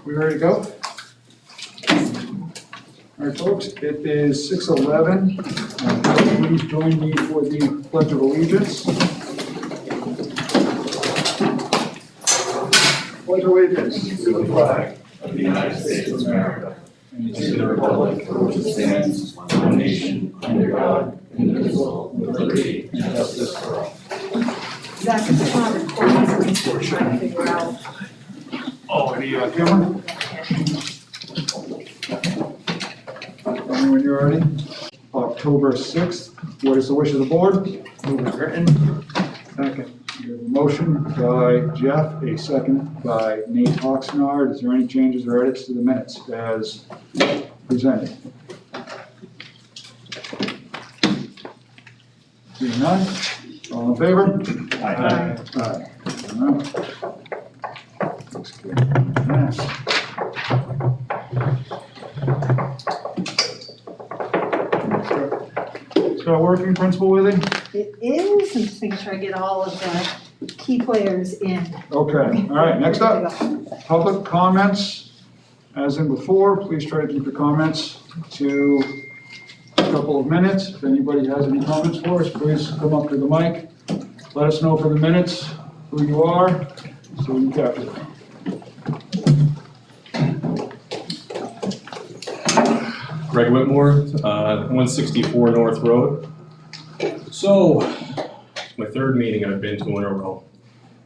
We ready to go? All right, folks, it is 6:11. Please join me for the Pledge of Allegiance. Pledge of Allegiance to the flag of the United States of America and to the republic for which it stands, one nation, under God, indivisible, with liberty and justice for all. Zach, it's not recording, so we're trying to figure out. Oh, any camera? Tell me when you're ready. October 6th. What is the wish of the board? Move as written. Second. We have a motion by Jeff, a second by Nate Oxnard. Is there any changes or edits to the minutes as presented? Seeing none. All in favor? Aye. Aye. All right. Looks good. Yeah. Got working, Principal Withy? It is, I'm just making sure I get all of the key players in. Okay, all right, next up, public comments. As in before, please try to keep your comments to a couple of minutes. If anybody has any comments for us, please come up to the mic. Let us know for the minutes who you are, so we can capture them. Greg Whitmore, 164 North Road. So, it's my third meeting I've been to in a row.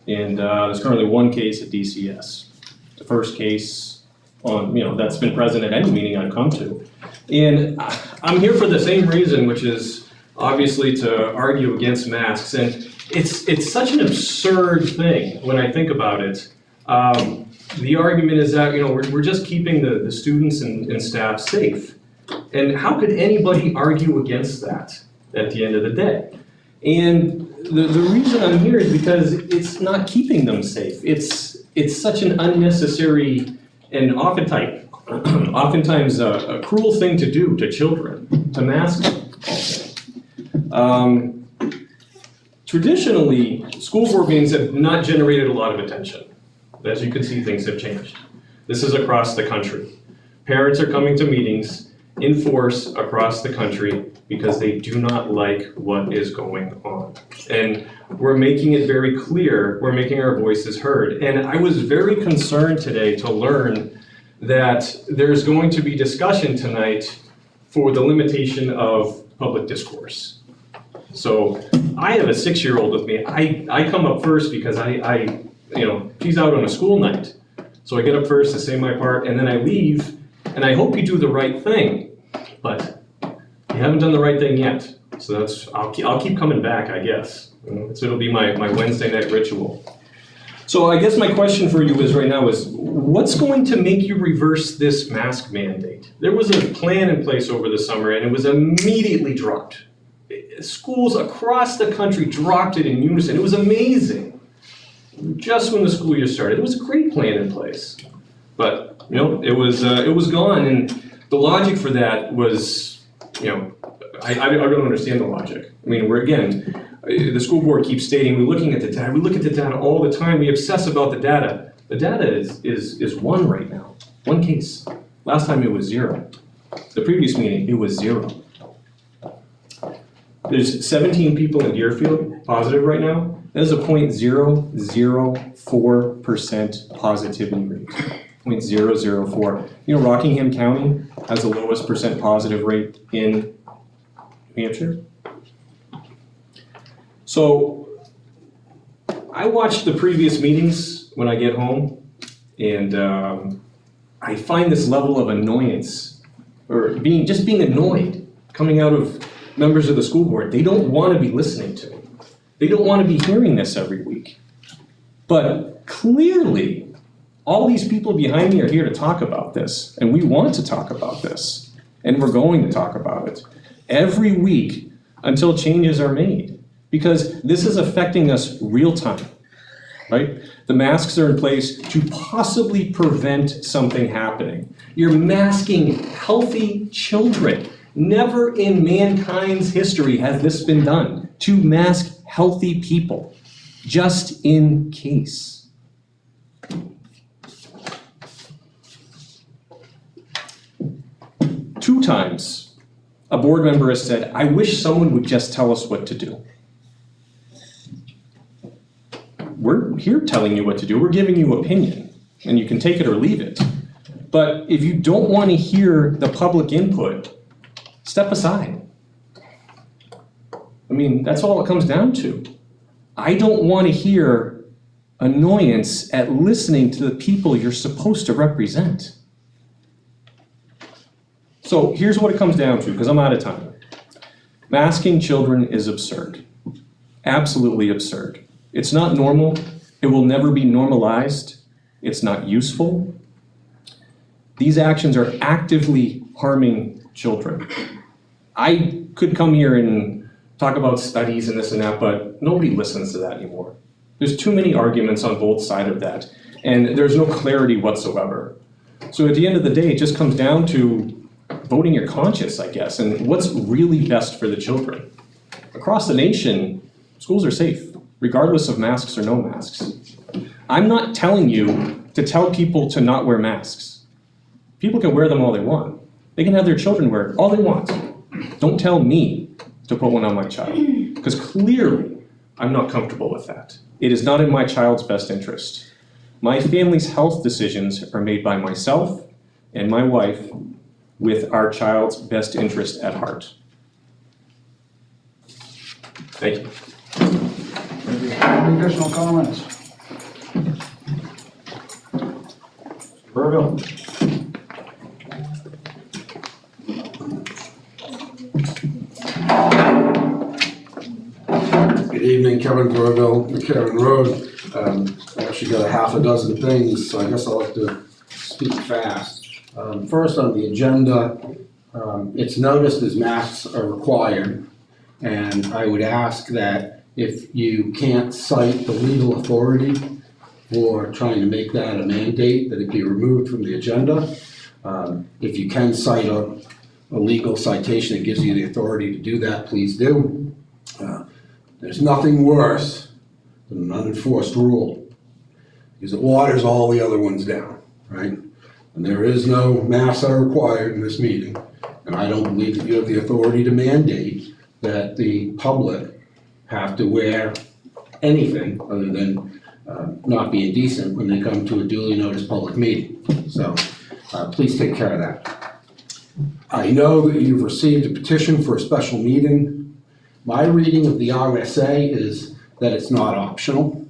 And there's currently one case at DCS. The first case that's been present at any meeting I've come to. And I'm here for the same reason, which is obviously to argue against masks. And it's such an absurd thing when I think about it. The argument is that, we're just keeping the students and staff safe. And how could anybody argue against that at the end of the day? And the reason I'm here is because it's not keeping them safe. It's such an unnecessary and oftentimes a cruel thing to do to children, to mask them. Traditionally, school board meetings have not generated a lot of attention. As you can see, things have changed. This is across the country. Parents are coming to meetings in force across the country because they do not like what is going on. And we're making it very clear, we're making our voices heard. And I was very concerned today to learn that there's going to be discussion tonight for the limitation of public discourse. So I have a 6-year-old with me. I come up first because she's out on a school night. So I get up first to say my part, and then I leave, and I hope you do the right thing, but you haven't done the right thing yet. So I'll keep coming back, I guess. It'll be my Wednesday night ritual. So I guess my question for you right now is, what's going to make you reverse this mask mandate? There was a plan in place over the summer, and it was immediately dropped. Schools across the country dropped it in unison. It was amazing. Just when the school year started, it was a great plan in place, but it was gone. And the logic for that was, I don't understand the logic. I mean, the school board keeps stating we're looking at the data. We look at the data all the time. We obsess about the data. The data is 1 right now, 1 case. Last time it was 0. The previous meeting it was 0. There's 17 people in Deerfield positive right now. That is a 0.004% positivity rate. 0.004. Rockingham County has the lowest percent positive rate in New Hampshire. So I watched the previous meetings when I get home, and I find this level of annoyance, or being annoyed, coming out of members of the school board. They don't want to be listening to me. They don't want to be hearing this every week. But clearly, all these people behind me are here to talk about this, and we want to talk about this, and we're going to talk about it every week until changes are made, because this is affecting us real time, right? The masks are in place to possibly prevent something happening. You're masking healthy children. Never in mankind's history has this been done, to mask healthy people, just in case. 2 times, a board member has said, I wish someone would just tell us what to do. We're here telling you what to do. We're giving you opinion, and you can take it or leave it. But if you don't want to hear the public input, step aside. I mean, that's all it comes down to. I don't want to hear annoyance at listening to the people you're supposed to represent. So here's what it comes down to, because I'm out of time. Masking children is absurd. Absolutely absurd. It's not normal. It will never be normalized. It's not useful. These actions are actively harming children. I could come here and talk about studies and this and that, but nobody listens to that anymore. There's too many arguments on both sides of that, and there's no clarity whatsoever. So at the end of the day, it just comes down to voting your conscience, I guess, and what's really best for the children. Across the nation, schools are safe, regardless of masks or no masks. I'm not telling you to tell people to not wear masks. People can wear them all they want. They can have their children wear it all they want. Don't tell me to put one on my child, because clearly I'm not comfortable with that. It is not in my child's best interest. My family's health decisions are made by myself and my wife with our child's best interest at heart. Thank you. Any additional comments? Burville. Good evening, Kevin Burville, McCarran Road. I actually got a half a dozen things, so I guess I'll have to speak fast. First on the agenda, it's noticed as masks are required, and I would ask that if you can't cite the legal authority for trying to make that a mandate, that it be removed from the agenda. If you can cite a legal citation that gives you the authority to do that, please do. There's nothing worse than an unenforced rule, because it waters all the other ones down, right? And there is no masks are required in this meeting, and I don't believe that you have the authority to mandate that the public have to wear anything other than not be indecent when they come to a duly noticed public meeting. So please take care of that. I know that you've received a petition for a special meeting. My reading of the RSA is that it's not optional,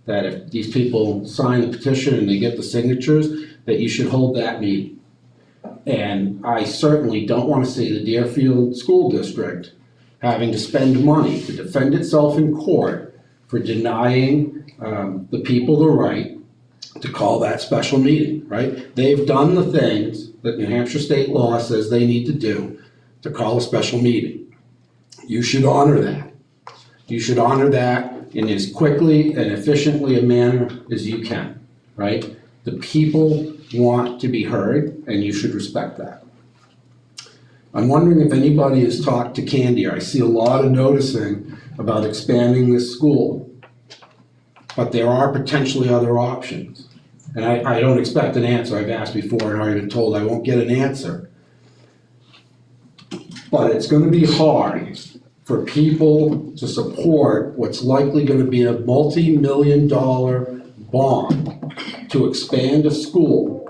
that if these people sign the petition and they get the signatures, that you should hold that meeting. And I certainly don't want to see the Deerfield School District having to spend money to defend itself in court for denying the people the right to call that special meeting, right? They've done the things that New Hampshire state law says they need to do to call a special meeting. You should honor that. You should honor that in as quickly and efficiently a manner as you can, right? The people want to be heard, and you should respect that. I'm wondering if anybody has talked to Candy. I see a lot of noticing about expanding this school, but there are potentially other options. And I don't expect an answer. I've asked before and already been told I won't get an answer. But it's going to be hard for people to support what's likely going to be a multi-million-dollar bond to expand a school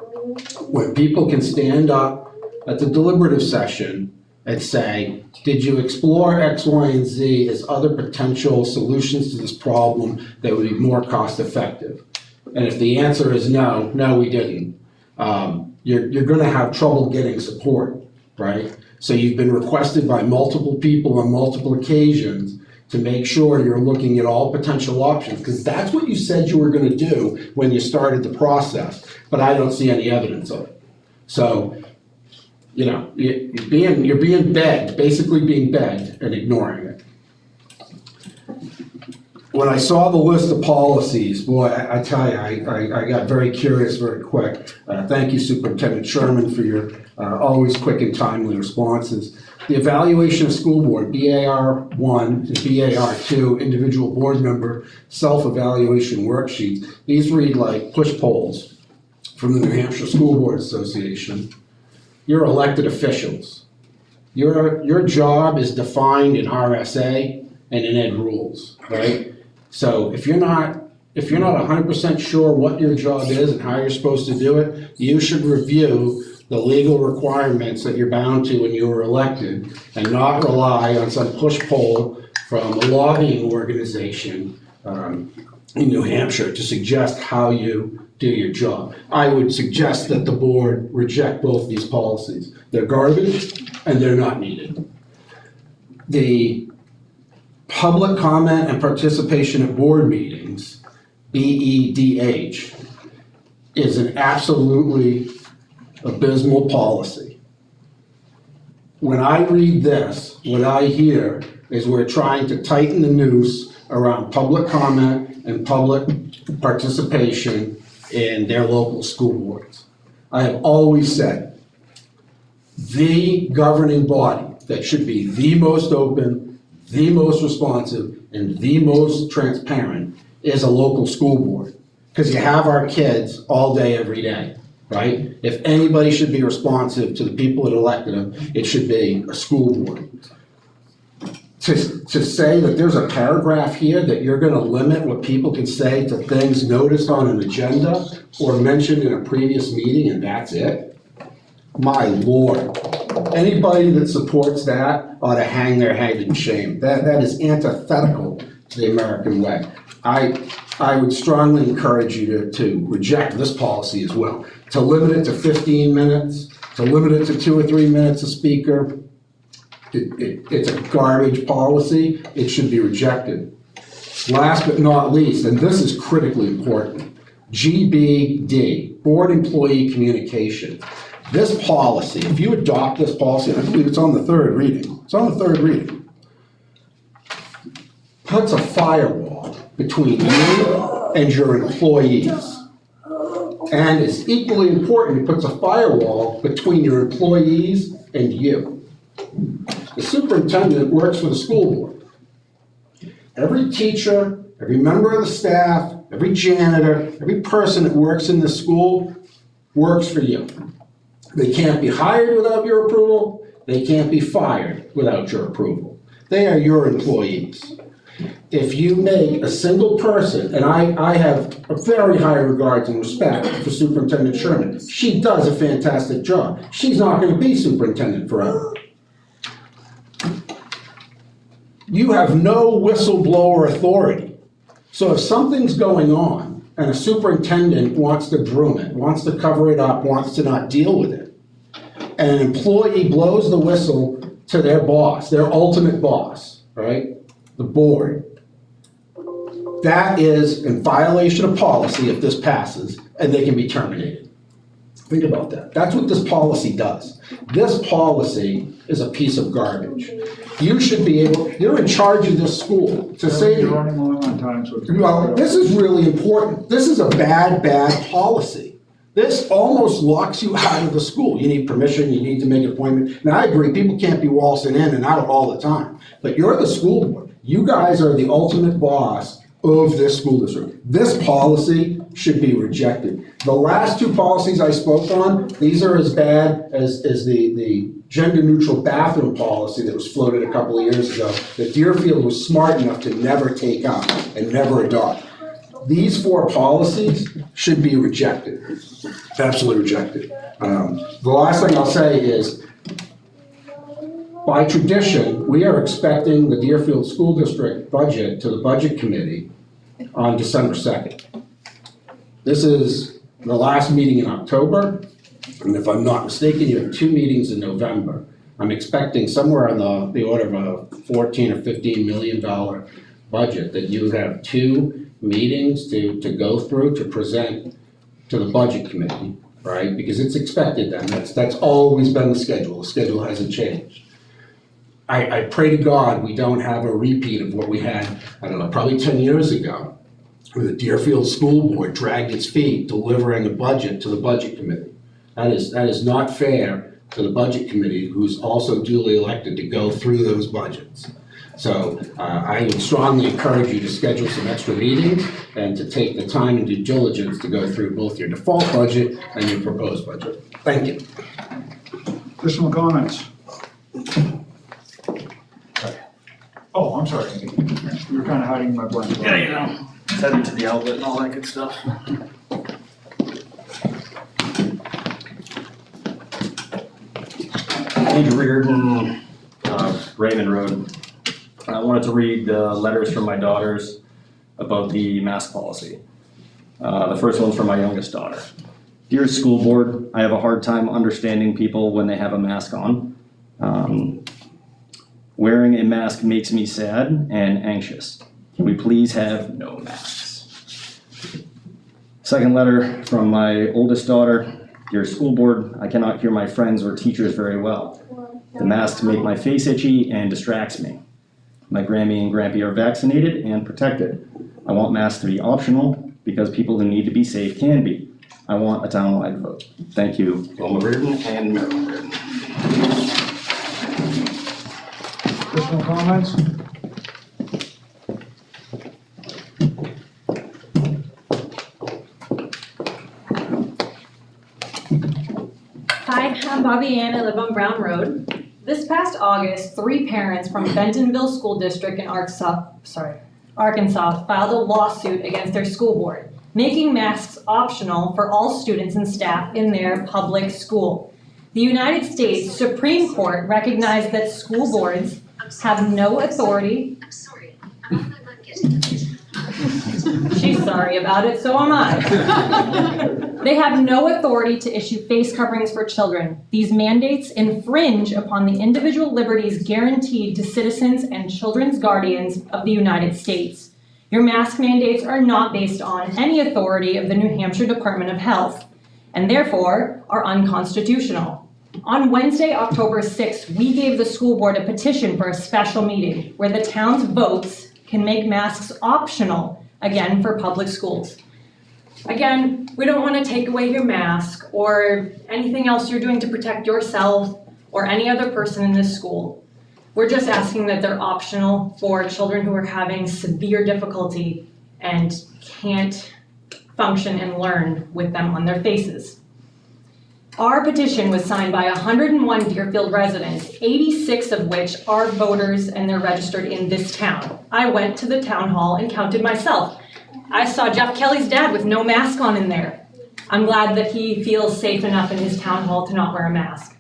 when people can stand up at the deliberative session and say, did you explore X, Y, and Z as other potential solutions to this problem that would be more cost effective? And if the answer is no, we didn't, you're going to have trouble getting support, right? So you've been requested by multiple people on multiple occasions to make sure you're looking at all potential options, because that's what you said you were going to do when you started the process, but I don't see any evidence of it. So, you know, you're being begged, basically being begged and ignoring it. When I saw the list of policies, boy, I tell you, I got very curious very quick. Thank you, Superintendent Sherman, for your always quick and timely responses. The evaluation of school board, BAR1 and BAR2, individual board member self-evaluation worksheets, these read like push polls from the New Hampshire School Board Association. you're elected officials. Your job is defined in RSA and in ed rules, right? So if you're not 100% sure what your job is and how you're supposed to do it, you should review the legal requirements that you're bound to when you were elected and not rely on some push-pull from a lobbying organization in New Hampshire to suggest how you do your job. I would suggest that the board reject both these policies. They're garbage and they're not needed. The public comment and participation at board meetings, BEDH, is an absolutely abysmal policy. When I read this, what I hear is we're trying to tighten the noose around public comment and public participation in their local school boards. I have always said the governing body that should be the most open, the most responsive, and the most transparent is a local school board. Because you have our kids all day, every day, right? If anybody should be responsive to the people that elected them, it should be a school board. To say that there's a paragraph here that you're gonna limit what people can say to things noticed on an agenda or mentioned in a previous meeting and that's it? My Lord. Anybody that supports that ought to hang their head in shame. That is antithetical to the American way. I would strongly encourage you to reject this policy as well. To limit it to 15 minutes, to limit it to 2 or 3 minutes a speaker, it's a garbage policy. It should be rejected. Last but not least, and this is critically important, GBD, Board Employee Communication. This policy, if you adopt this policy, and I believe it's on the third reading, puts a firewall between you and your employees. And it's equally important, it puts a firewall between your employees and you. The superintendent works for the school board. Every teacher, every member of the staff, every janitor, every person that works in the school works for you. They can't be hired without your approval. They can't be fired without your approval. They are your employees. If you make a single person, and I have a very high regards and respect for Superintendent Sherman. She does a fantastic job. She's not going to be superintendent forever. You have no whistleblower authority. So if something's going on and a superintendent wants to broom it, wants to cover it up, wants to not deal with it, and an employee blows the whistle to their boss, their ultimate boss, right? The board. That is in violation of policy if this passes, and they can be terminated. Think about that. That's what this policy does. This policy is a piece of garbage. You should be able, you're in charge of this school to say. You're running long on time, so. Well, this is really important. This is a bad policy. This almost locks you out of the school. You need permission, you need to make an appointment. Now, I agree, people can't be waltzing in and out all the time, but you're the school board. You guys are the ultimate boss of this school district. This policy should be rejected. The last two policies I spoke on, these are as bad as the gender-neutral bathroom policy that was floated a couple of years ago that Deerfield was smart enough to never take up and never adopt. These 4 policies should be rejected, absolutely rejected. The last thing I'll say is, by tradition, we are expecting the Deerfield School District budget to the Budget Committee on December 2nd. This is the last meeting in October, and if I'm not mistaken, you have 2 meetings in November. I'm expecting somewhere on the order of a $14 or $15 million budget that you have 2 meetings to go through to present to the Budget Committee, right? Because it's expected then. That's always been the schedule. The schedule hasn't changed. I pray to God we don't have a repeat of what we had, I don't know, probably 10 years ago, where the Deerfield School Board dragged its feet delivering a budget to the Budget Committee. That is not fair to the Budget Committee, who's also duly elected to go through those budgets. So I would strongly encourage you to schedule some extra meetings and to take the time and due diligence to go through both your default budget and your proposed budget. Thank you. Additional comments? Oh, I'm sorry. You were kind of hiding my blank. Yeah, you know, heading to the outlet and all that good stuff. Andrew Reardon, Raymond Road. I wanted to read the letters from my daughters about the mask policy. The first one's from my youngest daughter. Dear school board, I have a hard time understanding people when they have a mask on. Wearing a mask makes me sad and anxious. Can we please have no masks? Second letter from my oldest daughter. Dear school board, I cannot hear my friends or teachers very well. The masks make my face itchy and distracts me. My Grammy and Grampy are vaccinated and protected. I want masks to be optional because people who need to be safe can be. I want a townwide vote. Thank you, Wilma Reardon and Marilyn Reardon. Additional comments? Hi, I'm Bobby Ann. I live on Brown Road. This past August, 3 parents from Bentonville School District in Arkansas filed a lawsuit against their school board, making masks optional for all students and staff in their public school. The United States Supreme Court recognized that school boards have no authority. I'm sorry. I'm not getting it. She's sorry about it, so am I. They have no authority to issue face coverings for children. These mandates infringe upon the individual liberties guaranteed to citizens and children's guardians of the United States. Your mask mandates are not based on any authority of the New Hampshire Department of Health, and therefore are unconstitutional. On Wednesday, October 6th, we gave the school board a petition for a special meeting where the town's votes can make masks optional again for public schools. Again, we don't want to take away your mask or anything else you're doing to protect yourself or any other person in this school. We're just asking that they're optional for children who are having severe difficulty and can't function and learn with them on their faces. Our petition was signed by 101 Deerfield residents, 86 of which are voters and they're registered in this town. I went to the town hall and counted myself. I saw Jeff Kelly's dad with no mask on in there. I'm glad that he feels safe enough in his town hall to not wear a mask.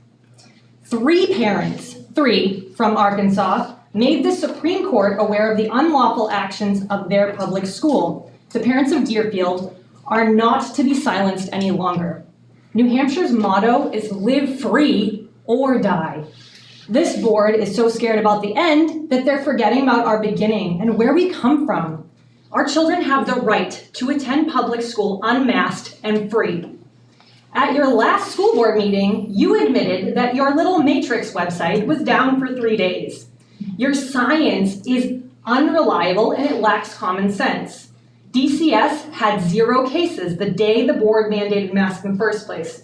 3 parents, 3 from Arkansas, made the Supreme Court aware of the unlawful actions of their public school. The parents of Deerfield are not to be silenced any longer. New Hampshire's motto is live free or die. This board is so scared about the end that they're forgetting about our beginning and where we come from. Our children have the right to attend public school unmasked and free. At your last school board meeting, you admitted that your little Matrix website was down for 3 days. Your science is unreliable and it lacks common sense. DCS had 0 cases the day the board mandated masks in the first place,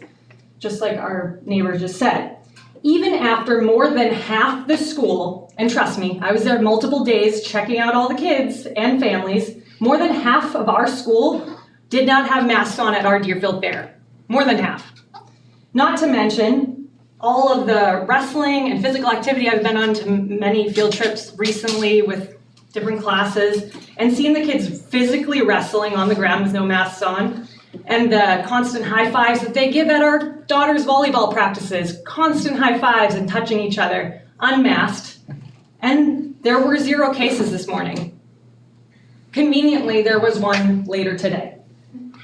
just like our neighbor just said. Even after more than half the school, and trust me, I was there multiple days checking out all the kids and families, more than half of our school did not have masks on at our Deerfield Fair. More than half. Not to mention all of the wrestling and physical activity. I've been on to many field trips recently with different classes and seeing the kids physically wrestling on the ground with no masks on, and the constant high fives that they give at our daughter's volleyball practices, constant high fives and touching each other, unmasked. And there were 0 cases this morning. Conveniently, there was 1 later today,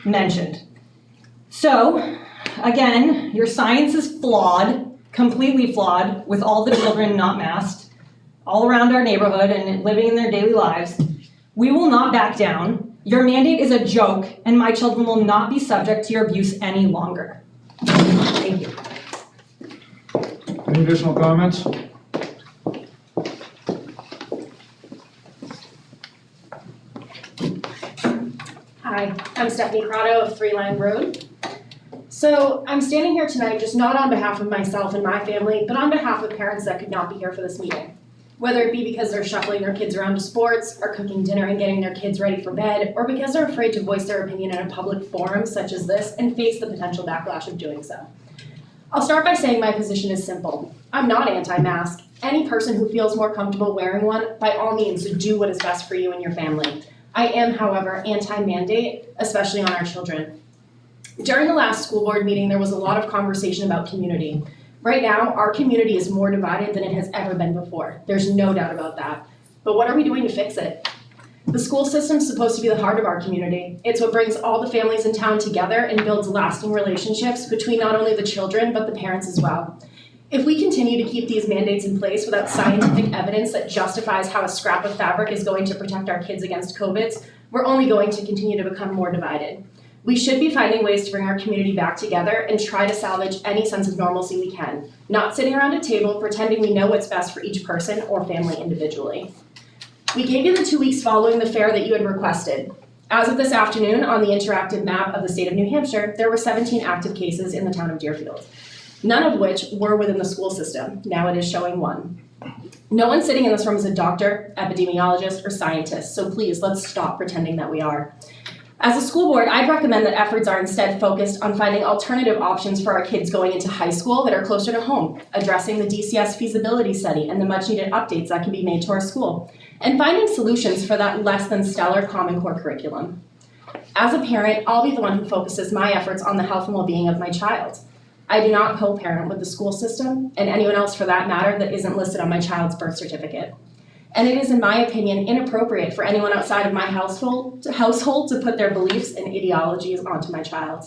mentioned. So, again, your science is flawed, completely flawed, with all the children not masked, all around our neighborhood and living in their daily lives. We will not back down. Your mandate is a joke, and my children will not be subject to your abuse any longer. Thank you. Any additional comments? Hi, I'm Stephanie Crotto of 3 Line Road. So I'm standing here tonight just not on behalf of myself and my family, but on behalf of parents that could not be here for this meeting. Whether it be because they're shuffling their kids around to sports, or cooking dinner and getting their kids ready for bed, or because they're afraid to voice their opinion in a public forum such as this and face the potential backlash of doing so. I'll start by saying my position is simple. I'm not anti-mask. Any person who feels more comfortable wearing one, by all means, do what is best for you and your family. I am, however, anti-mandate, especially on our children. During the last school board meeting, there was a lot of conversation about community. Right now, our community is more divided than it has ever been before. There's no doubt about that. But what are we doing to fix it? The school system is supposed to be the heart of our community. It's what brings all the families in town together and builds lasting relationships between not only the children, but the parents as well. If we continue to keep these mandates in place without scientific evidence that justifies how a scrap of fabric is going to protect our kids against COVID, we're only going to continue to become more divided. We should be finding ways to bring our community back together and try to salvage any sense of normalcy we can, not sitting around a table pretending we know what's best for each person or family individually. We gave you the 2 weeks following the fair that you had requested. As of this afternoon, on the interactive map of the state of New Hampshire, there were 17 active cases in the town of Deerfield, none of which were within the school system. Now it is showing 1. No one sitting in this room is a doctor, epidemiologist, or scientist, so please, let's stop pretending that we are. As a school board, I'd recommend that efforts are instead focused on finding alternative options for our kids going into high school that are closer to home, addressing the DCS feasibility study and the much needed updates that can be made to our school, and finding solutions for that less than stellar Common Core curriculum. As a parent, I'll be the one who focuses my efforts on the health and well-being of my child. I do not co-parent with the school system, and anyone else for that matter that isn't listed on my child's birth certificate. And it is, in my opinion, inappropriate for anyone outside of my household to put their beliefs and ideologies onto my child.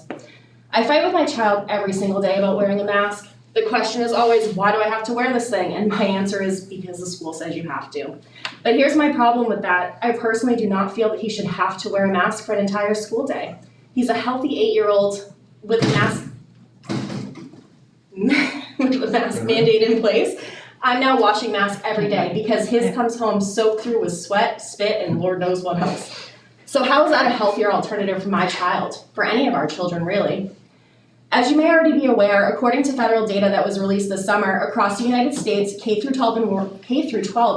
I fight with my child every single day about wearing a mask. The question is always, why do I have to wear this thing? And my answer is, because the school says you have to. But here's my problem with that. I personally do not feel that he should have to wear a mask for an entire school day. He's a healthy 8-year-old with a mask mandate in place. I'm now washing masks every day because his comes home soaked through with sweat, spit, and Lord knows what else. So how is that a healthier alternative for my child? For any of our children, really? As you may already be aware, according to federal data that was released this summer, across the United States, K-12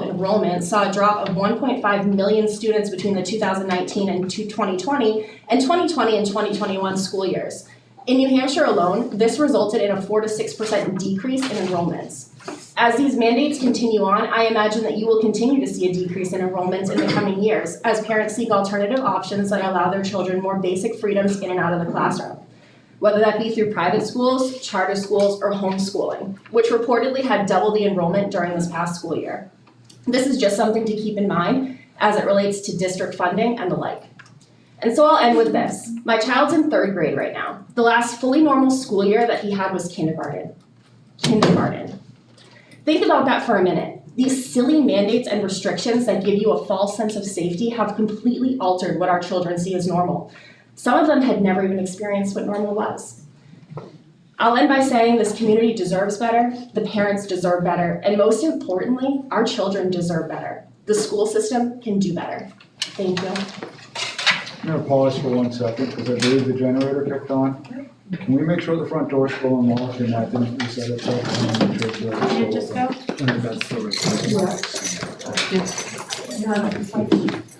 enrollment saw a drop of 1.5 million students between the 2019 and 2020 and 2020 and 2021 school years. In New Hampshire alone, this resulted in a 4 to 6% decrease in enrollments. As these mandates continue on, I imagine that you will continue to see a decrease in enrollments in the coming years as parents seek alternative options that allow their children more basic freedoms in and out of the classroom, whether that be through private schools, charter schools, or homeschooling, which reportedly had double the enrollment during this past school year. This is just something to keep in mind as it relates to district funding and the like. And so I'll end with this. My child's in 3rd grade right now. The last fully normal school year that he had was kindergarten. Think about that for a minute. These silly mandates and restrictions that give you a false sense of safety have completely altered what our children see as normal. Some of them had never even experienced what normal was. I'll end by saying this community deserves better, the parents deserve better, and most importantly, our children deserve better. The school system can do better. Thank you. I'm gonna pause for 1 second because I believe the generator kicked on. Can we make sure the front door's still unlocked and that didn't reset itself? Did it just go?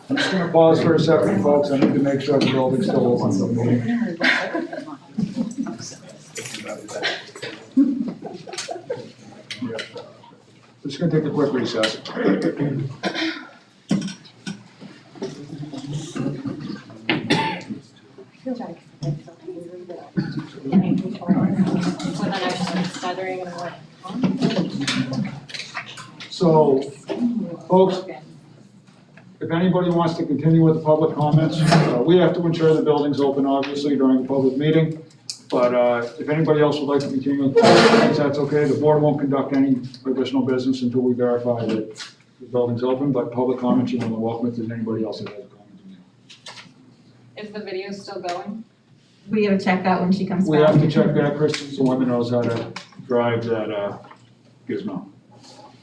I'm just gonna pause for a second, folks. I need to make sure the building's still open. Just gonna take a quick recess. So, folks, if anybody wants to continue with the public comments, we have to ensure the building's open, obviously, during the public meeting. But if anybody else would like to continue with public comments, that's okay. The board won't conduct any additional business until we verify that the building's open, but public comments, you're more than welcome if there's anybody else that has a comment to make. Is the video still going? We gotta check that when she comes We back. have to check that. Kristen's the one that knows how to drive that gizmo.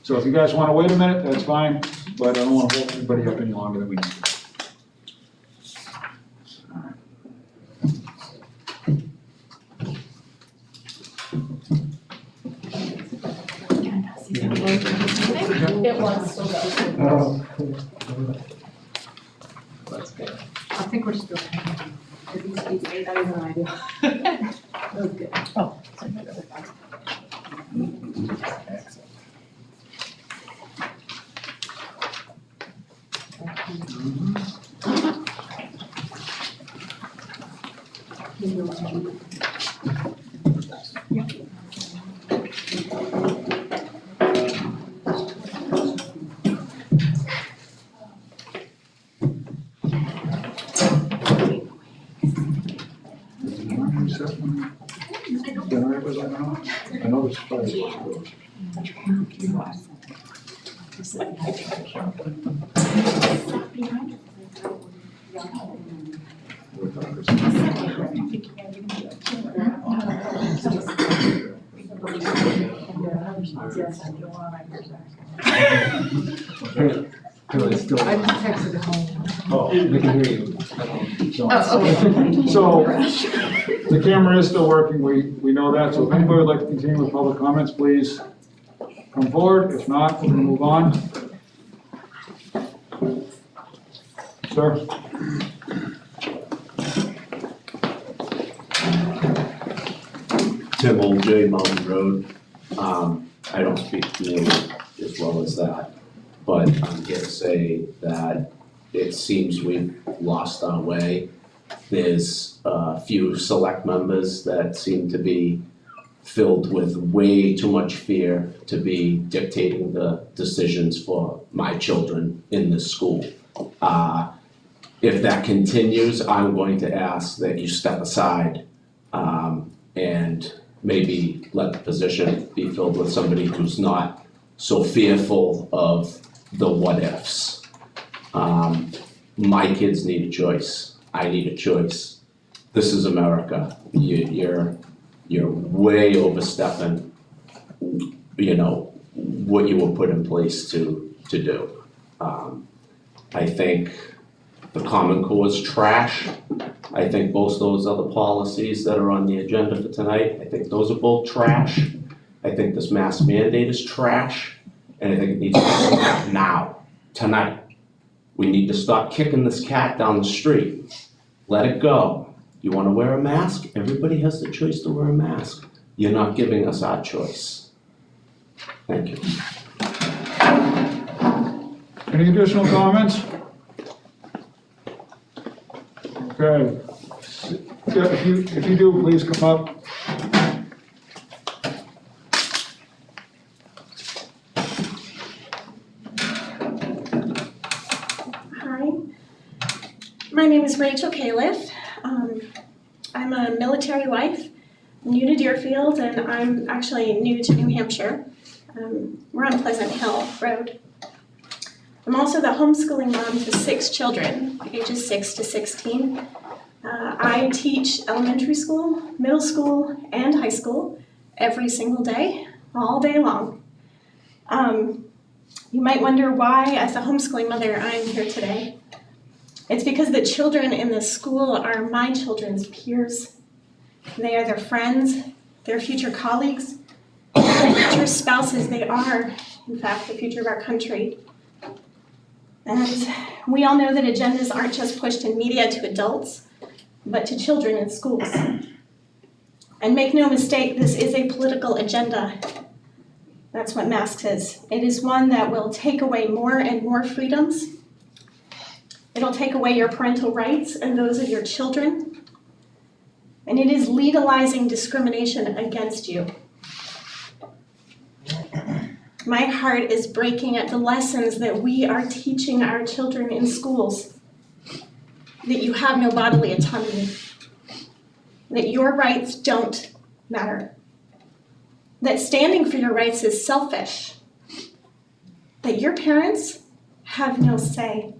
So if you guys want to wait a minute, that's fine, but I don't want to hold anybody up any longer than we need to. It was still going. That's good. I think we're still. That was good. Oh. I know this is I just texted it home. Oh, They can hear you. so the camera is still working, we know that, so if anybody would like to continue with public comments, please come forward. If not, we're gonna move on. Sir? Tim Old J, Mountain Road. I don't speak nearly as well as that, but I'm here to say that it seems we've lost our way. There's a few select members that seem to be filled with way too much fear to be dictating the decisions for my children in this school. If that continues, I'm going to ask that you step aside and maybe let the position be filled with somebody who's not so fearful of the what ifs. My kids need a choice. I need a choice. This is America. You're way overstepping, what you were put in place to do. I think the Common Core is trash. I think both those other policies that are on the agenda for tonight, I think those are both trash. I think this mask mandate is trash, and I think it needs to stop now, tonight. We need to stop kicking this cat down the street. Let it go. You wanna wear a mask? Everybody has the choice to wear a mask. You're not giving us our choice. Thank you. Any additional comments? Okay. Yeah, if you do, please come up. Hi, my name is Rachel Califf. I'm a military wife, new to Deerfield, and I'm actually new to New Hampshire. We're on Pleasant Hill Road. I'm also the homeschooling mom to 6 children, ages 6 to 16. I teach elementary school, middle school, and high school every single day, all day long. You might wonder why, as a homeschooling mother, I'm here today. It's because the children in this school are my children's peers. They are their friends, their future colleagues, their future spouses. They are, in fact, the future of our country. And we all know that agendas aren't just pushed in media to adults, but to children in schools. And make no mistake, this is a political agenda. That's what masks is. It is one that will take away more and more freedoms. It'll take away your parental rights and those of your children. And it is legalizing discrimination against you. My heart is breaking at the lessons that we are teaching our children in schools. That you have no bodily autonomy. That your rights don't matter. That standing for your rights is selfish. That your parents have no say.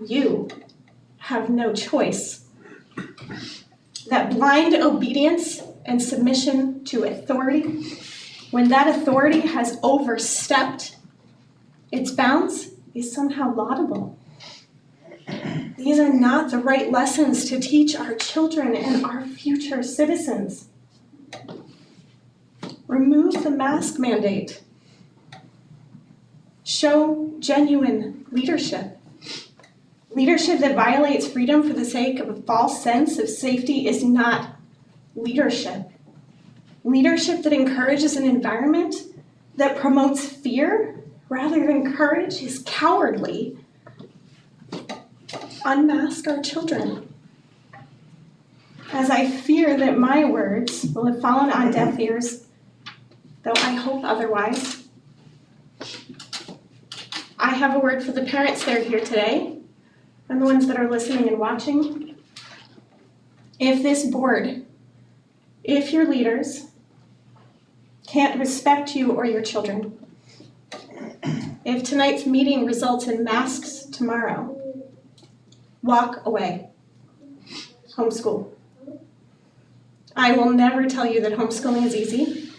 You have no choice. That blind obedience and submission to authority, when that authority has overstepped its bounds, is somehow laudable. These are not the right lessons to teach our children and our future citizens. Remove the mask mandate. Show genuine leadership. Leadership that violates freedom for the sake of a false sense of safety is not leadership. Leadership that encourages an environment that promotes fear rather than courage is cowardly. Unmask our children. as I fear that my words will have fallen on deaf ears, though I hope otherwise. I have a word for the parents that are here today and the ones that are listening and watching. If this board, if your leaders can't respect you or your children, if tonight's meeting results in masks tomorrow, walk away. Homeschool. I will never tell you that homeschooling is easy.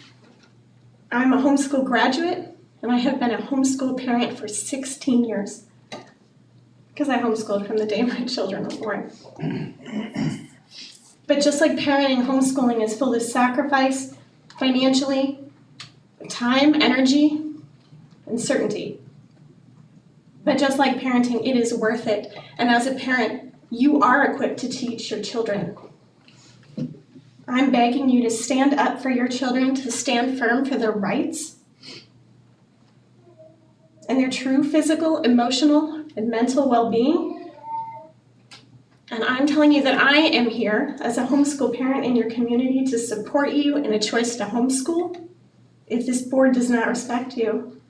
I'm a homeschool graduate, and I have been a homeschool parent for 16 years, because I homeschooled from the day my children were born. But just like parenting, homeschooling is filled with sacrifice, financially, time, energy, and certainty. But just like parenting, it is worth it. And as a parent, you are equipped to teach your children. I'm begging you to stand up for your children, to stand firm for their rights and their true physical, emotional, and mental well-being. And I'm telling you that I am here as a homeschool parent in your community to support you in a choice to homeschool if this board does not respect you.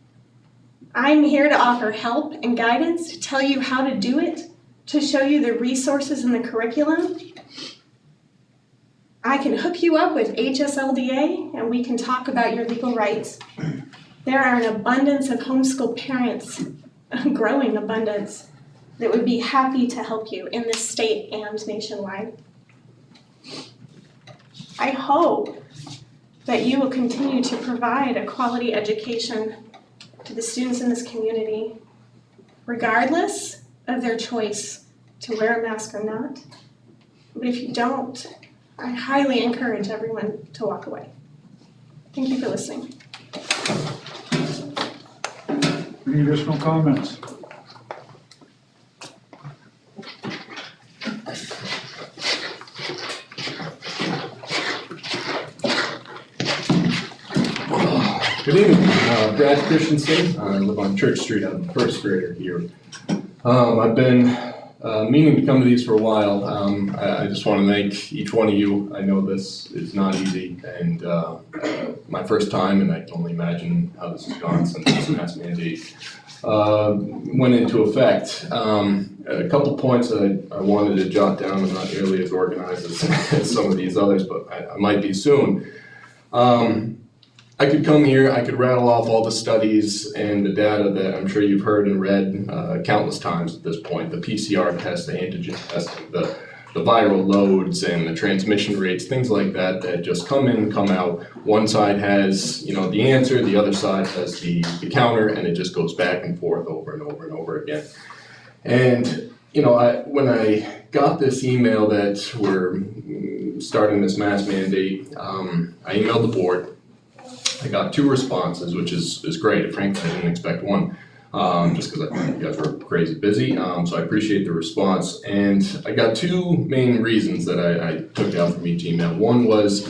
I'm here to offer help and guidance, to tell you how to do it, to show you the resources in the curriculum. I can hook you up with HSLDA and we can talk about your legal rights. There are an abundance of homeschool parents, a growing abundance, that would be happy to help you in this state and nationwide. I hope that you will continue to provide a quality education to the students in this community, regardless of their choice to wear a mask or not. But if you don't, I highly encourage everyone to walk away. Thank you for listening. Any additional comments? Good evening, Brad Christensen. I live on Church Street. I'm a first grader here. I've been meaning to come to these for a while. I just want to thank each one of you. I know this is not easy, and my first time, and I can only imagine how this has gone since this mask mandate went into effect. A couple points that I wanted to jot down. I'm not nearly as organized as some of these others, but I might be soon. I could come here, I could rattle off all the studies and the data that I'm sure you've heard and read countless times at this point, the PCR test, the antigen testing, the viral loads and the transmission rates, things like that, that just come in, come out. One side has, the answer, the other side has the counter, and it just goes back and forth over and over and over again. And, when I got this email that we're starting this mask mandate, I emailed the board. I got 2 responses, which is great. Frankly, I didn't expect one, just because I think you guys were crazy busy. So I appreciate the response. And I got 2 main reasons that I took out from each email. One was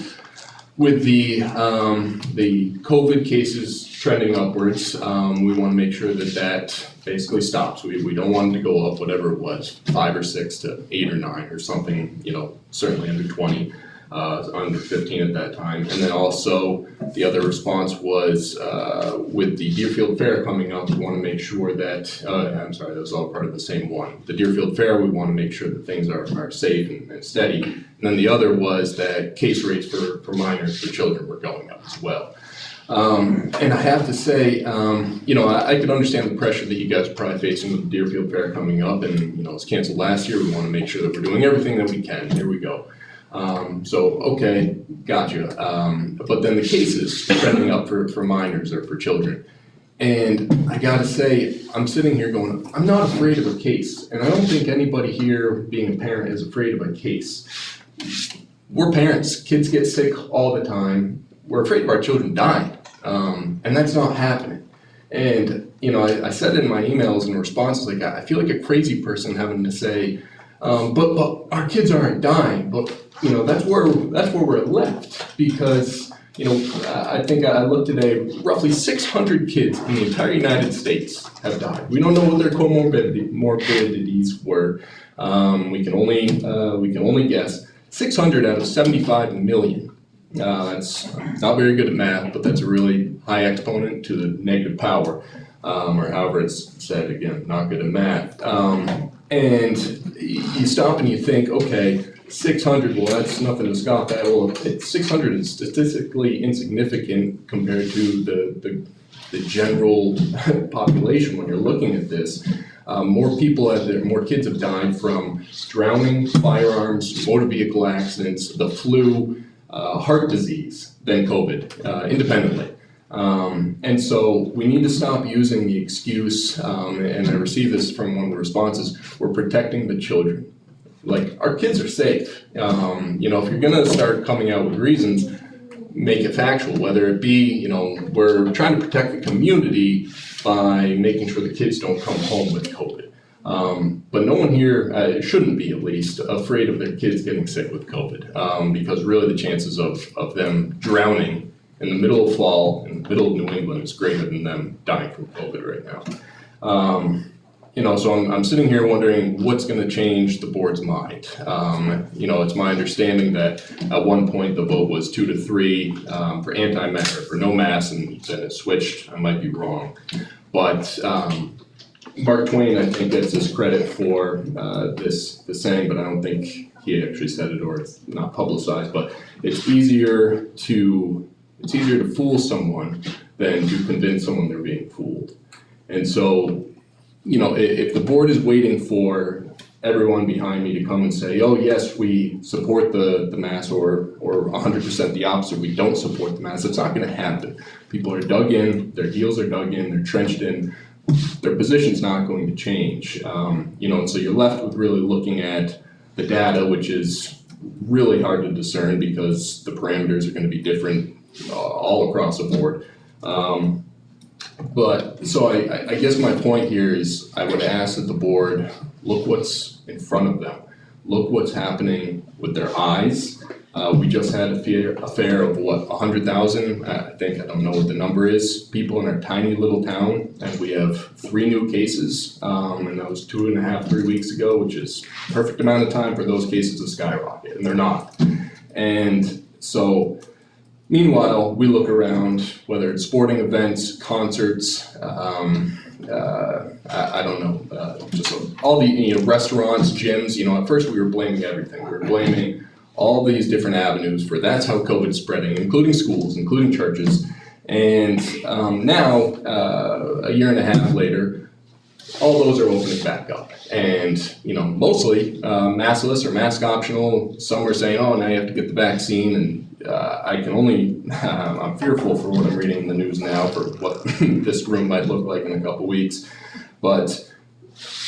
with the COVID cases trending upwards. We want to make sure that basically stops. We don't want it to go up, whatever it was, 5 or 6 to 8 or 9 or something. Certainly under 20. Under 15 at that time. And then also the other response was with the Deerfield Fair coming up, we want to make sure that, I'm sorry, that was all part of the same one. The Deerfield Fair, we want to make sure that things are safe and steady. And then the other was that case rates for minors, for children, were going up as well. And I have to say, I could understand the pressure that you guys are probably facing with the Deerfield Fair coming up, and it was canceled last year. We want to make sure that we're doing everything that we can. Here we go. Okay, gotcha. But then the cases trending up for minors or for children. And I gotta say, I'm sitting here going, I'm not afraid of a case. And I don't think anybody here being a parent is afraid of a case. We're parents, kids get sick all the time. We're afraid of our children dying. And that's not happening. And, I said in my emails and responses, like, I feel like a crazy person having to say, but our kids aren't dying. But that's where we're left, because I think I looked today, roughly 600 kids in the entire United States have died. We don't know what their morbidities were. We can only guess. 600 out of 75 million. That's not very good at math, but that's a really high exponent to the negative power, or however it's said, again, not good at math. And you stop and you think, okay, 600, well, that's nothing to scoff at. Well, 600 is statistically insignificant compared to the general population when you're looking at this. More kids have died from drowning, firearms, motor vehicle accidents, the flu, heart disease than COVID, independently. And so we need to stop using the excuse, and I received this from one of the responses, we're protecting the children. Like, our kids are safe. If you're gonna start coming out with reasons, make it factual, whether it be, we're trying to protect the community by making sure the kids don't come home with COVID. But no one here, shouldn't be at least, afraid of their kids getting sick with COVID, because really the chances of them drowning in the middle of fall, in the middle of New England, is greater than them dying from COVID right now. So I'm sitting here wondering what's gonna change the board's mind. It's my understanding that at one point the vote was 2-3 for anti-mask, or for no mask, and then it switched. I might be wrong. But Mark Twain, I think, gets his credit for this saying, but I don't think he actually said it, or it's not publicized. But it's easier to fool someone than to convince someone they're being fooled. And so, if the board is waiting for everyone behind me to come and say, oh yes, we support the mask, or 100% the opposite, we don't support the mask, it's not gonna happen. People are dug in, their heels are dug in, they're trenched in, their position's not going to change. And so you're left with really looking at the data, which is really hard to discern because the parameters are gonna be different all across the board. But so I guess my point here is I would ask that the board look what's in front of them. Look what's happening with their eyes. We just had a fair of 100,000, I don't know what the number is, people in our tiny little town, and we have 3 new cases, and that was 2.5, 3 weeks ago, which is perfect amount of time for those cases to skyrocket, and they're not. And so, meanwhile, we look around, whether it's sporting events, concerts, I don't know, just all the restaurants, gyms. At first we were blaming everything. We were blaming all these different avenues for that's how COVID is spreading, including schools, including churches. And now, a year and a half later, all those are opening back up. And, mostly maskless or mask optional. Some are saying, oh, now you have to get the vaccine. And I'm fearful for what I'm reading in the news now for what this room might look like in a couple weeks. But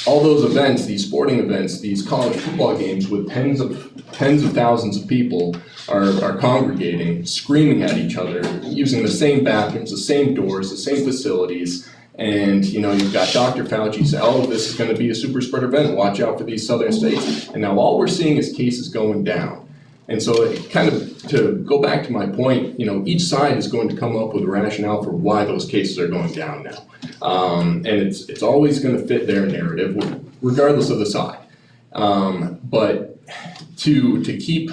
all those events, these sporting events, these college football games with tens of thousands of people are congregating, screaming at each other, using the same bathrooms, the same doors, the same facilities. And, you've got Dr. Fauci say, oh, this is going to be a super spreader event. Watch out for these southern states. And now all we're seeing is cases going down. And so to go back to my point, each side is going to come up with a rationale for why those cases are going down now. And it's always going to fit their narrative, regardless of the side. But to keep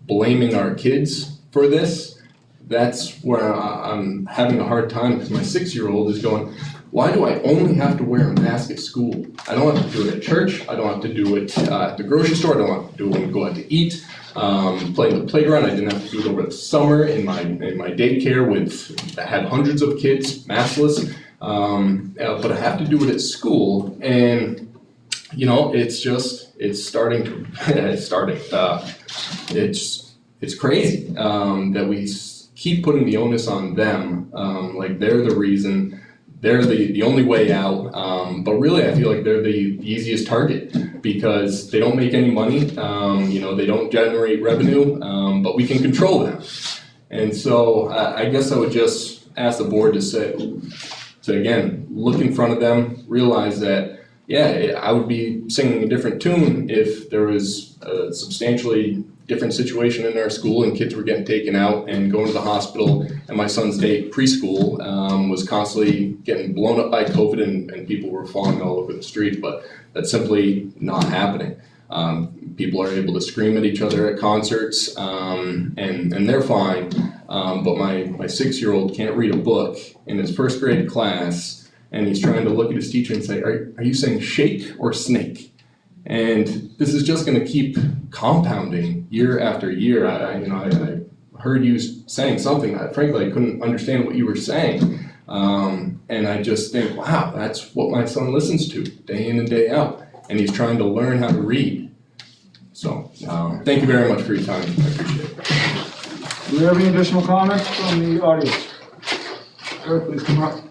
blaming our kids for this, that's where I'm having a hard time, because my 6-year-old is going, why do I only have to wear a mask at school? I don't have to do it at church. I don't have to do it at the grocery store. I don't have to do it when we go out to eat. Play in the playground. I didn't have to do it over the summer in my daycare I had hundreds of kids maskless. But I have to do it at school, and it's crazy that we keep putting the onus on them, like they're the reason, they're the only way out. But really, I feel like they're the easiest target because they don't make any money. They don't generate revenue, but we can control them. And so I guess I would just ask the board to again, look in front of them, realize that, I would be singing a different tune if there was a substantially different situation in our school and kids were getting taken out and going to the hospital, and my son's preschool was constantly getting blown up by COVID and people were falling all over the street, but that's simply not happening. People are able to scream at each other at concerts, and they're fine. But my 6-year-old can't read a book in his first grade class, and he's trying to look at his teacher and say, are you saying shake or snake? And this is just gonna keep compounding year after year. I heard you saying something that frankly I couldn't understand what you were saying. And I just think, wow, that's what my son listens to day in and day out. And he's trying to learn how to read. So, thank you very much for your time. I appreciate it. Do we have any additional comments from the audience? Sir, please come up.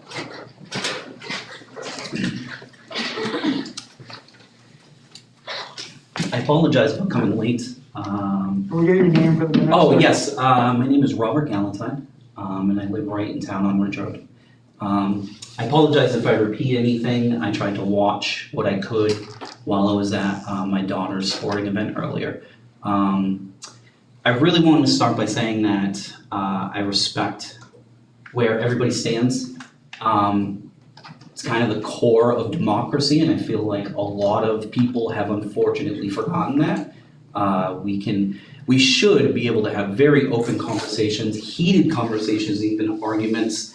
I apologize if I'm coming late. Can we get your name for the minutes? Oh, yes, my name is Robert Galantine, and I live right in town on Ridge Road. I apologize if I repeat anything. I tried to watch what I could while I was at my daughter's sporting event earlier. I really wanted to start by saying that I respect where everybody stands. It's kind of the core of democracy, and I feel like a lot of people have unfortunately forgotten that. We should be able to have very open conversations, heated conversations, even arguments,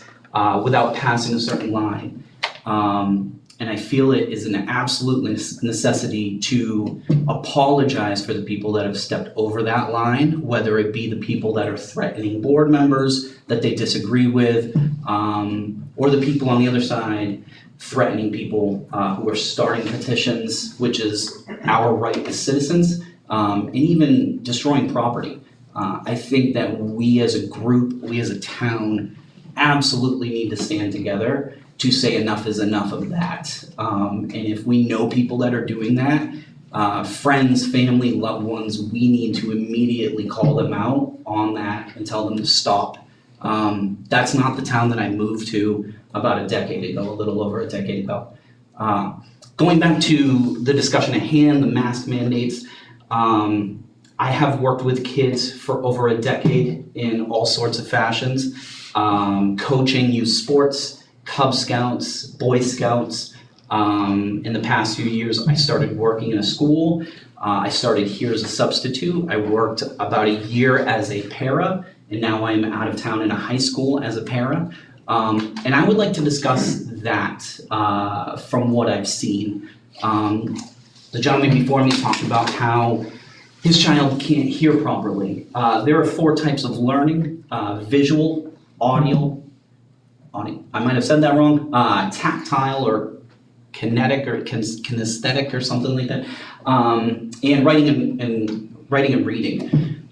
without passing a certain line. And I feel it is an absolute necessity to apologize for the people that have stepped over that line, whether it be the people that are threatening board members that they disagree with, or the people on the other side threatening people who are starting petitions, which is our right as citizens, and even destroying property. I think that we as a group, we as a town, absolutely need to stand together to say enough is enough of that. And if we know people that are doing that, friends, family, loved ones, we need to immediately call them out on that and tell them to stop. That's not the town that I moved to about a decade ago, a little over a decade ago. Going back to the discussion at hand, the mask mandates, I have worked with kids for over a decade in all sorts of fashions, coaching youth sports, Cub Scouts, Boy Scouts. In the past few years, I started working in a school. I started here as a substitute. I worked about a year as a para, and now I'm out of town in a high school as a para. And I would like to discuss that from what I've seen. The gentleman before me talked about how his child can't hear properly. There are 4 types of learning: visual, audio, I might have said that wrong, tactile or kinetic or kinesthetic or something like that, and writing and reading.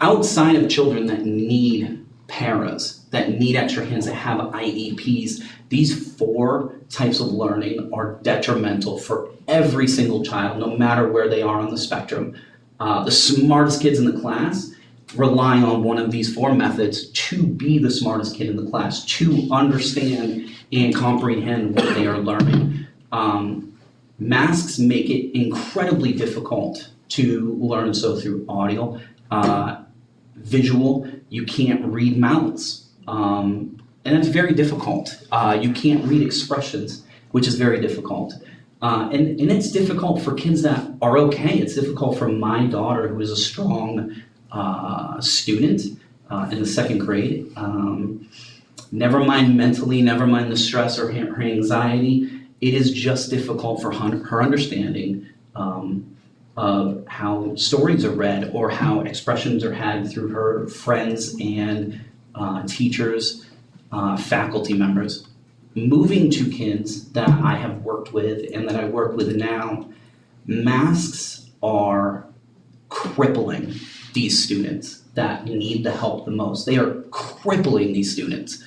Outside of children that need paras, that need extra hands, that have IEPs, these 4 types of learning are detrimental for every single child, no matter where they are on the spectrum. The smartest kids in the class relying on one of these 4 methods to be the smartest kid in the class, to understand and comprehend what they are learning. Masks make it incredibly difficult to learn, so through audio, visual, you can't read mouths, and that's very difficult. You can't read expressions, which is very difficult. And it's difficult for kids that are okay. It's difficult for my daughter, who is a strong student in the 2nd grade. Never mind mentally, never mind the stress or her anxiety. It is just difficult for her understanding of how stories are read or how expressions are had through her friends and teachers, faculty members. Moving to kids that I have worked with and that I work with now, masks are crippling these students that need the help the most. They are crippling these students.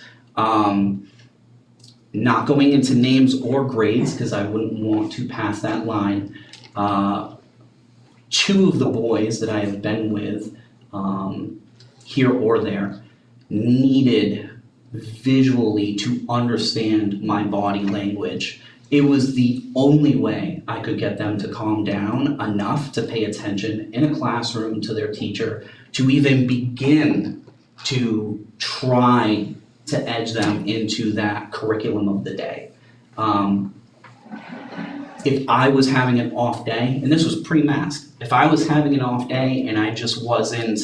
Not going into names or grades, because I wouldn't want to pass that line. 2 of the boys that I have been with, here or there, needed visually to understand my body language. It was the only way I could get them to calm down enough to pay attention in a classroom to their teacher, to even begin to try to edge them into that curriculum of the day. if I was having an off day, and this was pre-mask, if I was having an off day and I just wasn't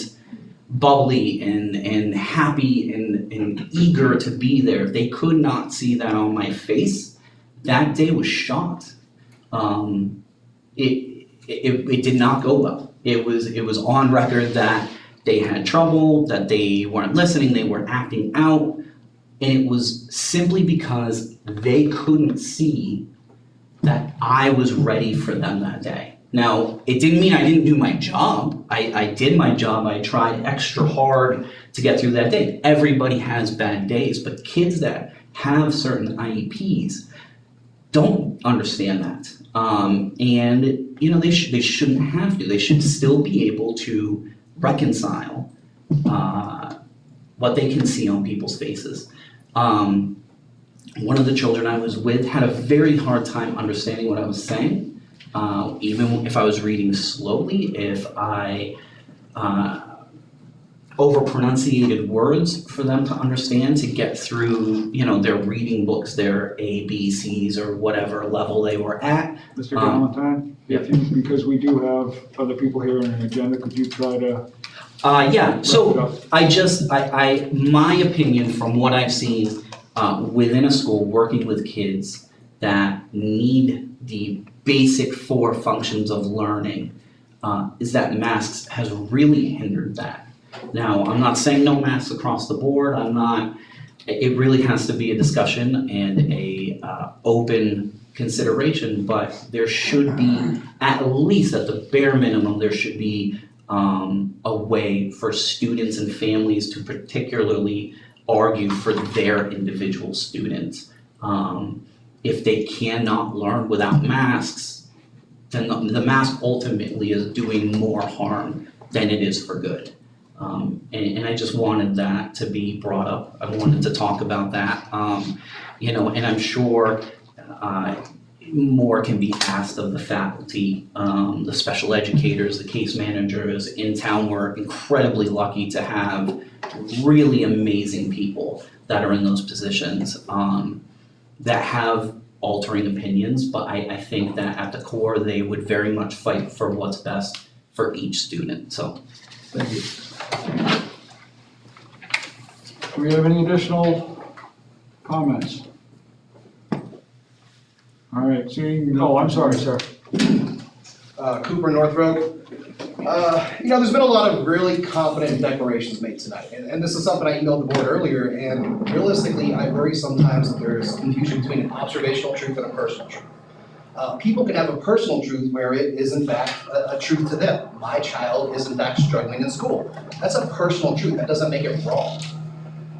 bubbly and happy and eager to be there, if they could not see that on my face, that day was shot. It did not go well. It was on record that they had trouble, that they weren't listening, they weren't acting out, and it was simply because they couldn't see that I was ready for them that day. Now, it didn't mean I didn't do my job. I did my job. I tried extra hard to get through that day. Everybody has bad days, but kids that have certain IEPs don't understand that. And they shouldn't have to. They should still be able to reconcile what they can see on people's faces. One of the children I was with had a very hard time understanding what I was saying, even if I was reading slowly, if I over-pronunciated words for them to understand, to get through, their reading books, their A, B, C's, or whatever level they were at. Mr. Valentine, because we do have other people here on an agenda, could you try to? So my opinion from what I've seen within a school working with kids that need the basic 4 functions of learning is that masks has really hindered that. Now, I'm not saying no masks across the board. It really has to be a discussion and a open consideration, but there should be, at least at the bare minimum, there should be a way for students and families to particularly argue for their individual students. If they cannot learn without masks, then the mask ultimately is doing more harm than it is for good. And I just wanted that to be brought up. I wanted to talk about that. And I'm sure more can be asked of the faculty, the special educators, the case managers in town. We're incredibly lucky to have really amazing people that are in those positions that have altering opinions, but I think that at the core they would very much fight for what's best for each student. So, thank you. Do we have any additional comments? All right, I'm sorry, sir. Cooper, North Road. There's been a lot of really confident declarations made tonight, and this is something I emailed the board earlier, and realistically, I worry sometimes that there's confusion between an observational truth and a personal truth. People can have a personal truth where it is in fact a truth to them. My child is in fact struggling in school. That's a personal truth, that doesn't make it wrong.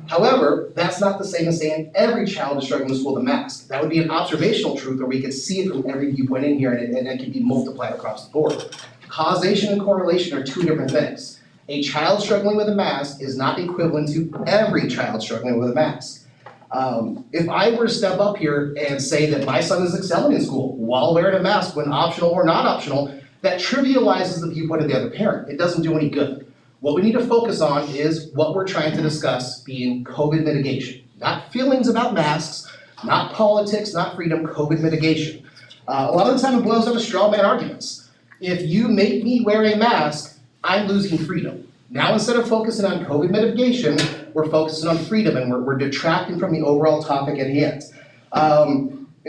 However, that's not the same as saying every child is struggling in school with a mask. That would be an observational truth where we could see it from every viewpoint in here and it can be multiplied across the board. Causation and correlation are 2 different things. A child struggling with a mask is not equivalent to every child struggling with a mask. If I were to step up here and say that my son is excelling in school while wearing a mask when optional or not optional, that trivializes the viewpoint of the other parent. It doesn't do any good. What we need to focus on is what we're trying to discuss being COVID mitigation. Not feelings about masks, not politics, not freedom, COVID mitigation. A lot of the time it boils down to straw man arguments. If you make me wear a mask, I'm losing freedom. Now instead of focusing on COVID mitigation, we're focusing on freedom and we're detracting from the overall topic at hand.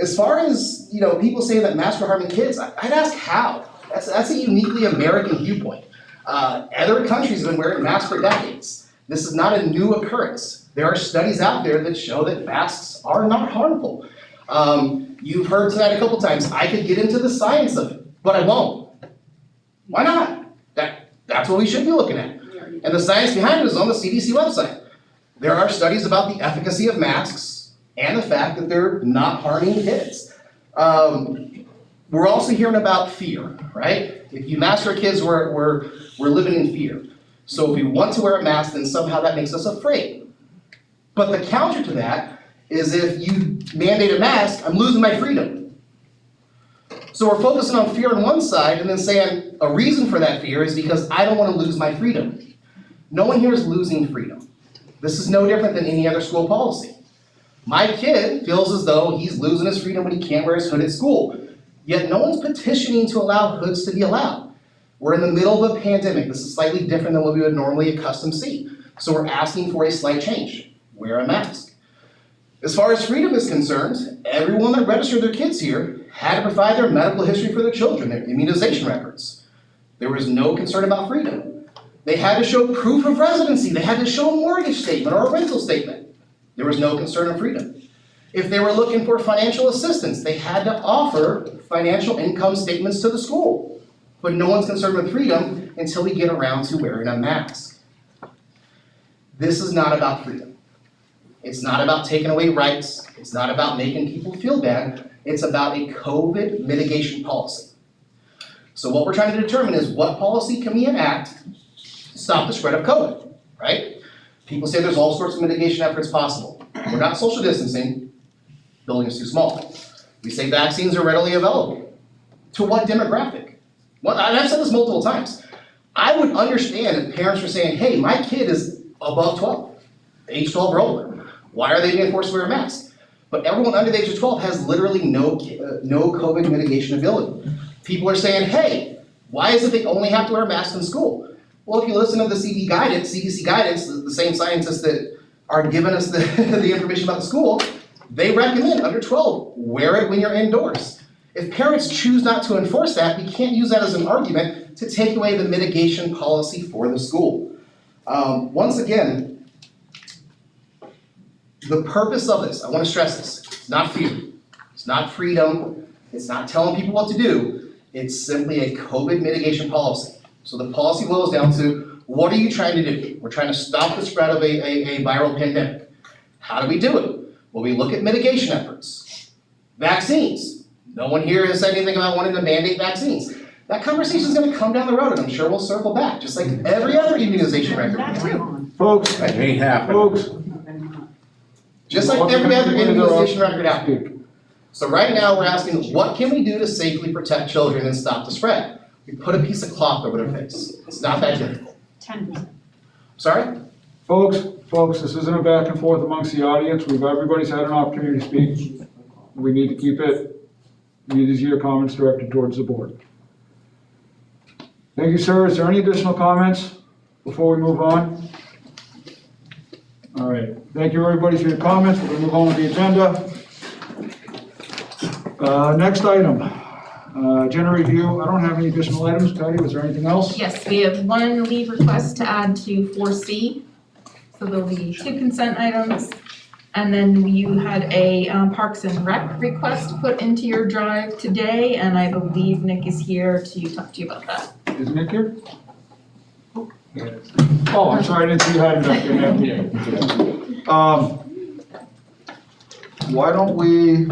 As far as people say that masks are harming kids, I'd ask how. That's a uniquely American viewpoint. Other countries have been wearing masks for decades. This is not a new occurrence. There are studies out there that show that masks are not harmful. You've heard tonight a couple times, I could get into the science of it, but I won't. Why not? That's what we should be looking at. And the science behind it is on the CDC website. There are studies about the efficacy of masks and the fact that they're not harming kids. We're also hearing about fear, right? If you mask our kids, we're living in fear. So if we want to wear a mask, then somehow that makes us afraid. But the counter to that is if you mandate a mask, I'm losing my freedom. So we're focusing on fear on one side and then saying a reason for that fear is because I don't want to lose my freedom. No one here is losing freedom. This is no different than any other school policy. My kid feels as though he's losing his freedom when he can't wear his hood at school. Yet no one's petitioning to allow hoods to be allowed. We're in the middle of a pandemic. This is slightly different than what we would normally accustomed see. So we're asking for a slight change. Wear a mask. As far as freedom is concerned, everyone that registered their kids here had to provide their medical history for their children, their immunization records. There was no concern about freedom. They had to show proof of residency. They had to show a mortgage statement or a rental statement. There was no concern of freedom. If they were looking for financial assistance, they had to offer financial income statements to the school. But no one's concerned with freedom until we get around to wearing a mask. This is not about freedom. It's not about taking away rights. It's not about making people feel bad. It's about a COVID mitigation policy. So what we're trying to determine is what policy can we enact to stop the spread of COVID, right? People say there's all sorts of mitigation efforts possible. We're not social distancing. Building is too small. We say vaccines are readily available. To what demographic? Well, and I've said this multiple times. I would understand if parents were saying, hey, my kid is above 12, age 12 or older. Why are they being forced to wear a mask? But everyone under the age of 12 has literally no COVID mitigation ability. People are saying, hey, why is it they only have to wear a mask in school? Well, if you listen to the CDC guidance, the same scientists that are giving us the information about the school, they recommend under 12, wear it when you're indoors. If parents choose not to enforce that, we can't use that as an argument to take away the mitigation policy for the school. Once again, the purpose of this, I want to stress this, it's not fear, it's not freedom, it's not telling people what to do, it's simply a COVID mitigation policy. So the policy boils down to, what are you trying to do? We're trying to stop the spread of a viral pandemic. How do we do it? Well, we look at mitigation efforts. Vaccines. No one here has said anything about wanting to mandate vaccines. That conversation is going to come down the road, and I'm sure we'll circle back, just like every other immunization record. Folks, That ain't happening. folks, Just like every other immunization record out there. So right now, we're asking, what can we do to safely protect children and stop the spread? We put a piece of cloth over their face. It's not that difficult. 10%. Sorry? Folks, this isn't a back and forth amongst the audience. Everybody's had an opportunity to speak. We need to keep it, these are your comments directed towards the board. Thank you, sir. Is there any additional comments before we move on? All right. Thank you, everybody, for your comments. We're going to move on with the agenda. Next item, agenda review. I don't have any additional items. Patty, was there anything else? Yes, we have one leave request to add to 4C. So there'll be 2 consent items. And then you had a Parks and Rec request put into your drive today, and I believe Nick is here to talk to you about that. Is Nick here? Oh, I'm sorry, I didn't see you hiding back there. Why don't we,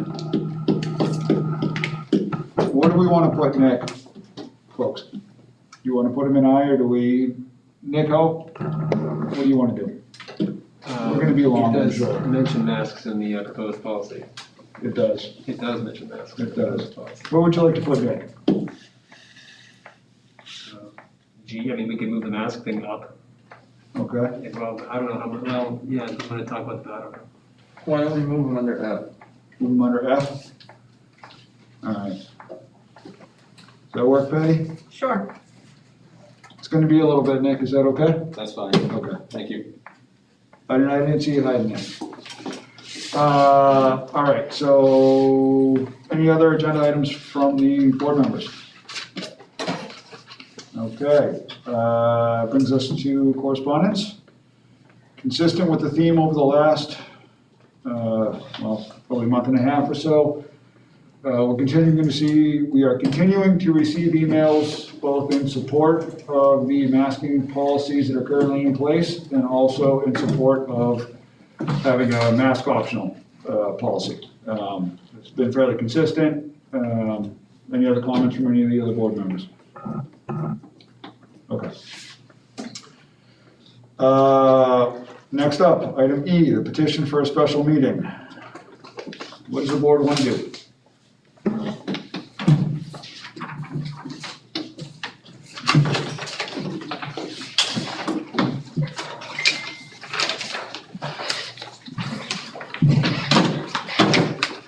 what do we want to put Nick, folks? Do you want to put him in I, or do we, Nick, help? What do you want to do? We're going to be long, I'm sure. It does mention masks in the proposed policy. It does. It does mention masks. It does. What would you like to put Nick? G, I mean, we could move the mask thing up. Okay. Well, I don't know how much, well, yeah, I'm gonna talk about that, I don't know. Why don't we move them under F? Move him under F? All right. Does that work, Patty? Sure. It's going to be a little bit, Nick. Is that okay? That's fine. Okay. Thank you. I didn't see you hiding there. All right, so any other agenda items from the board members? Okay, brings us to correspondence. Consistent with the theme over the last, probably month and a half or so, we are continuing to receive emails both in support of the masking policies that are currently in place and also in support of having a mask optional policy. It's been fairly consistent. Any other comments from any of the other board members? Okay. Next up, item E, the petition for a special meeting. What does the board want to do?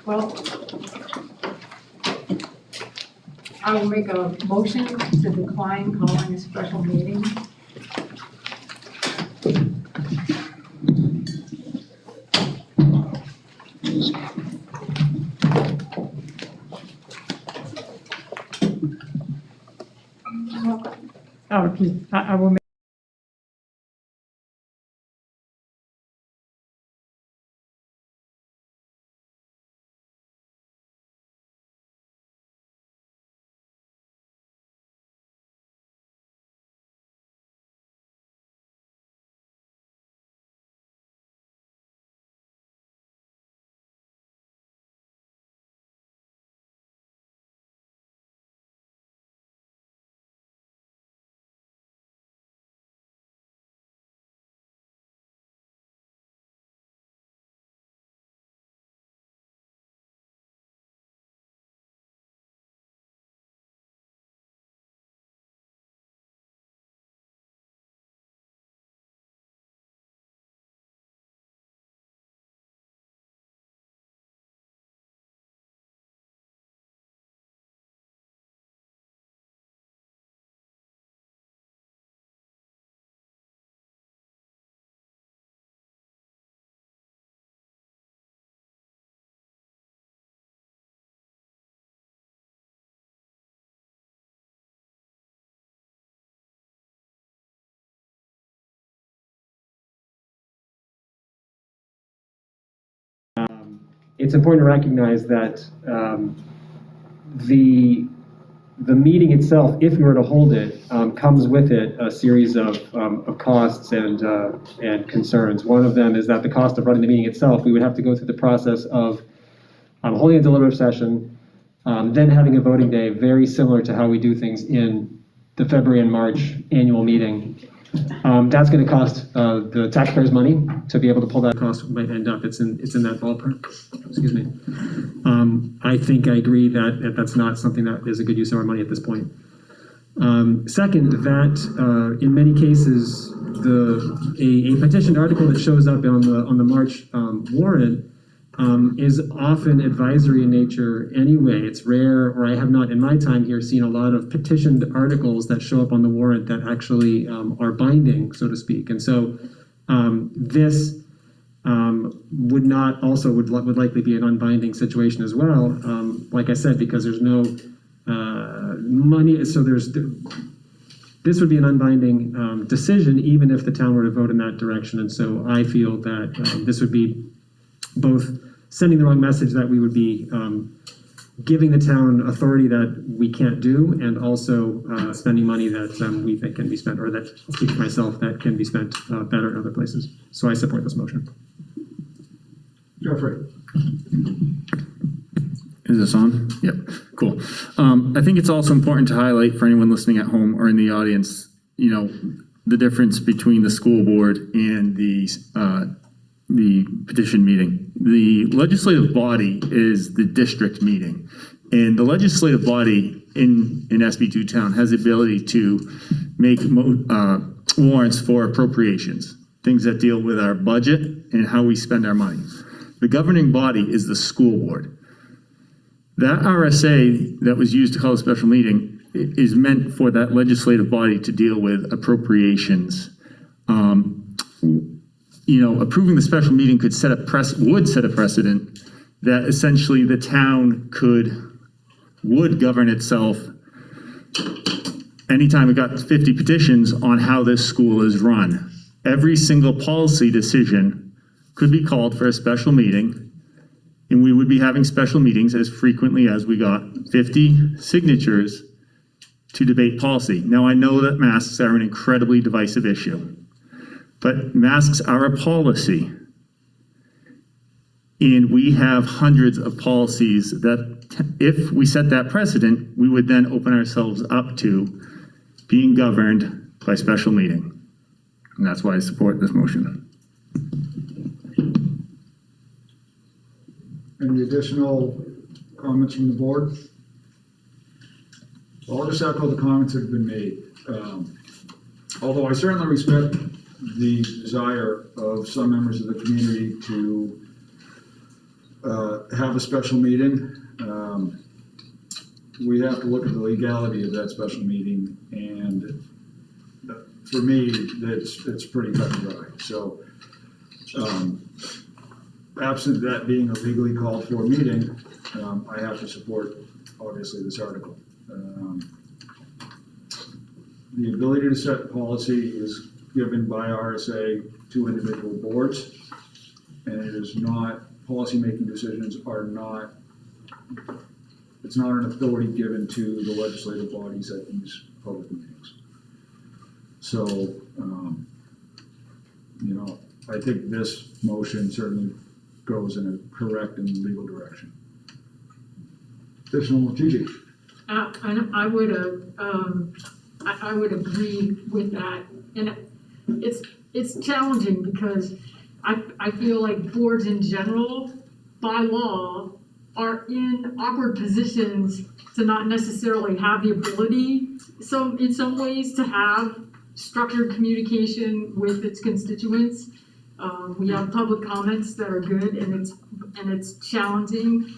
Well, I will make a motion to decline calling a special meeting. I'll repeat, I will make. It's important to recognize that the meeting itself, if we were to hold it, comes with it a series of costs and concerns. One of them is that the cost of running the meeting itself, we would have to go through the process of holding a deliberative session, then having a voting day, very similar to how we do things in the February and March annual meeting. That's going to cost the taxpayers money to be able to pull that cost might end up. It's in that ballpark. Excuse me. I think I agree that that's not something that is a good use of our money at this point. Second, that in many cases, a petitioned article that shows up on the March warrant is often advisory in nature anyway. It's rare, or I have not in my time here seen a lot of petitioned articles that show up on the warrant that actually are binding, so to speak. And so this would likely be an unbinding situation as well. Like I said, because there's no money, so this would be an unbinding decision even if the town were to vote in that direction. And so I feel that this would be both sending the wrong message that we would be giving the town authority that we can't do, and also spending money that we think can be spent, or that, I'll speak for myself, that can be spent better in other places. So I support this motion. Jeffrey. Is this on? Yep, cool. I think it's also important to highlight for anyone listening at home or in the audience, the difference between the school board and the petition meeting. The legislative body is the district meeting, and the legislative body in SB2 town has the ability to make warrants for appropriations, things that deal with our budget and how we spend our money. The governing body is the school board. That RSA that was used to call a special meeting is meant for that legislative body to deal with appropriations. Approving the special meeting would set a precedent that essentially the town would govern itself anytime it got 50 petitions on how this school is run. Every single policy decision could be called for a special meeting, and we would be having special meetings as frequently as we got 50 signatures to debate policy. Now, I know that masks are an incredibly divisive issue, but masks are a policy. And we have hundreds of policies that if we set that precedent, we would then open ourselves up to being governed by special meeting. And that's why I support this motion. Any additional comments from the board? I'll just echo the comments that have been made. Although I certainly respect the desire of some members of the community to have a special meeting. we have to look at the legality of that special meeting, and for me, it's pretty cut and dry. So, absent that being a legally called for meeting, I have to support, obviously, this article. The ability to set policy is given by RSA to individual boards, and it is not, policymaking decisions are not, it's not an authority given to the legislative bodies at these public meetings. So, you know, I think this motion certainly goes in a correct and legal direction. Additional, Gigi? I would agree with that, and it's challenging because I feel like boards in general, by law, are in awkward positions to not necessarily have the ability, so in some ways, to have structured communication with its constituents. We have public comments that are good, and it's challenging,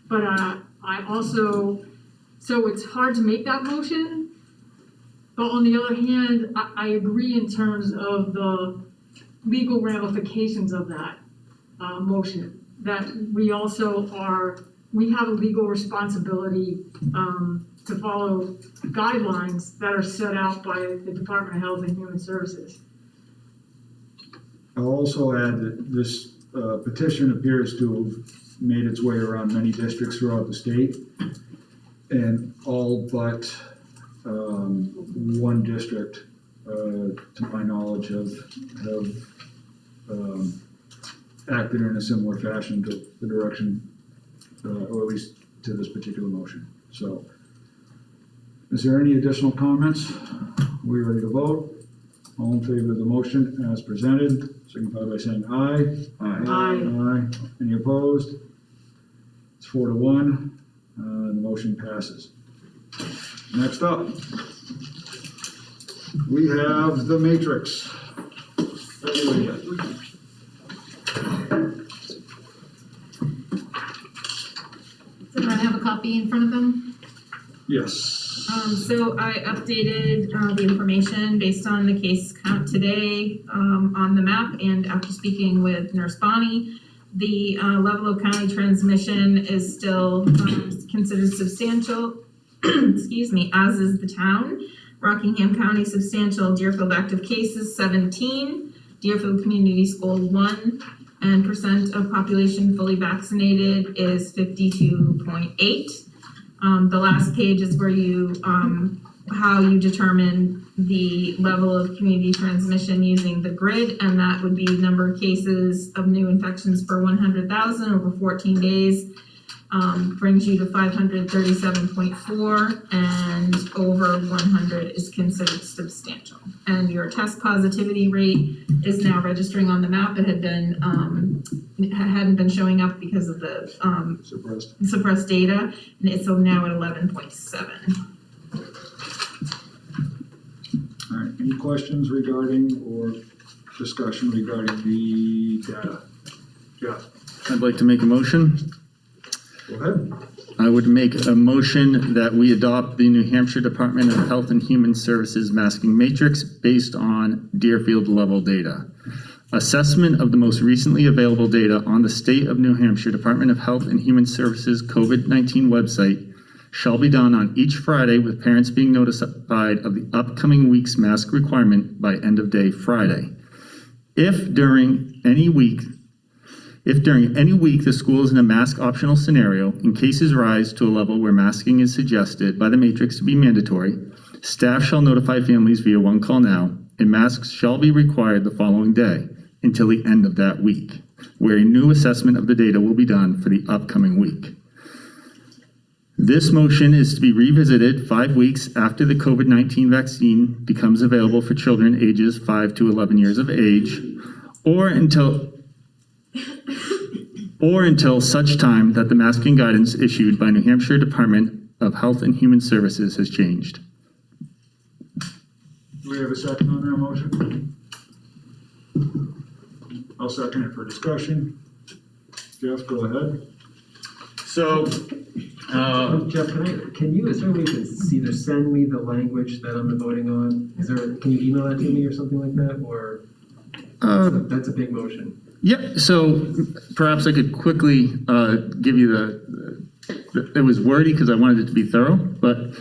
but I also, so it's hard to make that motion. But on the other hand, I agree in terms of the legal ramifications of that motion, that we also we have a legal responsibility to follow guidelines that are set out by the Department of Health and Human Services. I'll also add that this petition appears to have made its way around many districts throughout the state, and all but one district, to my knowledge, have acted in a similar fashion to the direction, or at least to this particular motion. So, is there any additional comments? Are we ready to vote? All in favor of the motion as presented, signify by saying aye. Aye. Any opposed? It's 4-1, and the motion passes. Next up, we have the matrix. Does everyone have a copy in front of them? Yes. So I updated the information based on the case count today on the map, and after speaking with Nurse Bonnie, the level of county transmission is still considered substantial, excuse me, as is the town. Rockingham County substantial, Deerfield active cases 17, Deerfield Community School 1, and percent of population fully vaccinated is 52.8. The last page is where you, how you determine the level of community transmission using the grid, and that would be number of cases of new infections per 100,000 over 14 days, brings you to 537.4, and over 100 is considered substantial. And your test positivity rate is now registering on the map. It had been, hadn't been showing up because of the suppressed data, and it's now at 11.7. All right, any questions regarding or discussion regarding the data? Jeff? I'd like to make a motion. Go ahead. I would make a motion that we adopt the New Hampshire Department of Health and Human Services masking matrix based on Deerfield level data. Assessment of the most recently available data on the State of New Hampshire Department of Health and Human Services COVID-19 website shall be done on each Friday, with parents being notified of the upcoming week's mask requirement by end of day Friday. If during any week the school is in a mask optional scenario and cases rise to a level where masking is suggested by the matrix to be mandatory, staff shall notify families via One Call Now, and masks shall be required the following day until the end of that week, where a new assessment of the data will be done for the upcoming week. This motion is to be revisited 5 weeks after the COVID-19 vaccine becomes available for children ages 5 to 11 years of age, or until such time that the masking guidance issued by New Hampshire Department of Health and Human Services has changed. Do we have a second on that motion? I'll second it for discussion. Jeff, go ahead. So Jeff, is there a way to either send me the language that I'm voting on? Can you email that to me or something like that, or? That's a big motion. Yeah, so perhaps I could quickly give you it was wordy because I wanted it to be thorough, but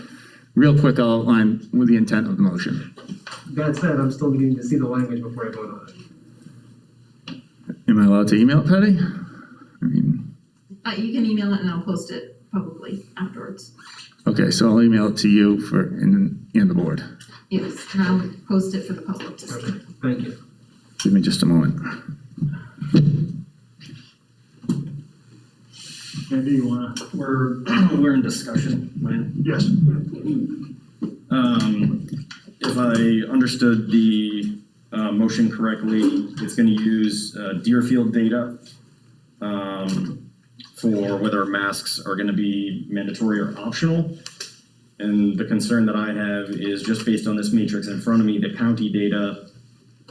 real quick, I'll outline with the intent of the motion. That said, I'm still needing to see the language before I vote on it. Am I allowed to email it, Patty? I mean, You can email it and I'll post it publicly afterwards. okay, so I'll email it to you and the board. Yes, and I'll post it for the public to see. Thank you. Give me just a moment. Andy, you wanna? We're in discussion, right? Yes. If I understood the motion correctly, it's gonna use Deerfield data for whether masks are gonna be mandatory or optional. And the concern that I have is just based on this matrix in front of me, the county data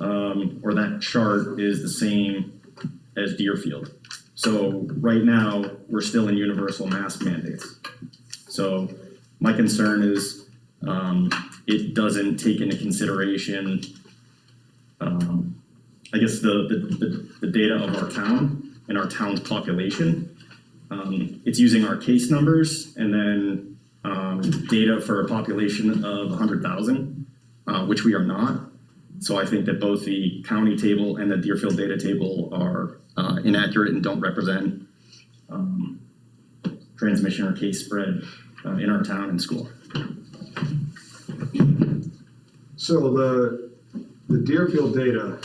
or that chart is the same as Deerfield. So right now, we're still in universal mask mandates. So my concern is it doesn't take into consideration, I guess, the data of our town and our town's population. It's using our case numbers and then data for a population of 100,000, which we are not. So I think that both the county table and the Deerfield data table are inaccurate and don't represent transmission or case spread in our town and school. So the Deerfield data,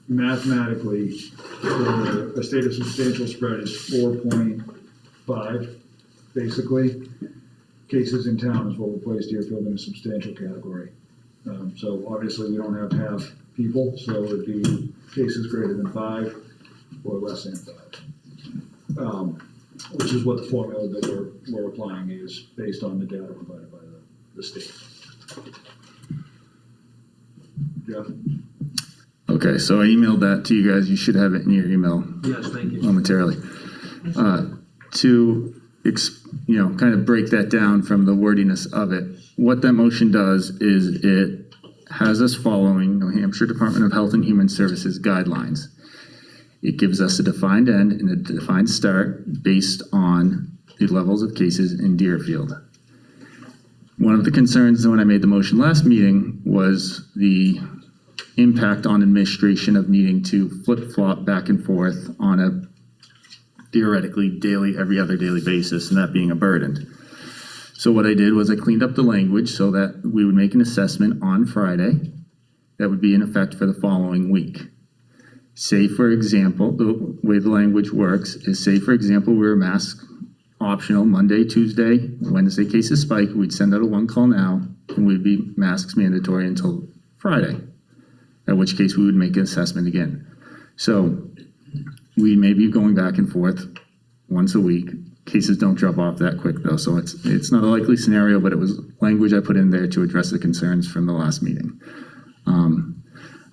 mathematically, a state of substantial spread is 4.5, basically. Cases in town is what will place Deerfield in a substantial category. So obviously we don't have half people, so it would be cases greater than 5 or less than 5. Which is what the formula that we're applying is based on the data provided by the state. Jeff? Okay, so I emailed that to you guys. You should have it in your email. Yes, thank you. Momentarily. To kind of break that down from the wordiness of it, what that motion does is it has us following New Hampshire Department of Health and Human Services guidelines. It gives us a defined end and a defined start based on the levels of cases in Deerfield. One of the concerns when I made the motion last meeting was the impact on administration of needing to flip-flop back and forth on a theoretically daily, every other daily basis, and that being a burden. So what I did was I cleaned up the language so that we would make an assessment on Friday that would be in effect for the following week. Say, for example, the way the language works is, say, for example, we were mask optional Monday, Tuesday, Wednesday cases spike, we'd send out a one call now, and we'd be masks mandatory until Friday, at which case we would make an assessment again. So we may be going back and forth once a week. Cases don't drop off that quick though, so it's not a likely scenario, but it was language I put in there to address the concerns from the last meeting.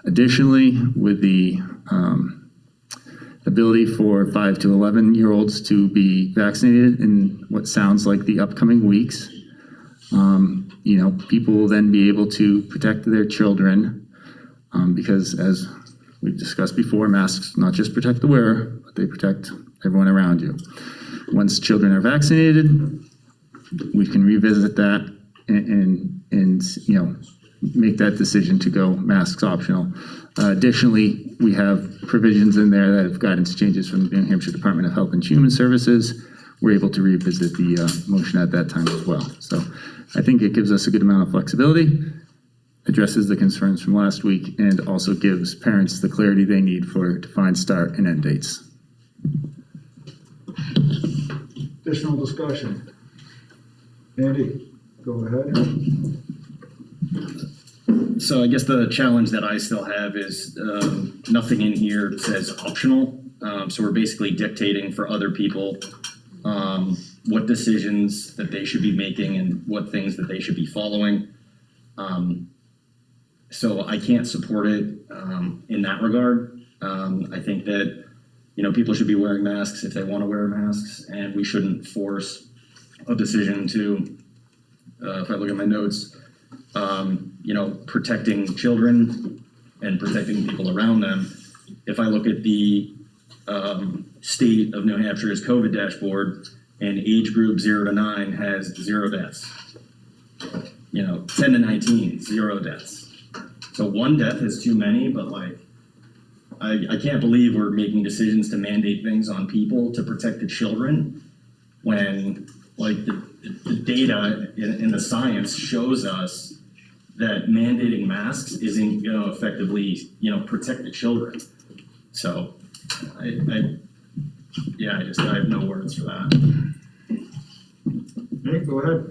Additionally, with the ability for 5 to 11-year-olds to be vaccinated in what sounds like the upcoming weeks, people will then be able to protect their children because, as we've discussed before, masks not just protect the wearer, but they protect everyone around you. Once children are vaccinated, we can revisit that and make that decision to go masks optional. Additionally, we have provisions in there that if guidance changes from the New Hampshire Department of Health and Human Services, we're able to revisit the motion at that time as well. So I think it gives us a good amount of flexibility, addresses the concerns from last week, and also gives parents the clarity they need for defined start and end dates. Additional discussion. Andy, go ahead. So I guess the challenge that I still have is nothing in here says optional. So we're basically dictating for other people what decisions that they should be making and what things that they should be following. So I can't support it in that regard. I think that people should be wearing masks if they want to wear masks, and we shouldn't force a decision to, if I look at my notes, protecting children and protecting people around them. If I look at the state of New Hampshire's COVID dashboard, and age group 0 to 9 has 0 deaths. 10 to 19, 0 deaths. So 1 death is too many, but I can't believe we're making decisions to mandate things on people to protect the children when the data in the science shows us that mandating masks isn't going to effectively, protect the children. So I have no words for that. Nick, go ahead.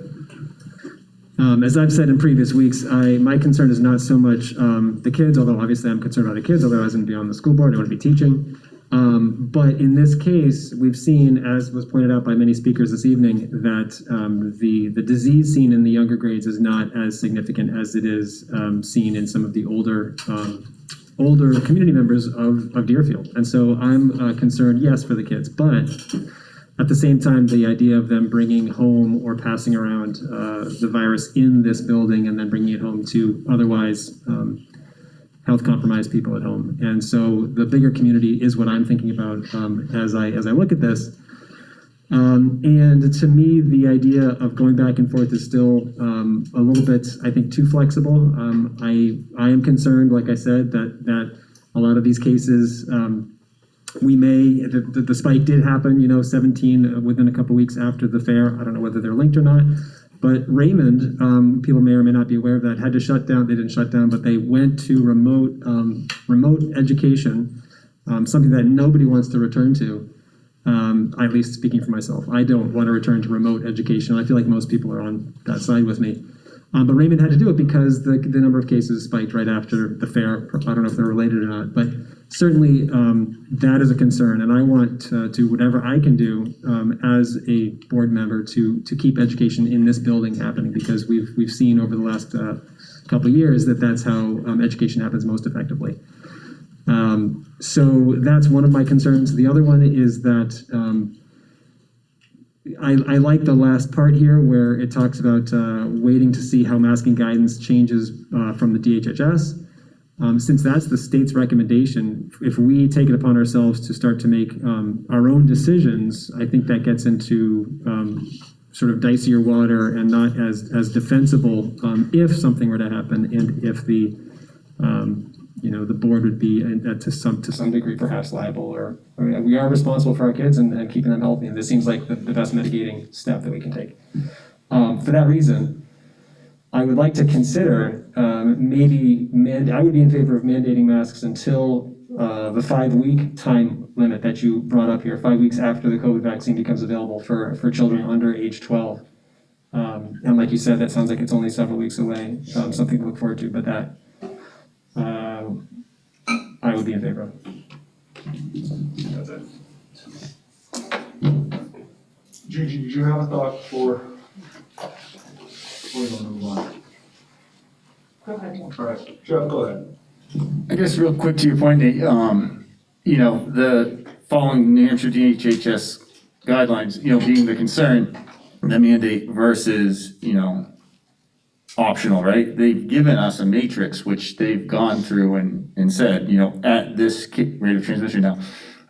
As I've said in previous weeks, my concern is not so much the kids, although obviously I'm concerned about the kids, otherwise I wouldn't be on the school board, I wouldn't be teaching. But in this case, we've seen, as was pointed out by many speakers this evening, that the disease seen in the younger grades is not as significant as it is seen in some of the older community members of Deerfield. And so I'm concerned, yes, for the kids, but at the same time, the idea of them bringing home or passing around the virus in this building and then bringing it home to otherwise health compromised people at home. And so the bigger community is what I'm thinking about as I look at this. And to me, the idea of going back and forth is still a little bit, I think, too flexible. I am concerned, like I said, that a lot of these cases, the spike did happen, 17 within a couple weeks after the fair. I don't know whether they're linked or not. But Raymond, people may or may not be aware of that, had to shut down. They didn't shut down, but they went to remote education, something that nobody wants to return to. At least speaking for myself, I don't want to return to remote education. I feel like most people are on that side with me. But Raymond had to do it because the number of cases spiked right after the fair. I don't know if they're related or not, but certainly that is a concern. And I want to do whatever I can do as a board member to keep education in this building happening, because we've seen over the last couple of years that that's how education happens most effectively. So that's one of my concerns. The other one is that I like the last part here where it talks about waiting to see how masking guidance changes from the DHHS. Since that's the state's recommendation, if we take it upon ourselves to start to make our own decisions, I think that gets into sort of dicier water and not as defensible if something were to happen, and if the board would be to some degree perhaps liable, or we are responsible for our kids and keeping them healthy, and this seems like the best mitigating step that we can take. For that reason, I would like to consider I would be in favor of mandating masks until the 5-week time limit that you brought up here, 5 weeks after the COVID vaccine becomes available for children under age 12. And like you said, that sounds like it's only several weeks away, something to look forward to, but that I would be in favor of. That's it. Gigi, did you have a thought before we move on? Go ahead. All right, Jeff, go ahead. I guess real quick to your point, Nate, the following New Hampshire DHHS guidelines, being the concern, the mandate versus, optional, right? They've given us a matrix which they've gone through and said, at this rate of transmission. Now,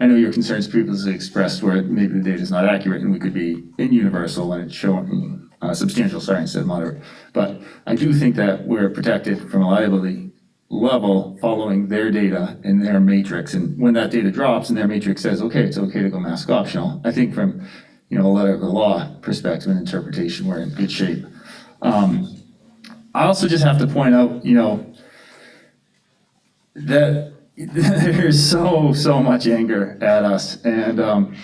I know your concerns previously expressed where maybe the data is not accurate and we could be in universal and it's showing substantial, instead of moderate. But I do think that we're protected from a liability level following their data and their matrix. And when that data drops and their matrix says, okay, it's okay to go mask optional, I think from, a letter of the law perspective and interpretation, we're in good shape. I also just have to point out, that there's so much anger at us, and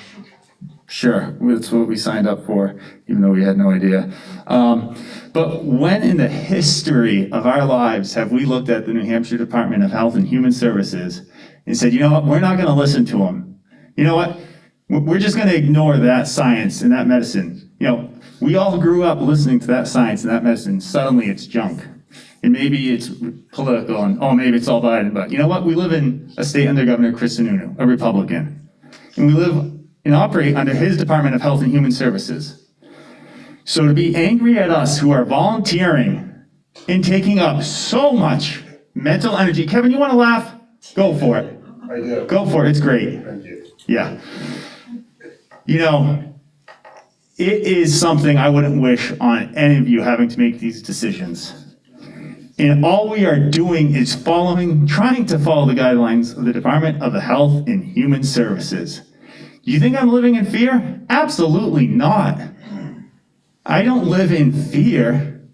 sure, that's what we signed up for, even though we had no idea. But when in the history of our lives have we looked at the New Hampshire Department of Health and Human Services and said, you know what, we're not going to listen to them. You know what, we're just going to ignore that science and that medicine. We all grew up listening to that science and that medicine. Suddenly it's junk. And maybe it's political and, maybe it's all Biden. But you know what? We live in a state under Governor Chris Sununu, a Republican. and we live and operate under his Department of Health and Human Services. So to be angry at us who are volunteering and taking up so much mental energy, Kevin, you want to laugh? Go for it. I do. Go for it, it's great. Thank you. Yeah. You know, it is something I wouldn't wish on any of you having to make these decisions. And all we are doing is trying to follow the guidelines of the Department of Health and Human Services. You think I'm living in fear? Absolutely not. I don't live in fear.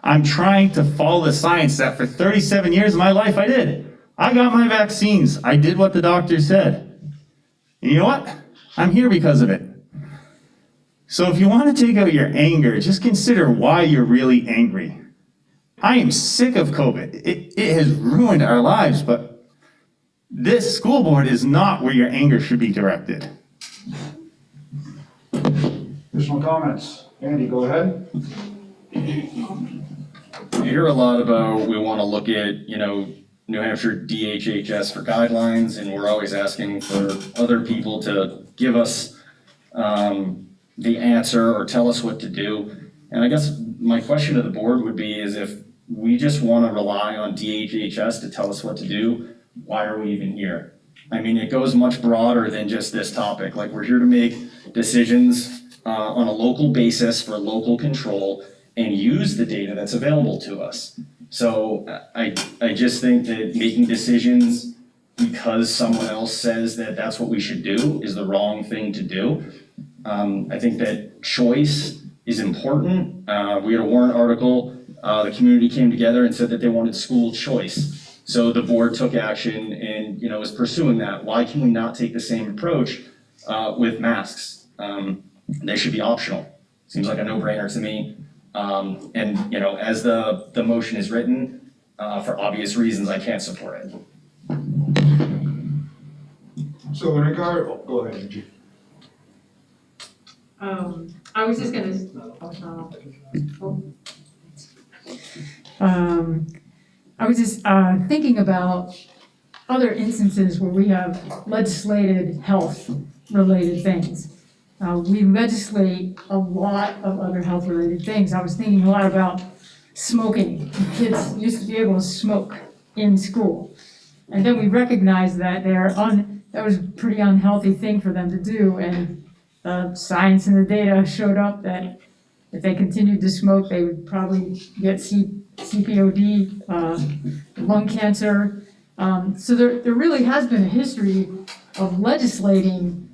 I'm trying to follow the science that for 37 years of my life I did. I got my vaccines. I did what the doctor said. And you know what? I'm here because of it. So if you want to take out your anger, just consider why you're really angry. I am sick of COVID. It has ruined our lives, but this school board is not where your anger should be directed. Additional comments? Andy, go ahead. I hear a lot about we want to look at, New Hampshire DHHS for guidelines, and we're always asking for other people to give us the answer or tell us what to do. And I guess my question to the board would be is if we just want to rely on DHHS to tell us what to do, why are we even here? I mean, it goes much broader than just this topic. Like, we're here to make decisions on a local basis for local control and use the data that's available to us. So I just think that making decisions because someone else says that that's what we should do is the wrong thing to do. I think that choice is important. We had a warrant article, the community came together and said that they wanted school choice. So the board took action and is pursuing that. Why can we not take the same approach with masks? They should be optional. Seems like a no-brainer to me. And as the motion is written, for obvious reasons, I can't support it. So in regard, go ahead, Angie. I was just gonna, I was just thinking about other instances where we have legislated health-related things. We legislate a lot of other health-related things. I was thinking a lot about smoking. Kids used to be able to smoke in school. And then we recognized that that was a pretty unhealthy thing for them to do. And the science and the data showed up that if they continued to smoke, they would probably get CPOD, lung cancer. So there really has been a history of legislating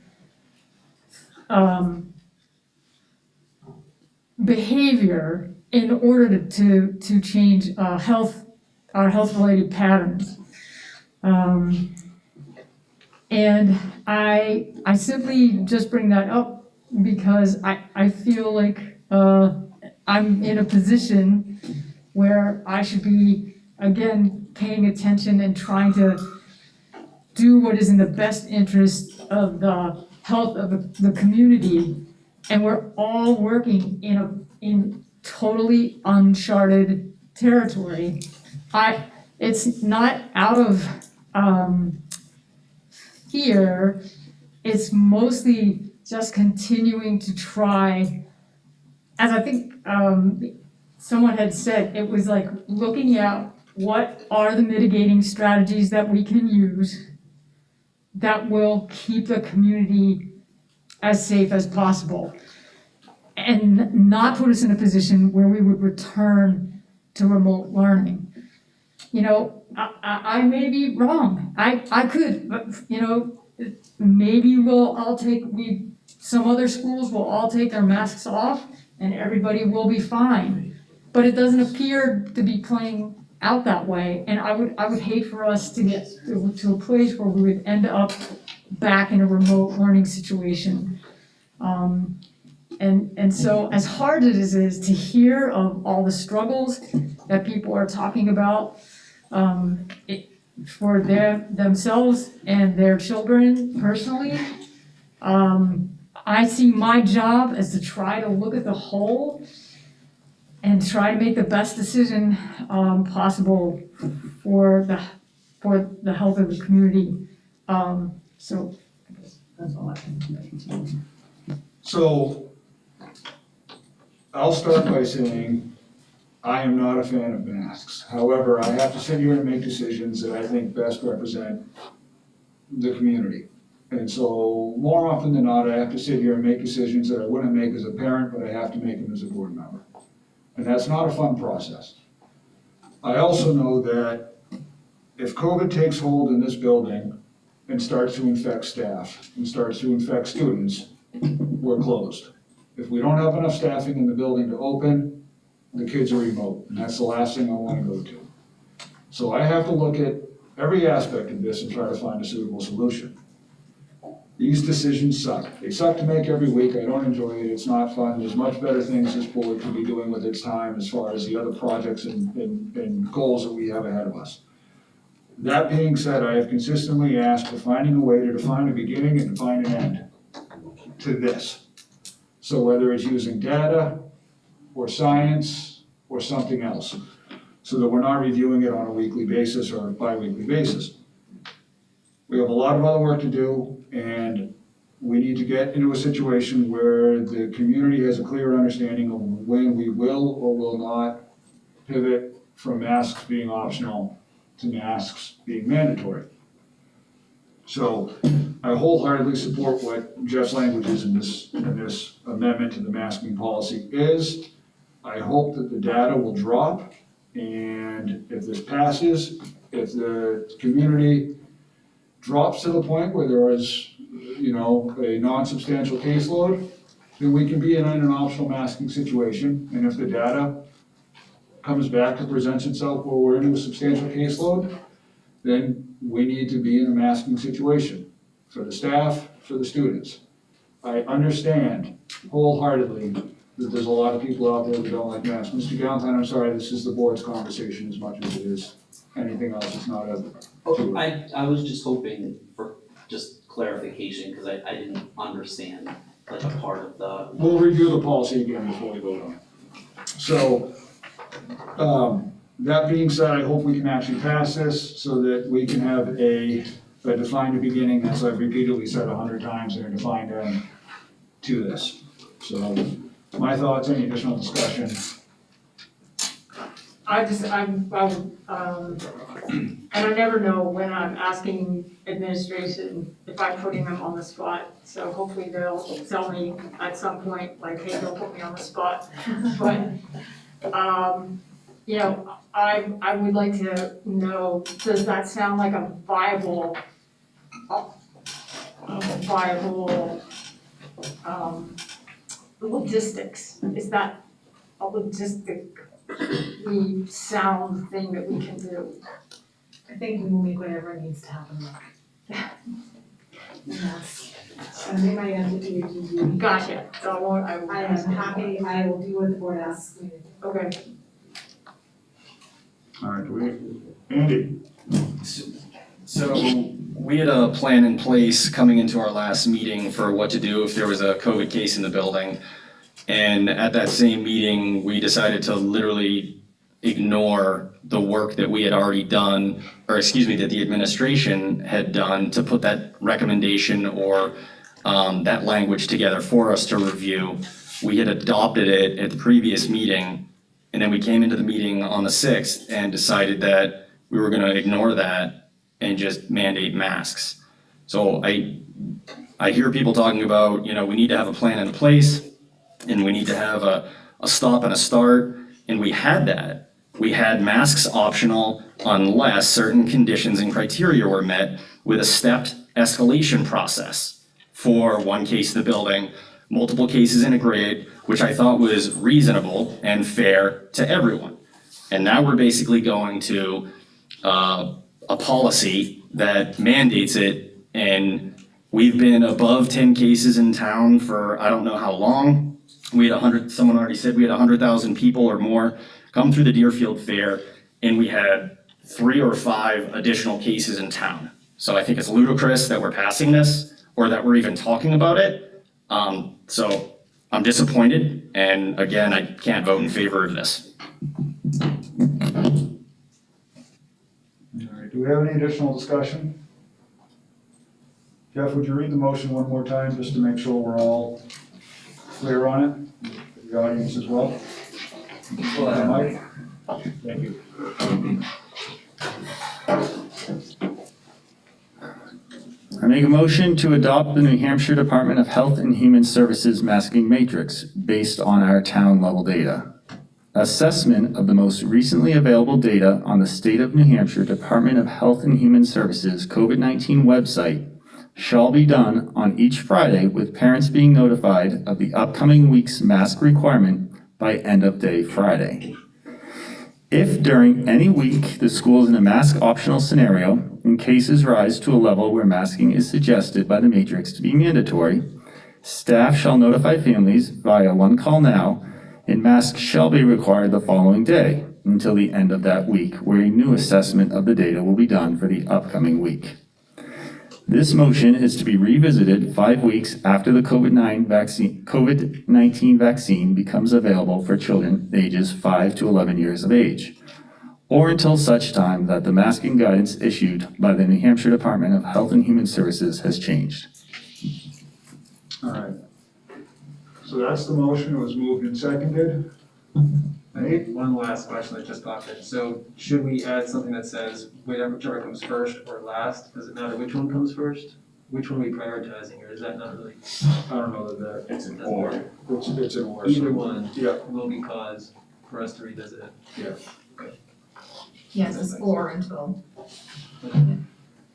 behavior in order to change our health-related patterns. And I simply just bring that up because I feel like I'm in a position where I should be, again, paying attention and trying to do what is in the best interest of the health of the community. And we're all working in totally uncharted territory. It's not out of fear, it's mostly just continuing to try, as I think someone had said, it was like looking at what are the mitigating strategies that we can use that will keep the community as safe as possible and not put us in a position where we would return to remote learning. I may be wrong. I could, but maybe some other schools will all take their masks off and everybody will be fine. But it doesn't appear to be playing out that way. And I would hate for us to get to a place where we would end up back in a remote learning situation. And so as hard as it is to hear of all the struggles that people are talking about for themselves and their children personally, I see my job as to try to look at the whole and try to make the best decision possible for the health of the community. So That's all I can say. So, I'll start by saying, I am not a fan of masks. However, I have to sit here and make decisions that I think best represent the community. And so, more often than not, I have to sit here and make decisions that I wouldn't make as a parent, but I have to make them as a board member. And that's not a fun process. I also know that if COVID takes hold in this building and starts to infect staff and starts to infect students, we're closed. If we don't have enough staffing in the building to open, the kids are remote, and that's the last thing I want to go to. So I have to look at every aspect of this and try to find a suitable solution. These decisions suck. They suck to make every week. I don't enjoy it. It's not fun. There's much better things this board could be doing with its time as far as the other projects and goals that we have ahead of us. That being said, I have consistently asked for finding a way to define a beginning and define an end to this. So whether it's using data or science or something else, so that we're not reviewing it on a weekly basis or a bi-weekly basis. We have a lot of other work to do, and we need to get into a situation where the community has a clear understanding of when we will or will not pivot from masks being optional to masks being mandatory. So I wholeheartedly support what Jeff's language is in this amendment to the masking policy is. I hope that the data will drop, and if this passes, if the community drops to the point where there is, a non-substantial caseload, then we can be in an optional masking situation. And if the data comes back and presents itself where we're in a substantial caseload, then we need to be in a masking situation for the staff, for the students. I understand wholeheartedly that there's a lot of people out there that don't like masks. Mr. Galantine, I'm sorry, this is the board's conversation as much as it is anything else. It's not a. I was just hoping for just clarification, because I didn't understand like a part of the. We'll review the policy again before we vote on it. So, that being said, I hope we can actually pass this so that we can have a defined beginning, as I've repeatedly said 100 times, and a defined end to this. So, my thoughts, any additional discussion? And I never know when I'm asking administration if I'm putting them on the spot. So hopefully they'll tell me at some point, like, hey, don't put me on the spot. But, I would like to know, does that sound like a viable logistics? Is that a logistically sound thing that we can do? I think we will make whatever needs to happen. Yes. And they might have to do it. Gotcha. So I will. I am happy, I will do what the board asks me to do. Okay. All right, Andy? So we had a plan in place coming into our last meeting for what to do if there was a COVID case in the building. And at that same meeting, we decided to literally ignore the work that we had already done, that the administration had done to put that recommendation or that language together for us to review. We had adopted it at the previous meeting, and then we came into the meeting on the 6th and decided that we were gonna ignore that and just mandate masks. So I hear people talking about, we need to have a plan in place, and we need to have a stop and a start, and we had that. We had masks optional unless certain conditions and criteria were met with a stepped escalation process for one case in the building, multiple cases in a grade, which I thought was reasonable and fair to everyone. And now we're basically going to a policy that mandates it, and we've been above 10 cases in town for I don't know how long. We had someone already said we had 100,000 people or more come through the Deerfield Fair, and we had 3 or 5 additional cases in town. So I think it's ludicrous that we're passing this, or that we're even talking about it. So I'm disappointed, and again, I can't vote in favor of this. All right, do we have any additional discussion? Jeff, would you read the motion one more time, just to make sure we're all clear on it, for the audience as well? Mike? Thank you. I make a motion to adopt the New Hampshire Department of Health and Human Services masking matrix based on our town level data. Assessment of the most recently available data on the State of New Hampshire Department of Health and Human Services COVID-19 website shall be done on each Friday, with parents being notified of the upcoming week's mask requirement by end of day Friday. If during any week the school is in a mask optional scenario and cases rise to a level where masking is suggested by the matrix to be mandatory, staff shall notify families via One Call Now, and masks shall be required the following day until the end of that week, where a new assessment of the data will be done for the upcoming week. This motion is to be revisited 5 weeks after the COVID-19 vaccine becomes available for children ages 5 to 11 years of age, or until such time that the masking guidance issued by the New Hampshire Department of Health and Human Services has changed. All right. So that's the motion, it was moved and seconded. Nate? One last question that just popped in. So should we add something that says whichever comes first or last? Does it matter which one comes first? Which one are we prioritizing, or is that not really? I don't know that It's an or. it's an or. Either one Yeah. will be cause for us to revisit it. Yeah. Yes, it's or until.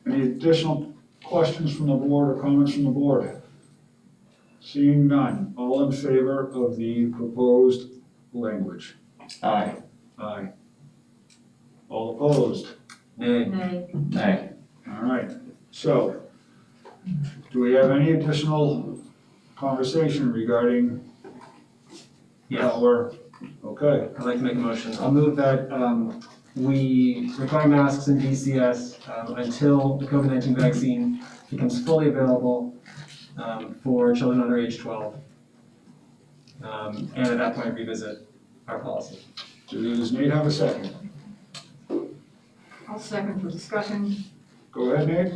Any additional questions from the board or comments from the board? Seeing none, all in favor of the proposed language? Aye. Aye. All opposed? Nay. Nay. All right, so, do we have any additional conversation regarding Yes. our, okay, I'd like to make a motion. I'll move that we require masks in DCS until the COVID-19 vaccine becomes fully available for children under age 12. And at that point, revisit our policy. does Nate have a second? I'll second for discussion. Go ahead, Nate.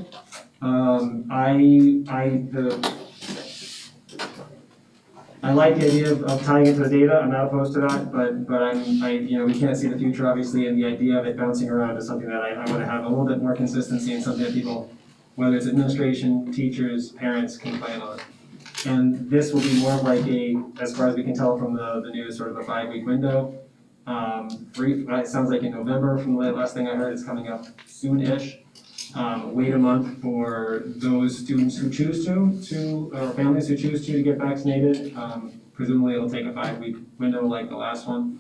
I like the idea of tying it to the data. I'm not opposed to that, but we can't see the future, obviously, and the idea of it bouncing around is something that I want to have a little bit more consistency and something that people, whether it's administration, teachers, parents, can plan on. And this will be more of like as far as we can tell from the news, sort of a 5-week window. It sounds like in November, from the last thing I heard, it's coming up soon-ish. Wait a month for those students who choose to or families who choose to get vaccinated. Presumably it'll take a 5-week window like the last one.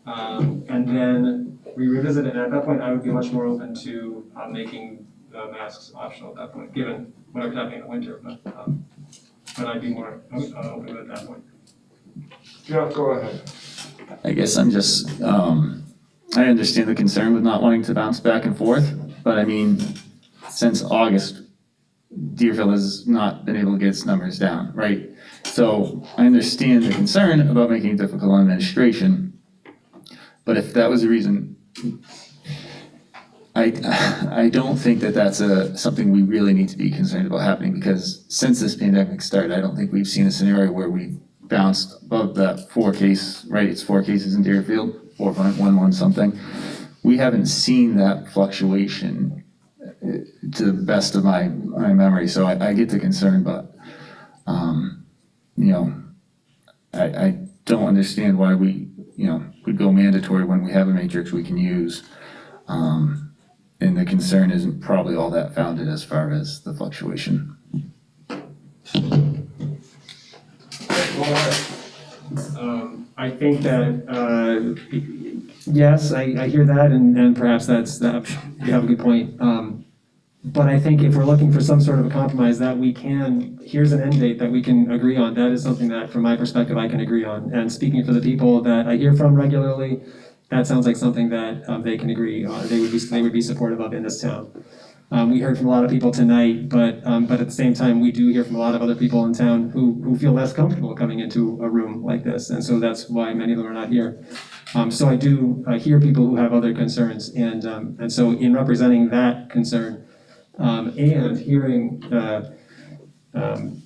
And then we revisit it, and at that point I would be much more open to making the masks optional at that point, given whatever's happening in the winter, but I'd be more open at that point. Jeff, go ahead. I guess I'm just, I understand the concern with not wanting to bounce back and forth, but I mean, since August, Deerfield has not been able to get its numbers down, right? So I understand the concern about making it difficult on administration, but if that was the reason, I don't think that that's something we really need to be concerned about happening, because since this pandemic started, I don't think we've seen a scenario where we've bounced above that 4 case, right? It's 4 cases in Deerfield, 4.11 something. We haven't seen that fluctuation to the best of my memory, so I get the concern, but I don't understand why we would go mandatory when we have a matrix we can use. And the concern isn't probably all that founded as far as the fluctuation. I think that, yes, I hear that, and perhaps you have a good point. But I think if we're looking for some sort of a compromise that here's an end date that we can agree on, that is something that, from my perspective, I can agree on. And speaking for the people that I hear from regularly, that sounds like something that they can agree on, they would be supportive of in this town. We heard from a lot of people tonight, but at the same time, we do hear from a lot of other people in town who feel less comfortable coming into a room like this, and so that's why many of them are not here. So I do hear people who have other concerns, and so in representing that concern, and hearing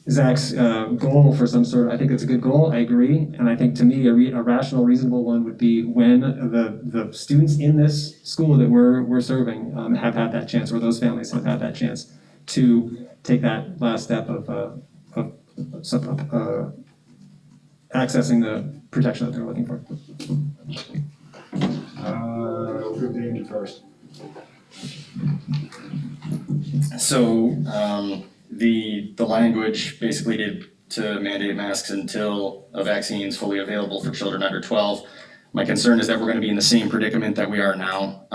Zach's goal for some sort, I think it's a good goal, I agree. And I think to me, a rational, reasonable one would be when the students in this school that we're serving have had that chance, or those families have had that chance to take that last step of accessing the protection that they're looking for. We'll do David first. So, the language basically to mandate masks until a vaccine is fully available for children under 12. My concern is that we're going to be in the same predicament that we are now,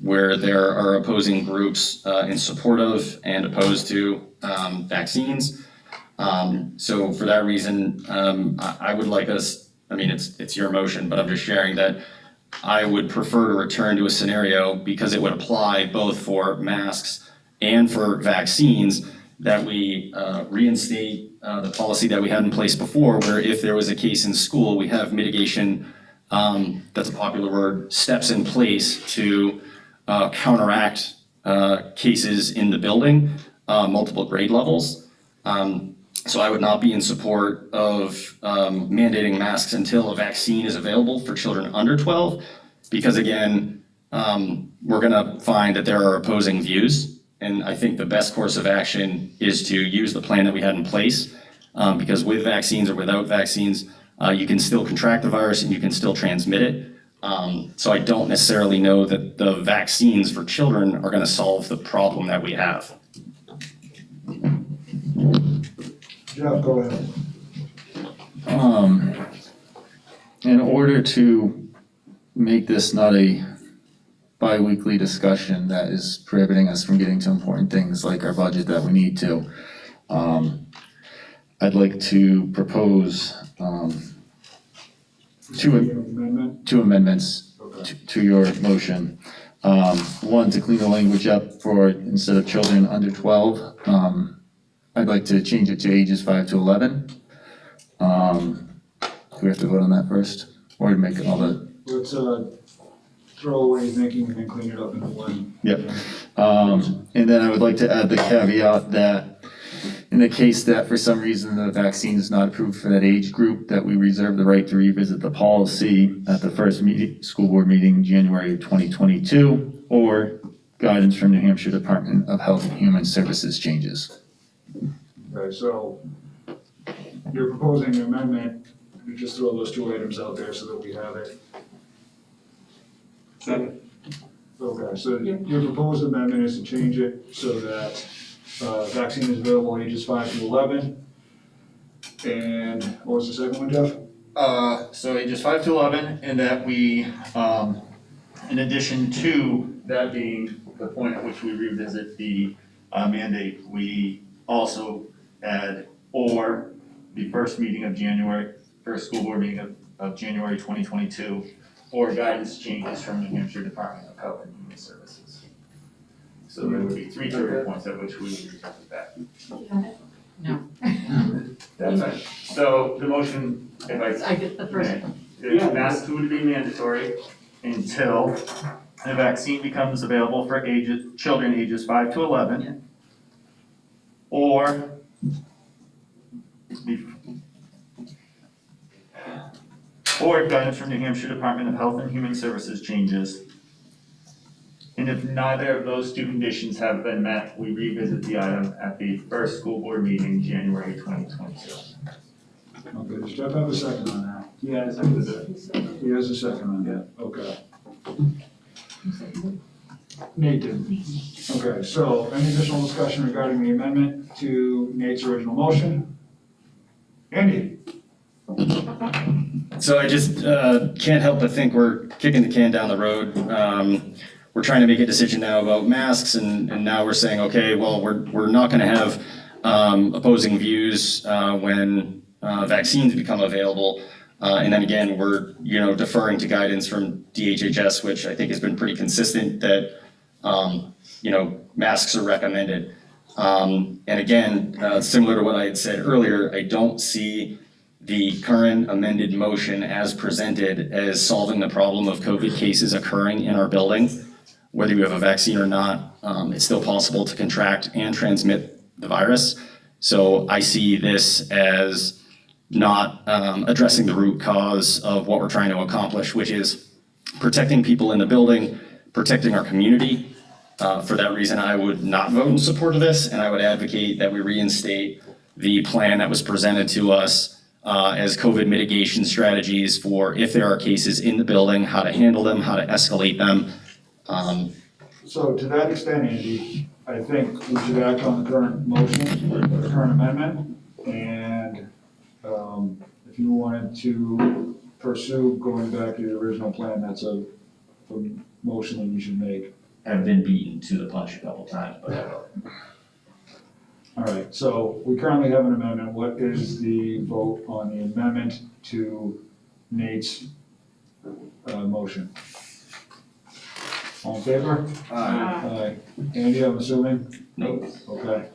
where there are opposing groups in support of and opposed to vaccines. So for that reason, I would like us, I mean, it's your motion, but I'm just sharing that I would prefer to return to a scenario, because it would apply both for masks and for vaccines, that we reinstate the policy that we had in place before, where if there was a case in school, we have mitigation, that's a popular word, steps in place to counteract cases in the building, multiple grade levels. So I would not be in support of mandating masks until a vaccine is available for children under 12, because again, we're gonna find that there are opposing views. And I think the best course of action is to use the plan that we had in place, because with vaccines or without vaccines, you can still contract the virus and you can still transmit it. So I don't necessarily know that the vaccines for children are gonna solve the problem that we have. Jeff, go ahead. In order to make this not a bi-weekly discussion that is prohibiting us from getting to important things like our budget that we need to, I'd like to propose two amendments to your motion. One, to clean the language up for, instead of children under 12, I'd like to change it to ages 5 to 11. Do we have to vote on that first, or to make all the? Let's throw away thinking and then clean it up into one. Yep. And then I would like to add the caveat that in the case that for some reason the vaccine is not approved for that age group, that we reserve the right to revisit the policy at the first school board meeting, January 2022, or guidance from New Hampshire Department of Health and Human Services changes. Okay, so you're proposing an amendment, you just throw those two items out there so that we have it. Second. Okay, so your proposed amendment is to change it so that vaccine is available ages 5 to 11. And what was the second one, Jeff? So ages 5 to 11, and that we, in addition to that being the point at which we revisit the mandate, we also add or the first meeting of January, first school board meeting of January 2022, or guidance changes from New Hampshire Department of Health and Human Services. So there would be 3 trigger points at which we would revisit that. No. That's it. So the motion, if I get the first one. the masks would be mandatory until the vaccine becomes available for children ages 5 to 11. Yeah. Or guidance from New Hampshire Department of Health and Human Services changes. And if neither of those two conditions have been met, we revisit the item at the first school board meeting, January 2022. Okay, does Jeff have a second on that? Yeah, second. He has a second on that, okay. Nate did. Okay, so any additional discussion regarding the amendment to Nate's original motion? Andy? So I just can't help but think we're kicking the can down the road. We're trying to make a decision now about masks, and now we're saying, okay, well, we're not gonna have opposing views when vaccines become available. And then again, we're deferring to guidance from DHHS, which I think has been pretty consistent that masks are recommended. And again, similar to what I had said earlier, I don't see the current amended motion as presented as solving the problem of COVID cases occurring in our building. Whether you have a vaccine or not, it's still possible to contract and transmit the virus. So I see this as not addressing the root cause of what we're trying to accomplish, which is protecting people in the building, protecting our community. For that reason, I would not vote in support of this, and I would advocate that we reinstate the plan that was presented to us as COVID mitigation strategies for if there are cases in the building, how to handle them, how to escalate them. So to that extent, Andy, I think we should act on the current motion, or the current amendment, and if you wanted to pursue going back to the original plan, that's a motion that you should make. I've been beaten to the punch a couple times, but I will. All right, so we currently have an amendment. What is the vote on the amendment to Nate's motion? All in favor? Aye. Andy, I'm assuming? Nope. Okay.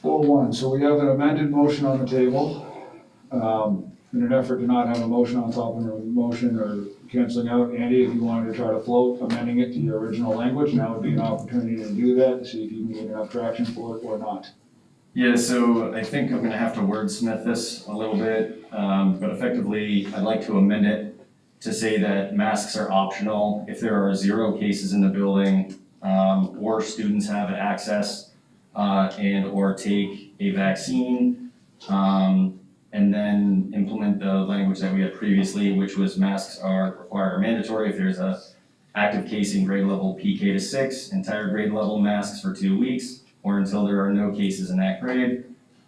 4-1, so we have an amended motion on the table. In an effort to not have a motion on top of a motion or canceling out, Andy, if you wanted to try to float amending it to your original language, now would be an opportunity to do that, to see if you can get enough traction for it or not. Yeah, so I think I'm gonna have to wordsmith this a little bit, but effectively, I'd like to amend it to say that masks are optional if there are 0 cases in the building, or students have access, and or take a vaccine, and then implement the language that we had previously, which was masks are required or mandatory if there's a active case in grade level PK to 6, entire grade level masks for 2 weeks, or until there are no cases in that grade.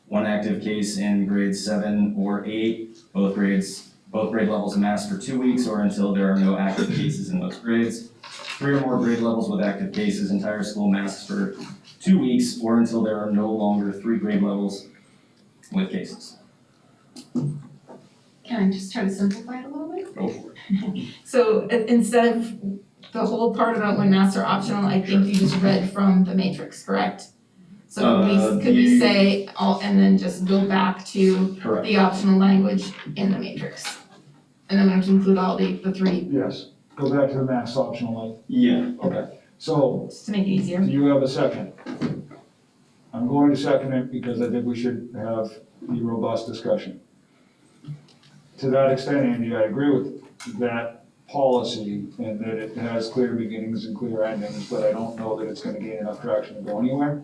1 active case in grades 7 or 8, both grade levels of masks for 2 weeks, or until there are no active cases in those grades. 3 or more grade levels with active cases, entire school masks for 2 weeks, or until there are no longer 3 grade levels with cases. Can I just try to simplify it a little bit? Go for it. So instead of the whole part about when masks are optional, I think you just read from the matrix, correct? So could we say all, and then just go back to Correct. the optional language in the matrix? And then we have to include all the 3, Yes, go back to the max optional. Yeah. Okay, so just to make it easier. do you have a second? I'm going to second it because I think we should have the robust discussion. To that extent, Andy, I agree with that policy and that it has clear beginnings and clear endings, but I don't know that it's gonna gain enough traction to go anywhere.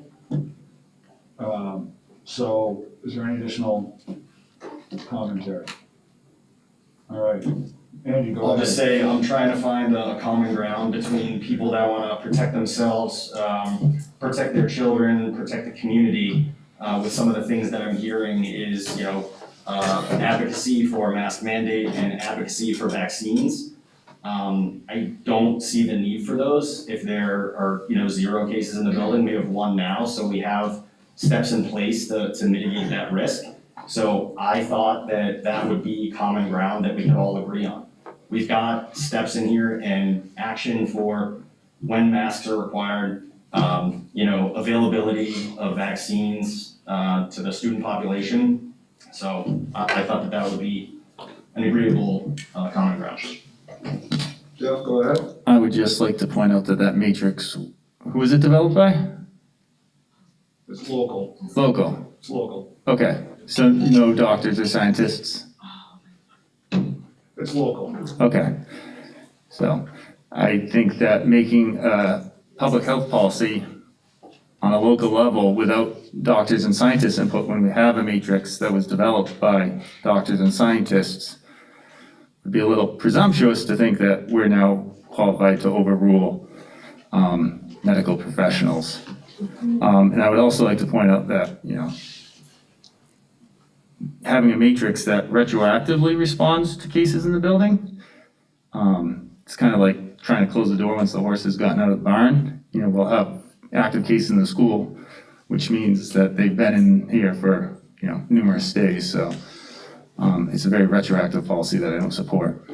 So is there any additional commentary? All right, Andy, go ahead. I'll just say, I'm trying to find a common ground between people that wanna protect themselves, protect their children, protect the community. With some of the things that I'm hearing is, advocacy for mask mandate and advocacy for vaccines. I don't see the need for those if there are, 0 cases in the building. We have 1 now, so we have steps in place to mitigate that risk. So I thought that would be common ground that we could all agree on. We've got steps in here and action for when masks are required, availability of vaccines to the student population. So I thought that would be an agreeable common ground. Jeff, go ahead. I would just like to point out that matrix, who was it developed by? It's local. Local. It's local. Okay, so no doctors or scientists? It's local. Okay, so I think that making a public health policy on a local level without doctors and scientists input when we have a matrix that was developed by doctors and scientists would be a little presumptuous to think that we're now qualified to overrule medical professionals. And I would also like to point out that, having a matrix that retroactively responds to cases in the building, it's kind of like trying to close the door once the horse has gotten out of the barn. We'll have active cases in the school, which means that they've been in here for, numerous days. So it's a very retroactive policy that I don't support.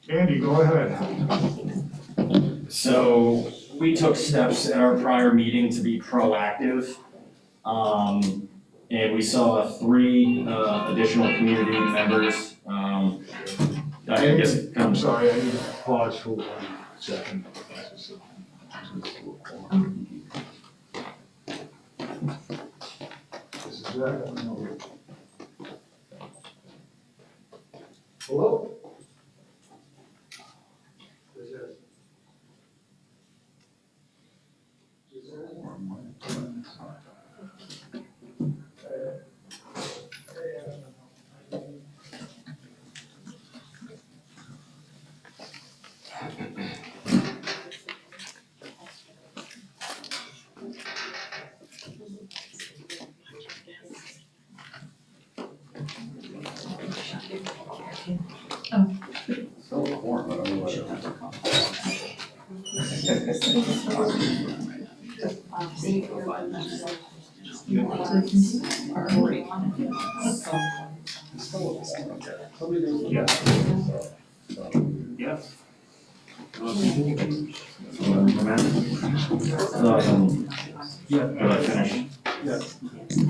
Andy, go ahead. So we took steps at our prior meeting to be proactive. And we saw 3 additional community members. I guess. I'm sorry, I need to pause for 1 second. Hello?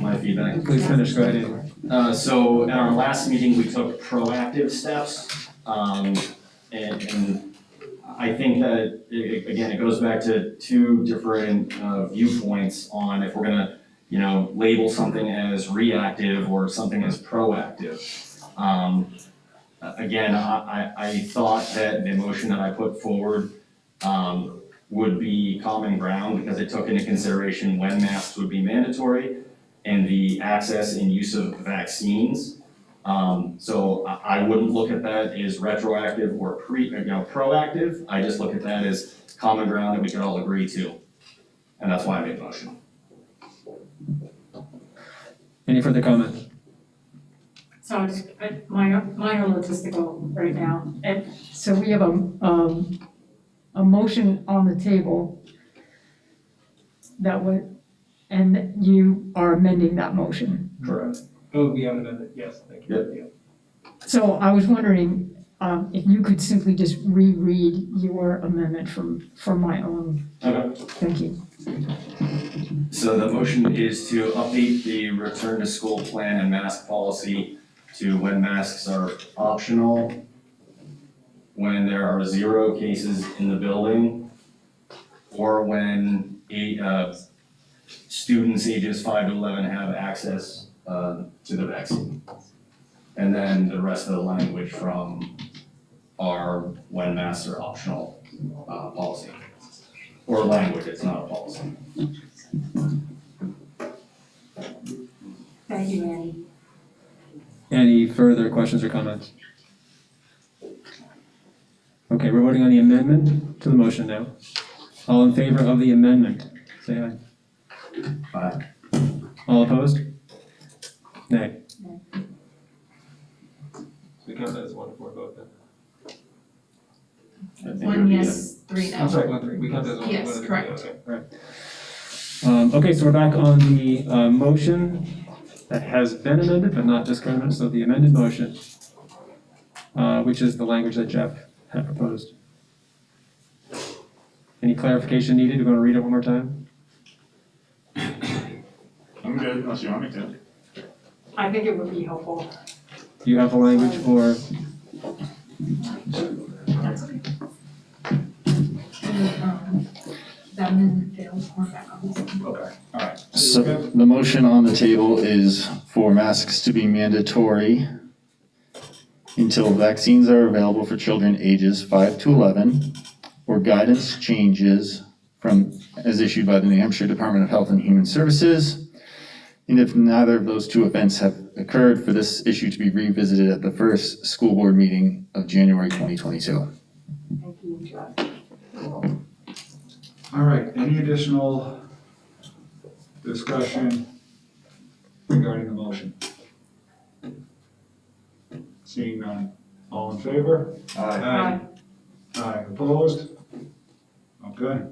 My feedback. Please finish, go ahead. So at our last meeting, we took proactive steps. And I think that, again, it goes back to two different viewpoints on if we're gonna, label something as reactive or something as proactive. Again, I thought that the motion that I put forward would be common ground because it took into consideration when masks would be mandatory and the access and use of vaccines. So I wouldn't look at that as retroactive or proactive. I just look at that as common ground that we could all agree to. And that's why I made the motion. Any further comments? So mine are logistical right now. And so we have a motion on the table that would, and you are amending that motion. Correct. Oh, we haven't amended, yes, thank you. So I was wondering if you could simply just reread your amendment from my own. Okay. Thank you. So the motion is to update the return to school plan and mask policy to when masks are optional, when there are 0 cases in the building, or when students ages 5 to 11 have access to the vaccine. And then the rest of the language from our when masks are optional policy. Or language, it's not a policy. Thank you, Annie. Any further questions or comments? Okay, we're voting on the amendment to the motion now. All in favor of the amendment, say aye. Aye. All opposed? Nay. So we count that as 1-4 vote then? One yes, 3 no. I'm sorry, 1-3, we count that as 1. Yes, correct. Okay, right. Okay, so we're back on the motion that has been amended but not discarded, so the amended motion, which is the language that Jeff had proposed. Any clarification needed? Do you want to read it one more time? I'm good, unless you want me to. I think it would be helpful. Do you have the language for? That amendment fails, we're back on this. Okay, all right. So the motion on the table is for masks to be mandatory until vaccines are available for children ages 5 to 11, or guidance changes as issued by the New Hampshire Department of Health and Human Services. And if neither of those two events have occurred, for this issue to be revisited at the first school board meeting of January 2022. Thank you, Jeff. All right, any additional discussion regarding the motion? Seeing none, all in favor? Aye. Aye, opposed? Okay.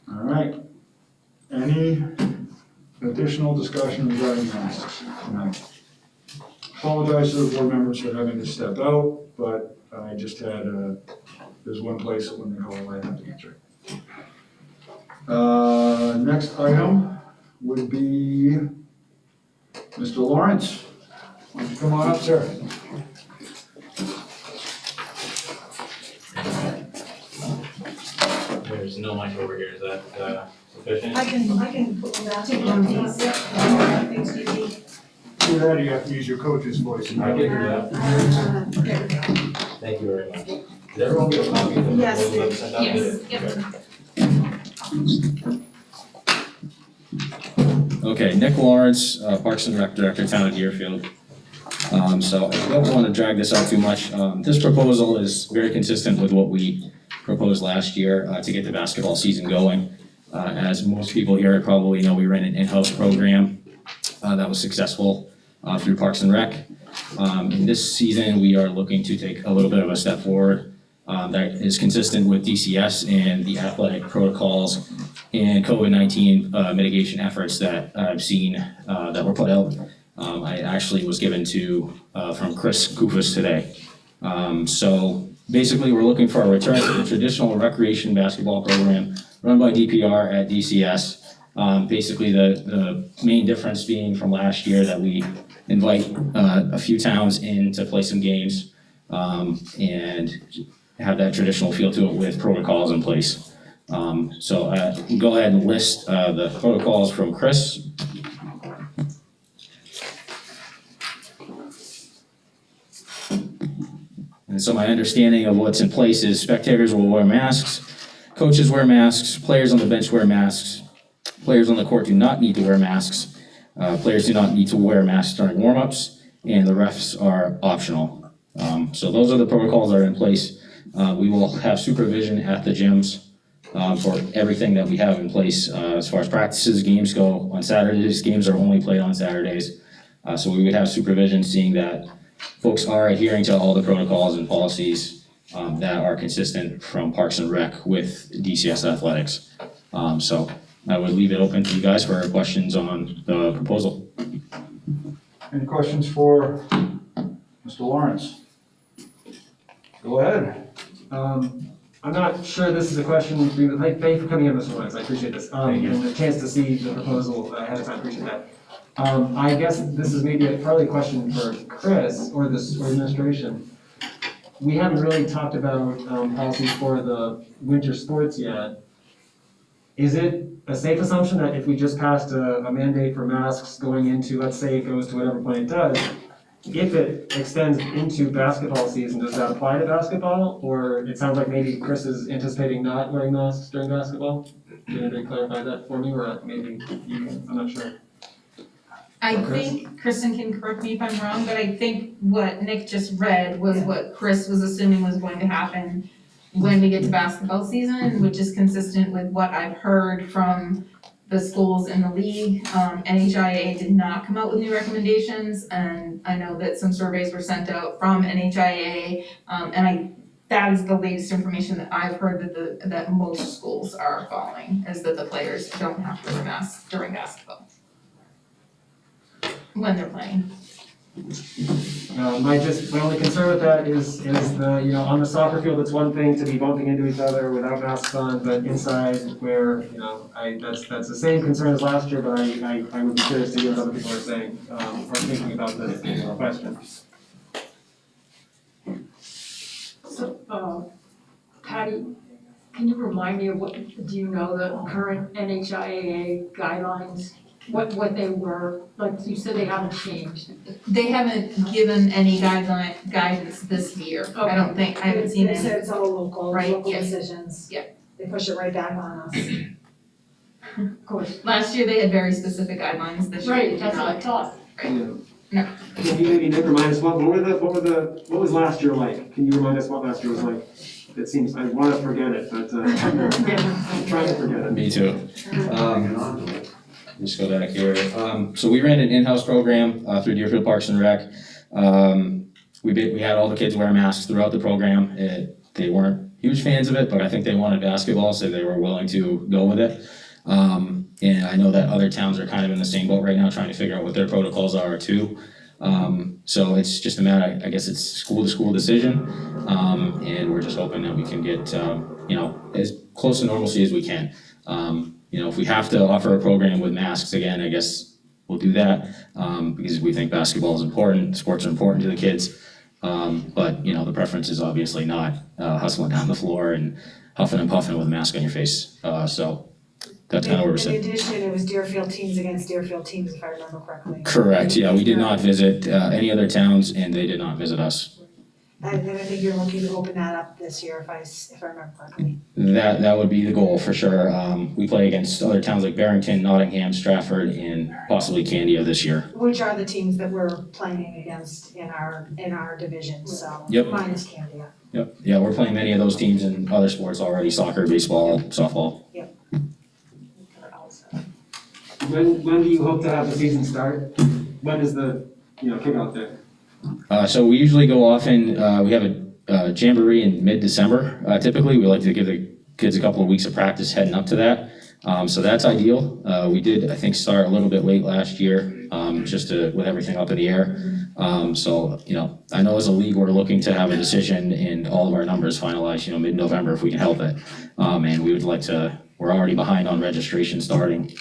All right, any additional discussion regarding masks tonight? Apologize to the board members for having to step out, but I just had there's one place that when they call, I have to answer. Next item would be Mr. Lawrence. Why don't you come on up, sir? There's no mic over here, is that, Sufficient? I can put one out on these. Thanks, Gigi. You're ready, you have to use your coach's voice. I can do that. Thank you very much. Did everyone get a copy of the Yes. proposal that was sent out? Yes. Okay, Nick Lawrence, Parks and Rec Director, Town of Deerfield. So I don't want to drag this out too much. This proposal is very consistent with what we proposed last year to get the basketball season going. As most people here probably know, we ran an in-house program that was successful through Parks and Rec. In this season, we are looking to take a little bit of a step forward that is consistent with DCS and the athletic protocols and COVID-19 mitigation efforts that I've seen that were put out. I actually was given from Chris Kufus today. So basically, we're looking for a return to the traditional recreation basketball program run by DPR at DCS. Basically, the main difference being from last year that we invite a few towns in to play some games and have that traditional feel to it with protocols in place. So we'll go ahead and list the protocols from Chris. And so my understanding of what's in place is spectators will wear masks, coaches wear masks, players on the bench wear masks, players on the court do not need to wear masks, players do not need to wear masks during warm-ups, and the refs are optional. So those are the protocols that are in place. We will have supervision at the gyms for everything that we have in place as far as practices, games go. On Saturdays, games are only played on Saturdays. So we would have supervision seeing that folks are adhering to all the protocols and policies that are consistent from Parks and Rec with DCS athletics. So I would leave it open to you guys for questions on the proposal. Any questions for Mr. Lawrence? Go ahead. I'm not sure this is a question for you, but thank you for coming in, Mr. Lawrence, I appreciate this. And the chance to see the proposal ahead of time, appreciate that. I guess this is maybe partly a question for Chris or administration. We haven't really talked about policies for the winter sports yet. Is it a safe assumption that if we just passed a mandate for masks going into, let's say it goes to whatever point it does, if it extends into basketball season, does that apply to basketball? Or it sounds like maybe Chris is anticipating not wearing masks during basketball? Can anybody clarify that for me, or maybe you can, I'm not sure. I think, Kristen can correct me if I'm wrong, but I think what Nick just read was what Chris was assuming was going to happen when we get to basketball season, which is consistent with what I've heard from the schools in the league. NHIA did not come out with new recommendations, and I know that some surveys were sent out from NHIA, that is the latest information that I've heard that most schools are following, is that the players don't have to wear masks during basketball when they're playing. My only concern with that is the, on the soccer field, it's one thing to be bumping into each other without masks on, but inside where, that's the same concern as last year, but I would be curious to hear what other people are saying, or thinking about this question. So, Patty, can you remind me of do you know the current NHIAA guidelines? What they were, like you said, they haven't changed. They haven't given any guidance this year. I don't think, I haven't seen They any. said it's all local Yes. decisions. Yeah. They push it right back on us. Of course. Last year they had very specific guidelines, this year they Right, did that's what I not. thought. No. Can you maybe Nick remind us what was last year like? Can you remind us what last year was like? It seems, I want to forget it, but I'm trying to forget it. Me too. Just go back here. So we ran an in-house program through Deerfield Parks and Rec. We had all the kids wear masks throughout the program. They weren't huge fans of it, but I think they wanted basketball, so they were willing to go with it. And I know that other towns are kind of in the same boat right now, trying to figure out what their protocols are too. So it's just a matter, I guess it's school-to-school decision. And we're just hoping that we can get, as close to normalcy as we can. If we have to offer a program with masks again, I guess we'll do that, because we think basketball is important, sports are important to the kids. But the preference is obviously not hustling down the floor and huffing and puffing with a mask on your face. So that's kind of where we're In sitting. addition, it was Deerfield teams against Deerfield teams, if I remember correctly. Correct, yeah, we did not visit any other towns, and they did not visit us. And I think you're looking to open that up this year, if I remember correctly. That would be the goal for sure. We play against other towns like Barrington, Nottingham, Stratford, and possibly Candia this year. Which are the teams that we're playing against in our division, so. Yep. Minus Candia. Yep, yeah, we're playing many of those teams in other sports already, soccer, baseball, softball. Yep. When do you hope to have the season start? When is the, kickoff there? So we usually go off in, we have a jamboree in mid-December. Typically, we like to give the kids a couple of weeks of practice heading up to that. So that's ideal. We did, I think, start a little bit late last year, with everything up in the air. So, I know as a league, we're looking to have a decision and all of our numbers finalized, mid-November if we can help it. And we would like to, we're already behind on registration starting.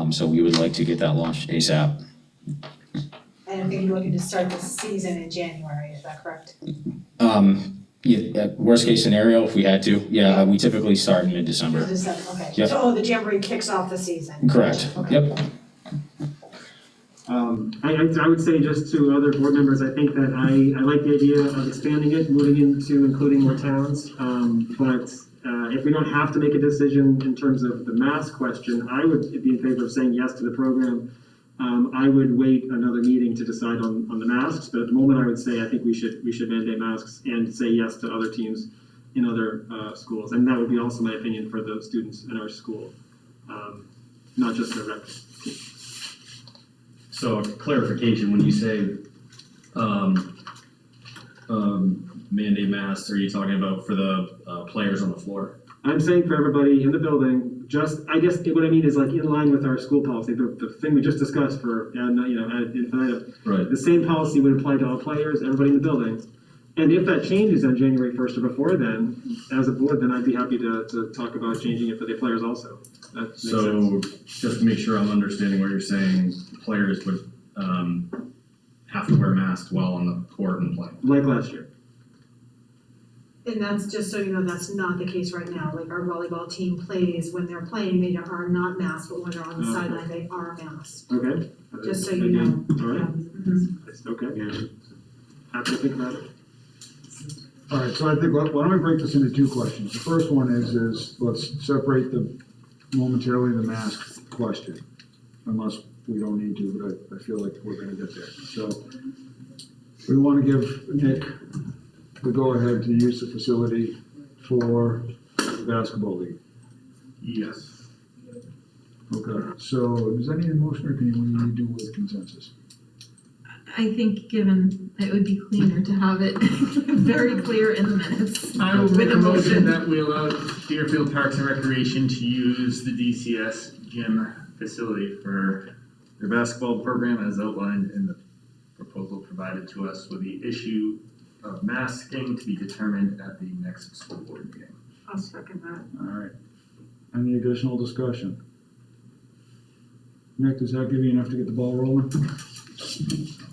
So we would like to get that launched ASAP. And I think you're looking to start the season in January, is that correct? Yeah, worst case scenario, if we had to, we typically start in mid-December. December, okay. Yep. So, the jamboree kicks off the season? Correct, Okay. yep. I would say just to other board members, I think that I like the idea of expanding it, moving into including more towns. But if we don't have to make a decision in terms of the mask question, I would be in favor of saying yes to the program. I would wait another meeting to decide on the masks, but at the moment I would say I think we should mandate masks and say yes to other teams in other schools. And that would be also my opinion for the students in our school, not just the rep team. So clarification, when you say mandate masks, are you talking about for the players on the floor? I'm saying for everybody in the building, I guess what I mean is like in line with our school policy, the thing we just discussed for, ad infinitum. Right. The same policy would apply to all players, everybody in the building. And if that changes on January 1st or before then, as a board, then I'd be happy to talk about changing it for the players also. That makes sense. Just to make sure I'm understanding what you're saying, players would have to wear masks while on the court and playing. Like last year. And that's just so you know, that's not the case right now. Like our volleyball team plays, when they're playing, they are not masked, but when they're on the sideline, they are masked. Okay. Just so you know. All right. Yeah. Okay. Happy to think about it. All right, so I think, why don't we break this into two questions? The first one is let's separate momentarily the mask question, unless we don't need to, but I feel like we're gonna get there. So we want to give Nick the go-ahead to use the facility for the basketball league. Yes. Okay, so does that need a motion, or can we do with consensus? I think given it would be cleaner to have it very clear in the minutes. I will with make a a motion that we allow Deerfield Parks and Recreation to use the DCS gym facility for their basketball program as outlined in the proposal provided to us, with the issue of masking to be determined at the next school board meeting. I'll second that. All right. Any additional discussion? Nick, does that give you enough to get the ball rolling?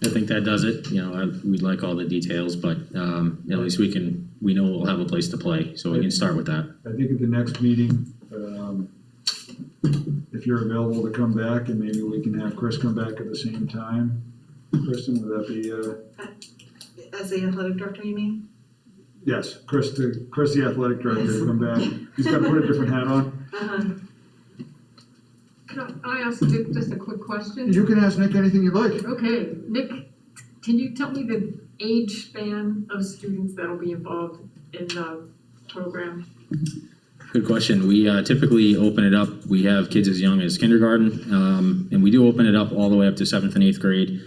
I think that does it. We'd like all the details, but at least we know we'll have a place to play, so we can start with that. I think at the next meeting, if you're available to come back, and maybe we can have Chris come back at the same time. Kristen, would that be, As the athletic director, you mean? yes, Chris, the athletic director, to come back. He's got to put a different hat on. Uh-huh. Can I ask just a quick question? You can ask Nick anything you'd like. Okay, Nick, can you tell me the age span of students that'll be involved in the program? Good question. We typically open it up. We have kids as young as kindergarten, and we do open it up all the way up to 7th and 8th grade.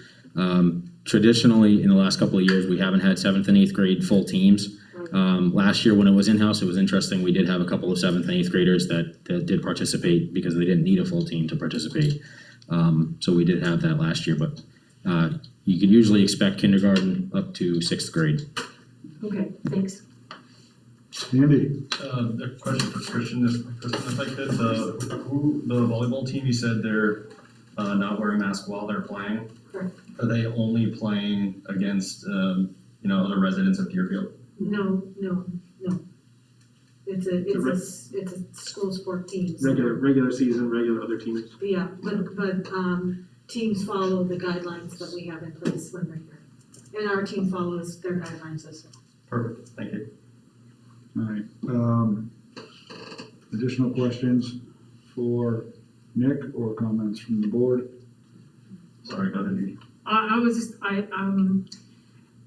Traditionally, in the last couple of years, we haven't had 7th and 8th grade full teams. Last year when it was in-house, it was interesting. We did have a couple of 7th and 8th graders that did participate because they didn't need a full team to participate. So we did have that last year, but you can usually expect kindergarten up to 6th grade. Okay, thanks. Andy? A question for Christian, if I could. The volleyball team, you said they're not wearing masks while they're playing. Correct. Are they only playing against, other residents of Deerfield? No. It's a school sport team. so- Regular season, regular other teams. Yeah, but teams follow the guidelines that we have in place when they're here. And our team follows their guidelines as well. Perfect, thank you. All right, additional questions for Nick or comments from the board? Sorry, go ahead. I was just,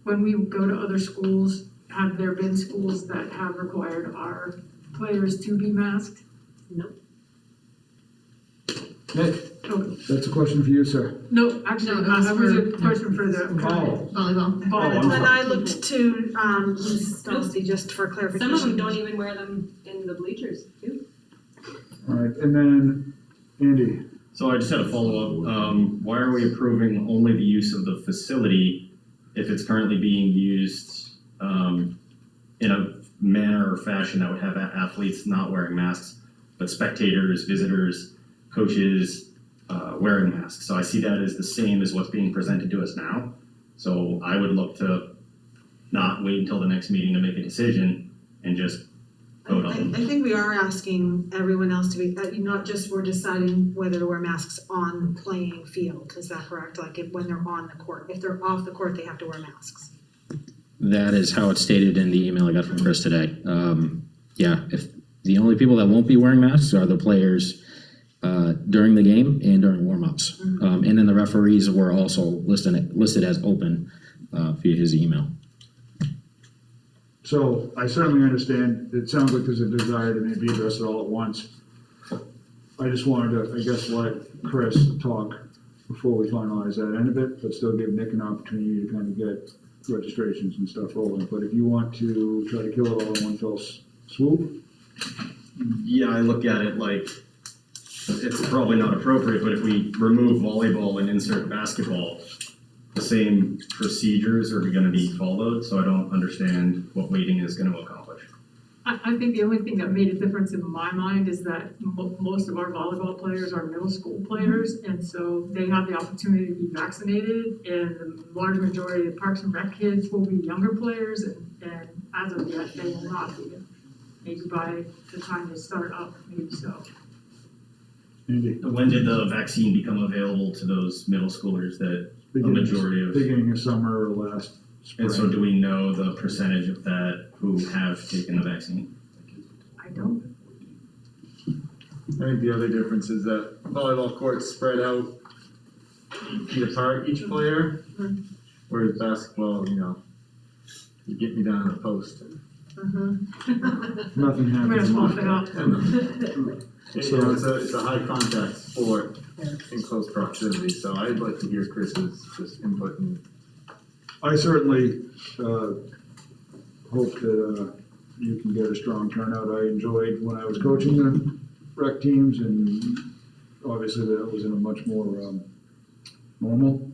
when we go to other schools, have there been schools that have required our players to be masked? Nick, Okay. that's a question for you, sir. No, actually, No, it was I was a for- question for the. Oh. Volleyball. I'm And I looked to, Mrs. Delsey, just for clarification. Some of them don't even wear them in the bleachers, too. All right, and then Andy, So I just had a follow-up. Why are we approving only the use of the facility if it's currently being used in a manner or fashion that would have athletes not wearing masks, but spectators, visitors, coaches wearing masks? So I see that as the same as what's being presented to us now. So I would look to not wait until the next meeting to make a decision and just vote on I think we are asking everyone else to be, not just we're deciding whether to wear masks on the playing field, is that correct? Like when they're on the court, if they're off the court, they have to wear masks. That is how it's stated in the email I got from Chris today. Yeah, if the only people that won't be wearing masks are the players during the game and during warm-ups. And then the referees were also listed as open via his email. so I certainly understand, it sounds like there's a desire to maybe address it all at once. I just wanted to, I guess, let Chris talk before we finalize that end of it, but still give Nick an opportunity to kind of get registrations and stuff rolling. But if you want to try to kill it all in one fell swoop, Yeah, I look at it like it's probably not appropriate, but if we remove volleyball and insert basketball, the same procedures are gonna be followed, so I don't understand what waiting is gonna accomplish. I think the only thing that made a difference in my mind is that most of our volleyball players are middle school players, and so they have the opportunity to be vaccinated, and the large majority of Parks and Rec kids will be younger players, and as of yet, they will not be. Maybe by the time they start up, maybe so. Andy, When did the vaccine become available to those middle schoolers that a majority of? beginning of summer or last spring. And so do we know the percentage of that who have taken the vaccine? I don't. I think the other difference is that volleyball courts spread out feet apart each player, whereas basketball, you get me down in the post. Nothing I'm gonna happens. swap it up. It's a high contact sport in close proximity, so I'd like to hear Chris's just input and. I certainly hope that you can get a strong turnout. I enjoyed when I was coaching the rec teams, and obviously that was in a much more normal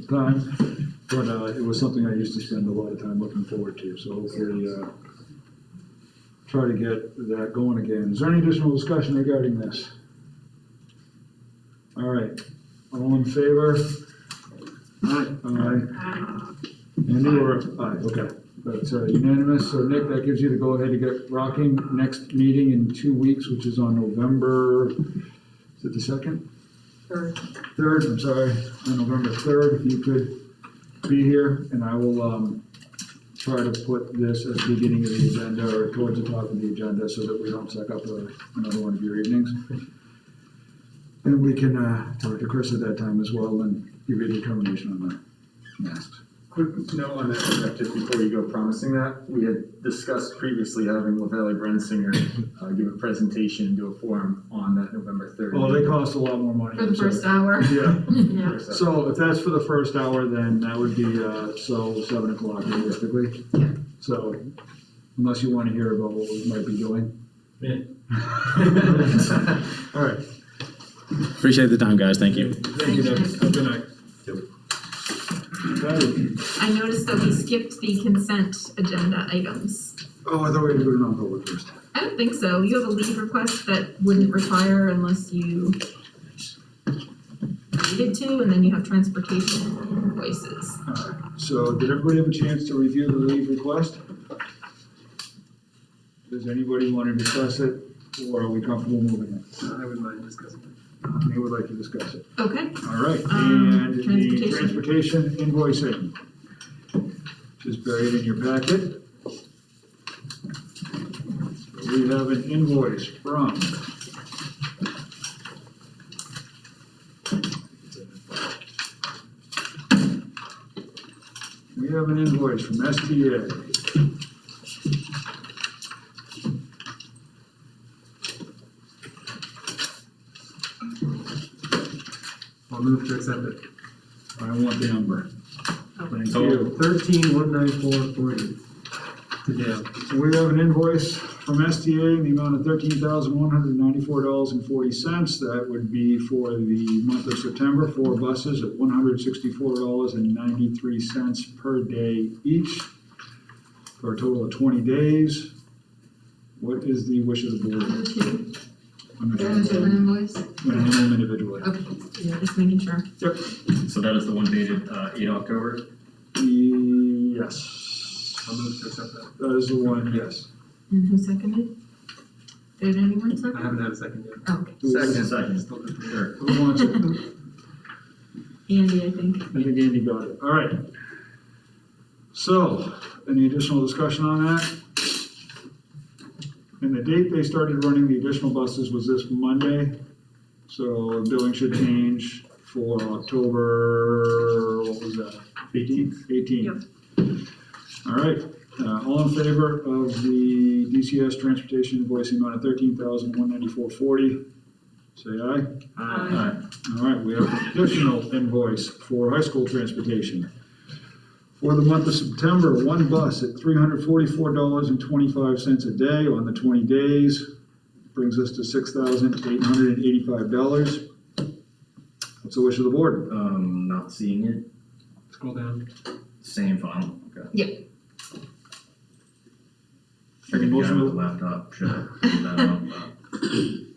time. But it was something I used to spend a lot of time looking forward to, so hopefully try to get that going again. Is there any additional discussion regarding this? All right, all in favor? Aye. Andy, or, aye, okay, that's unanimous, so Nick, that gives you the go-ahead to get rocking. Next meeting in 2 weeks, which is on November, is it the 2nd? Third, I'm sorry, on November 3rd, if you could be here, and I will try to put this at the beginning of the agenda, or towards the top of the agenda, so that we don't suck up another one of your evenings. And we can talk to Chris at that time as well, and give you a determination on the masks. Quick note on that, just before you go promising that, we had discussed previously having LaValle Brensinger give a presentation and do a forum on that November 3rd. Oh, they cost a lot more money. For the first hour. Yeah. Yeah. So if that's for the first hour, then that would be, 7 o'clock realistically. Yeah. So unless you want to hear about what we might be doing. Yeah. All right. Appreciate the time, guys. Thank you. Thank you, Nick. Have a good night. I noticed that we skipped the consent agenda items. Oh, I thought we had to go to non-public first. I don't think so. You have a leave request that wouldn't retire unless you needed to, and then you have transportation invoices. So did everybody have a chance to review the leave request? Does anybody want to discuss it, or are we comfortable moving it? I would mind discussing it. They would like to discuss it. Okay. All right, and the Transportation. transportation invoicing is buried in your packet. So we have an invoice from STA. I'll move to accept it. I want the number. Thank So you. 13,194.40 to Dale. So we have an invoice from STA in the amount of $13,194.40. That would be for the month of September, 4 buses at $164.93 per day each, for a total of 20 days. What is the wish of the board? I'm gonna There's an invoice. handle them individually. Okay, yeah, just making sure. Yep. So that is the one dated 8 October? Yes. I'll move to accept that. That is the one, yes. And who seconded? Did anyone second? I haven't had a second yet. Oh, okay. Second. Still good. Sure. Who wants it? Andy, I think. I think Andy got it. All right. So, any additional discussion on that? And the date they started running the additional buses was this Monday. So billing should change for October, what was that? 18th? 18th. All right. All in favor of the DCS transportation invoicing amount of $13,194.40? Say aye. Aye. All right, we have an additional invoice for high school transportation. For the month of September, 1 bus at $344.25 a day on the 20 days, brings us to $6,885. What's the wish of the board? Not seeing it. Scroll down. Same file, okay. Yep. Figured you Motion had to- the laptop, should have put that up. What's the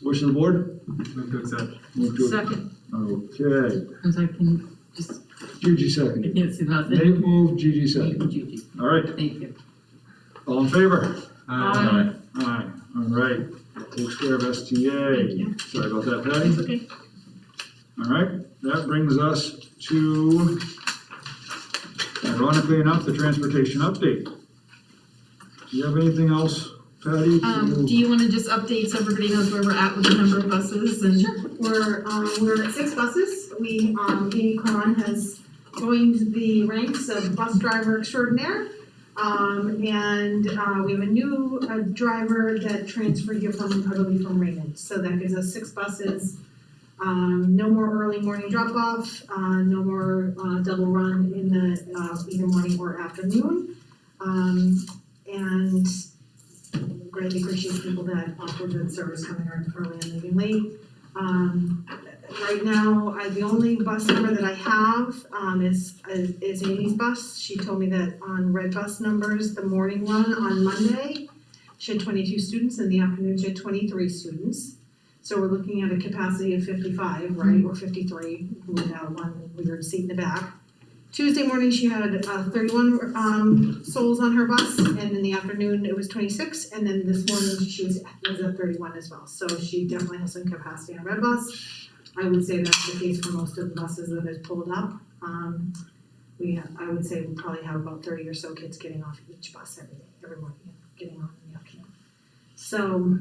wish of the board? Move to accept. Move to- Second. Okay, I'm sorry, can you just, Gigi I seconded. can't see the last Nate name. moved, Gigi seconded. Judy. All right, Thank you. all in favor? Aye. Aye, all right. Takes care of STA. Sorry about that, Patty. It's okay. All right, that brings us to, ironically enough, the transportation update. Do you have anything else, Patty? Do you wanna just update so everybody knows where we're at with the number of buses and? Sure, we're at 6 buses. Amy Cron has joined the ranks of bus driver extraordinaire. And we have a new driver that transferred here from, I believe, from Raymond. So that gives us 6 buses. No more early morning drop-off, no more double run in the either morning or afternoon. And greatly appreciate people that offer good service coming early and leaving late. Right now, the only bus number that I have is Amy's bus. She told me that on red bus numbers, the morning run on Monday, she had 22 students, and the afternoon she had 23 students. So we're looking at a capacity of 55, right, or 53, without one weird seat in the back. Tuesday morning, she had 31 souls on her bus, and in the afternoon, it was 26, and then this morning, she was at 31 as well. So she definitely has some capacity on red bus. I would say that's the case for most of the buses that have pulled up. I would say we probably have about 30 or so kids getting off each bus every morning, getting on in the afternoon. So,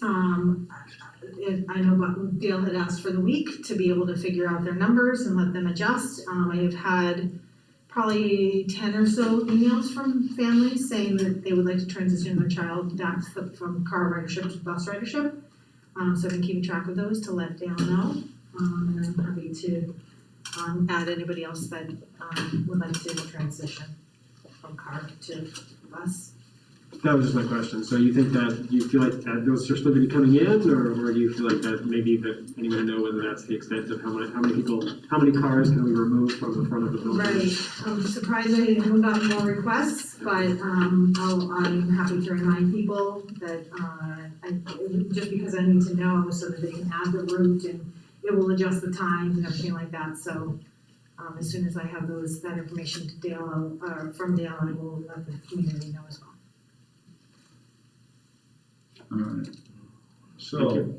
I know Dale had asked for the week to be able to figure out their numbers and let them adjust. I have had probably 10 or so emails from families saying that they would like to transition their child back from car ridership to bus ridership. So I've been keeping track of those to let Dale know. And I'm happy to add anybody else that would like to transition from car to bus. That was just my question. So you think that, you feel like that those are still gonna be coming in, or do you feel like that maybe that anyone know whether that's the extent of how many cars can we remove from the front of the building? Right, I'm surprised I haven't gotten more requests, but I'm happy to remind people that just because I need to know so that they can add the route and it will adjust the times and everything like that. So as soon as I have that information to Dale, from Dale, I will let the community know as well. All right. So,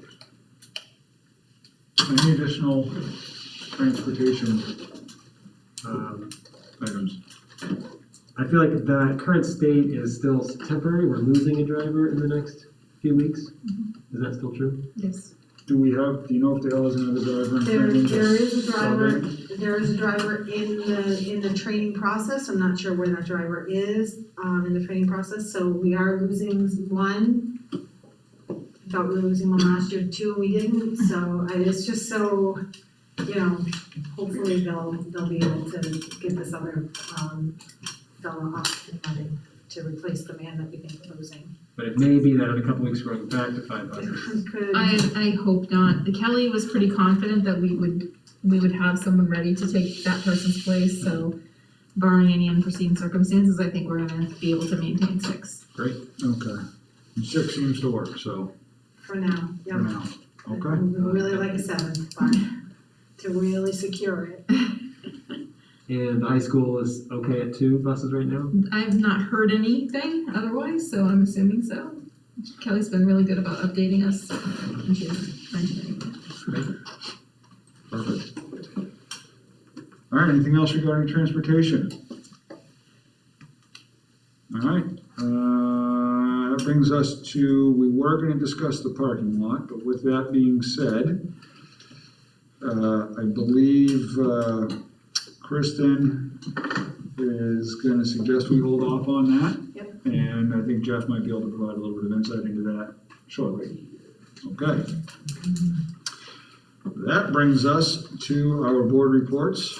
any additional transportation items? I feel like the current state is still temporary, we're losing a driver in the next few weeks. Is that still true? Yes. Do you know if there is another driver in training? There is a driver, Subbing? there is a driver in the training process, I'm not sure where that driver is, in the training process, so we are losing one. Thought we were losing one last year too, and we didn't, so it's just so, hopefully they'll be able to get this other, fella up and running to replace the man that we think we're losing. But it may be that in a couple weeks we're going back to 5 buses. I hope not. Kelly was pretty confident that we would have someone ready to take that person's place, so barring any unforeseen circumstances, I think we're gonna be able to maintain 6. Great, okay. And 6 seems to work, so, For now, for yep. now, okay? We would really like a 7th, but to really secure it. And the high school is okay at 2 buses right now? I've not heard anything otherwise, so I'm assuming so. Kelly's been really good about updating us, and she's mentioning it. Perfect. All right, anything else regarding transportation? All right, that brings us to, we were gonna discuss the parking lot, but with that being said, I believe, Kristen is gonna suggest we hold off on that. Yep. And I think Jeff might be able to provide a little bit of insight into that shortly. Okay. That brings us to our board reports.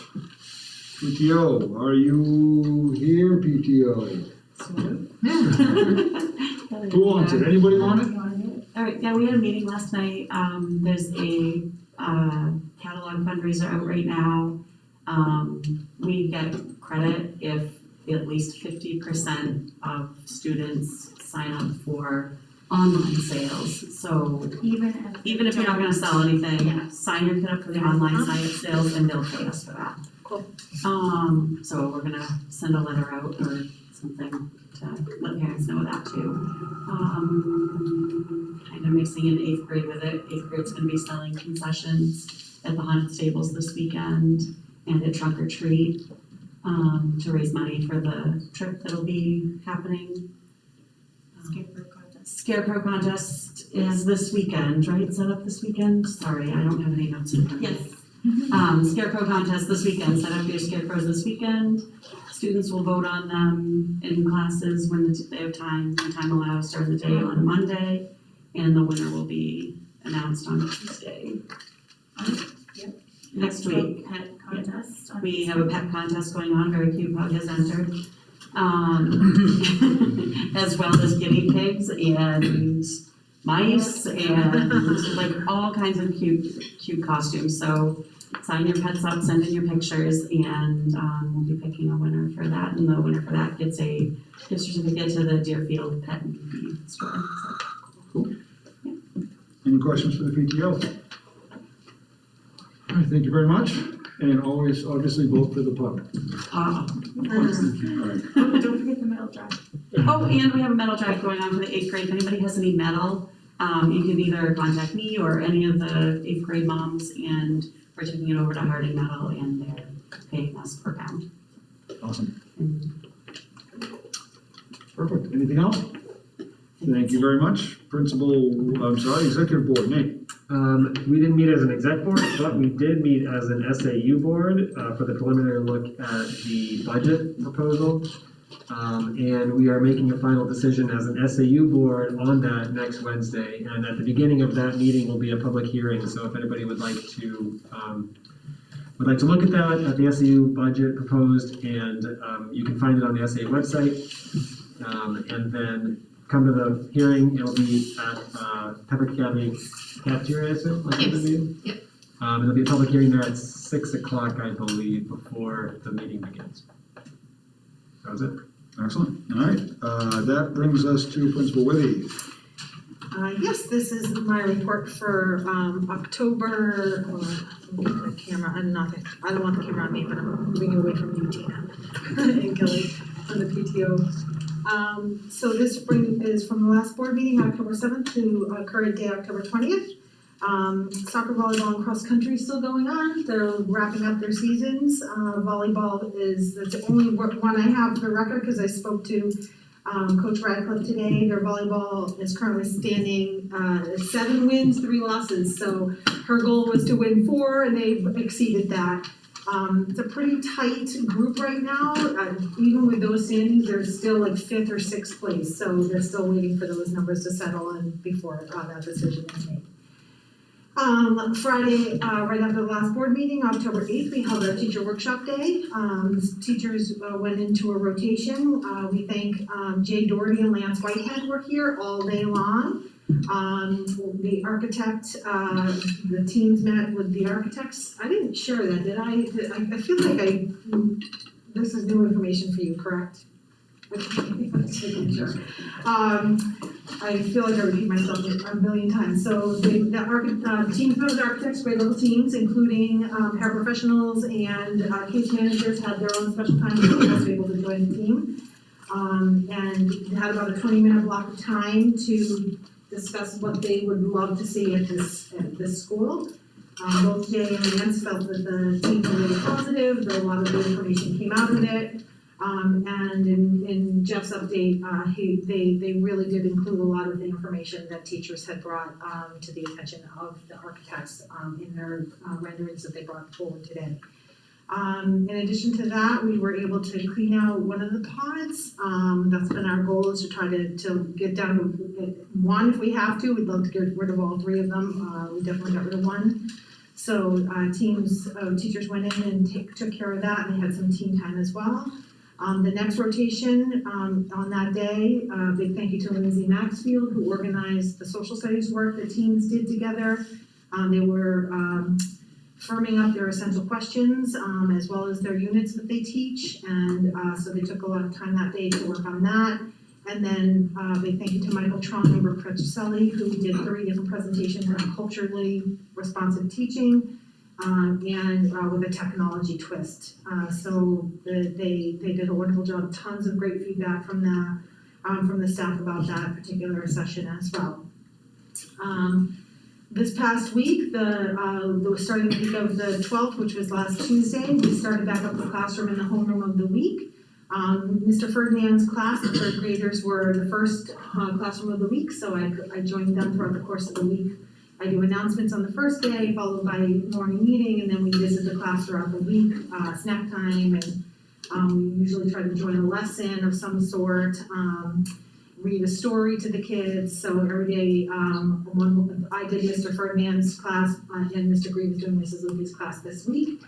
PTO, are you here, PTO? Who wants it? Anybody want it? All right, yeah, we had a meeting last night. There's a catalog fundraiser out right now. We get credit if at least 50% of students sign up for online sales. So even if you're not gonna sell anything, sign your kid up for the online sales and they'll pay us for that. Cool. So we're gonna send a letter out or something to let parents know that too. Kind of mixing in 8th grade with it. 8th grade's gonna be selling concessions at the haunted stables this weekend and at Trunk or Treat, to raise money for the trip that'll be happening. Scarecrow contest is this weekend, right? Set up this weekend? Sorry, I don't have any notes in front of me. Yes. Scarecrow contest this weekend, set up your scarecrows this weekend. Students will vote on them in classes when they have time, when time allows during the day on a Monday. And the winner will be announced on Tuesday. Next week. Pet contest. We have a pet contest going on, very cute pug has entered. As well as guinea pigs and mice and like all kinds of cute costumes. So sign your pets up, send in your pictures, and we'll be picking a winner for that. And the winner for that gets a gift certificate to the Deerfield Pet and Beauty store. Cool. Yeah. Any questions for the PTO? All right, thank you very much. And always, obviously, vote for the pub. Of course. All right. Don't forget the medal drive. Oh, and we have a medal drive going on for the 8th grade. If anybody has any medal, you can either contact me or any of the 8th grade moms, and we're taking it over to Harding Medal, and they're paying us per pound. Awesome. Perfect. Anything else? Thank you very much. Executive Board, Nate. We didn't meet as an exec board, but we did meet as an SAU board for the preliminary look at the budget proposal. And we are making a final decision as an SAU board on that next Wednesday. And at the beginning of that meeting will be a public hearing. So if anybody would like to look at that, at the SAU budget proposed, and you can find it on the SAU website. And then come to the hearing. It'll be at Pepper Academy cafeteria, I assume, like the meeting? Yep. It'll be a public hearing there at 6 o'clock, I believe, before the meeting begins. That was it. Excellent. All right. That brings us to Principal Witty. Yes, this is my report for October. The camera. I don't want the camera on me, but I'm moving away from you, Tina, and Kelly from the PTO. So this spring is from the last board meeting, October 7th to current day, October 20th. Soccer, volleyball, and cross country still going on. They're wrapping up their seasons. Volleyball that's the only one I have for the record because I spoke to Coach Radcliffe today. Their volleyball is currently standing at 7 wins, 3 losses. So her goal was to win 4 and they've exceeded that. It's a pretty tight group right now. Even with those standings, they're still like 5th or 6th place. So they're still waiting for those numbers to settle in before that decision is made. Friday, right after the last board meeting, October 8th, we held our teacher workshop day. Teachers went into a rotation. We thank Jay Doherty and Lance Whitehead were here all day long. The architect, the teams met with the architects. I didn't share that, did I? I feel like this is new information for you, correct? Sure. I feel like I repeat myself a million times. So the teams met with architects, grade level teams, including paraprofessionals and case managers had their own special time to be able to join the team. And had about a 20-minute block of time to discuss what they would love to see at this school. Both Jay and Lance felt that the team was really positive, that a lot of the information came out of it. And in Jeff's update, they really did include a lot of the information that teachers had brought to the attention of the architects in their renderings that they brought forward today. In addition to that, we were able to clean out one of the pods. That's been our goal, is to try to get down to 1 if we have to. We'd love to get rid of all 3 of them. We definitely got rid of 1. So teachers went in and took care of that, and they had some team time as well. The next rotation on that day, big thank you to Lindsay Maxfield, who organized the social studies work the teams did together. They were firming up their essential questions as well as their units that they teach, and so they took a lot of time that day to work on that. And then big thank you to Michael Tron and Brooke Pretricelli, who did 3 different presentations on culturally responsive teaching. And with a technology twist. So they did a wonderful job. Tons of great feedback from the staff about that particular session as well. This past week, starting the week of the 12th, which was last Tuesday, we started back up the classroom in the homeroom of the week. Mr. Ferdinand's class, the 3rd graders, were the first classroom of the week, so I joined them throughout the course of the week. I do announcements on the first day, followed by morning meeting, and then we visit the class throughout the week, snack time, and we usually try to join a lesson of some sort, read a story to the kids. So every day, I did Mr. Ferdinand's class, and Mr. Green is doing Mrs. Lucas' class this week.